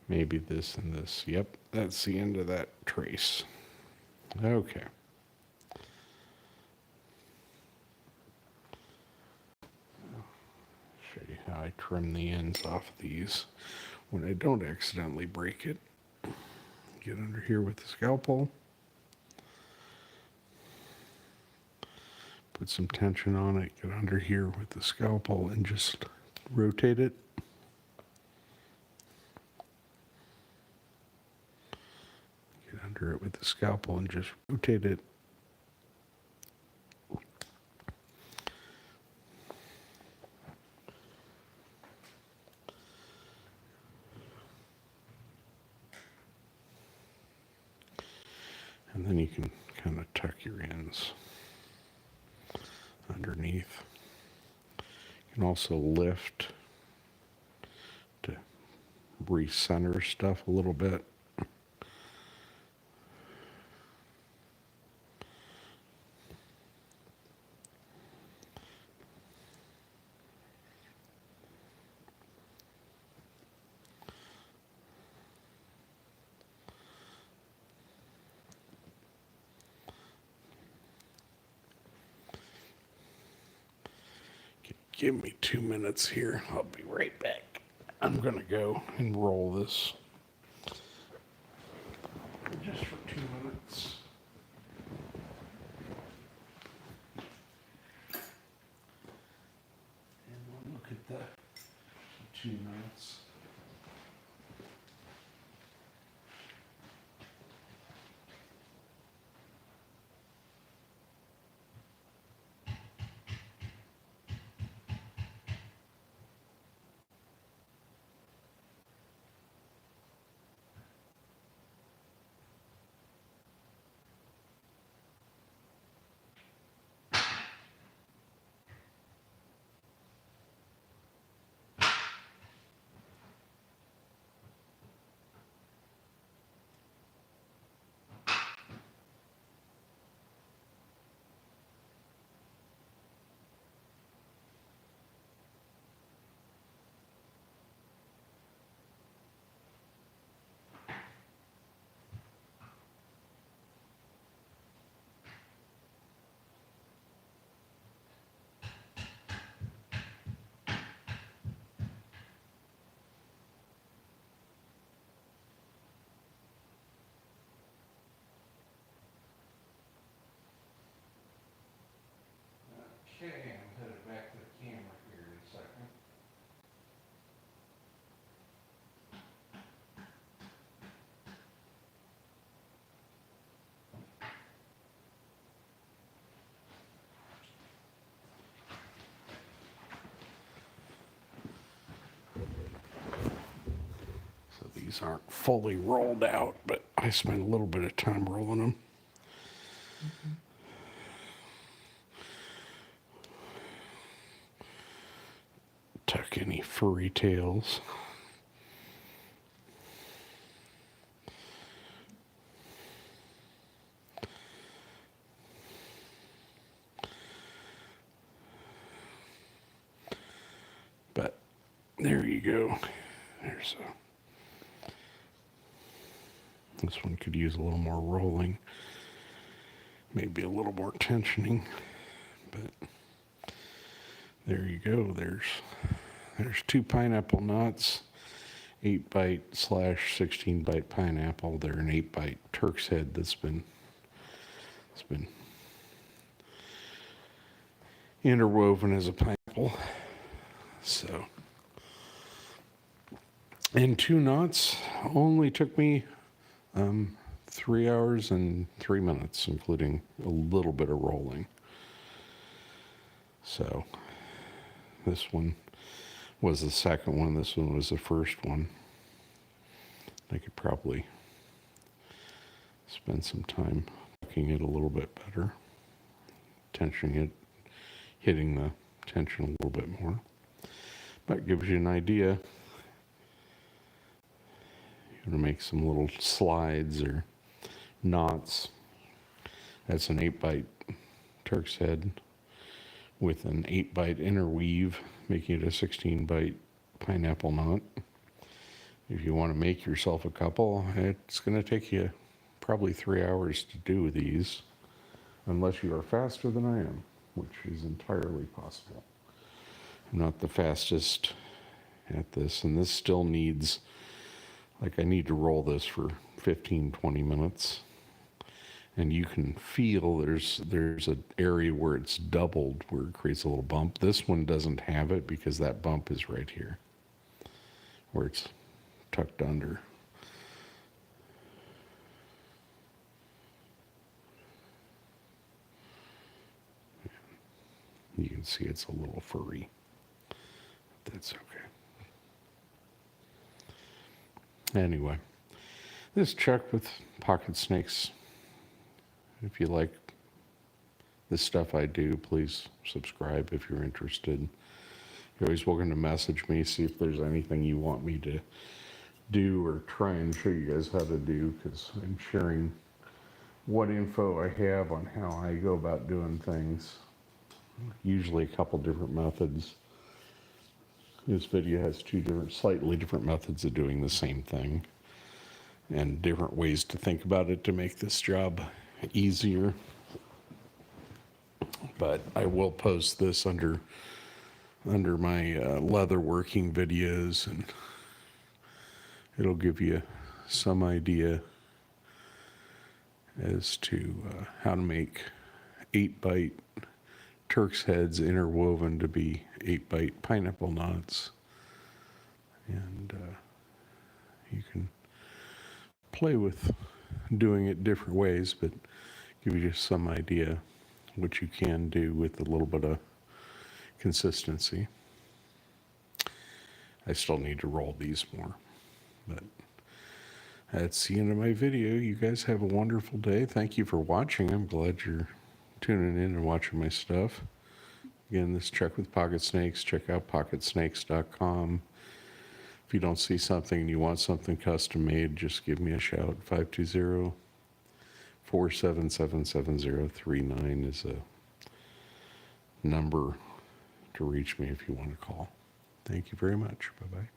this and this. Yep, that's the end of that trace. Okay. Show you how I trim the ends off of these when I don't accidentally break it. Get under here with the scalpel. Put some tension on it, get under here with the scalpel and just rotate it. Get under it with the scalpel and just rotate it. And then you can kind of tuck your ends underneath. You can also lift to recenter stuff a little bit. Give me 2 minutes here. I'll be right back. I'm going to go and roll this just for 2 minutes. These aren't fully rolled out, but I spent a little bit of time rolling them. Tuck any furry tails. But there you go. There's a, this one could use a little more rolling, maybe a little more tensioning, but there you go. There's 2 pineapple knots, 8 bight / 16 bight pineapple. They're an 8 bight Turks head it's been interwoven as a pineapple. So, and 2 knots only took me 3 hours and 3 minutes, including a little bit of rolling. So this one was the second one. This one was the first one. I could probably spend some time tucking it a little bit better, tensioning it, hitting the tension a little bit more. That gives you an idea. You're going to make some little slides or knots. That's an 8 bight Turk's head with an 8 bight interweave, making it a 16 bight pineapple knot. If you want to make yourself a couple, it's going to take you probably 3 hours to do these, unless you are faster than I am, which is entirely possible. I'm not the fastest at this, and this still needs, like, I need to roll this for 15-20 minutes. And you can feel there's an area where it's doubled, where it creates a little bump. This one doesn't have it because that bump is right here, where it's tucked under. You can see it's a little furry. That's okay. Anyway, this Chuck with pocket snakes. If you like the stuff I do, please subscribe if you're interested. You're always welcome to message me, see if there's anything you want me to do or try and show you guys how to do, because I'm sharing what info I have on how I go about doing things. Usually a couple different methods. This video has 2 slightly different methods of doing the same thing, and different ways to think about it to make this job easier. But I will post this under my leather working videos, and it'll give you some idea as to how to make 8 bight Turk's heads interwoven to be 8 bight pineapple knots. And you can play with doing it different ways, but give you just some idea what you can do with a little bit of consistency. I still need to roll these more, but that's the end of my video. You guys have a wonderful day. Thank you for watching. I'm glad you're tuning in and watching my stuff. Again, this is Chuck with Pocket Snakes. Check out pocketsnakes.com. If you don't see something and you want something custom made, just give me a shout. 520-477-7039 is a number to reach me if you want to call. Thank you very much. Bye-bye.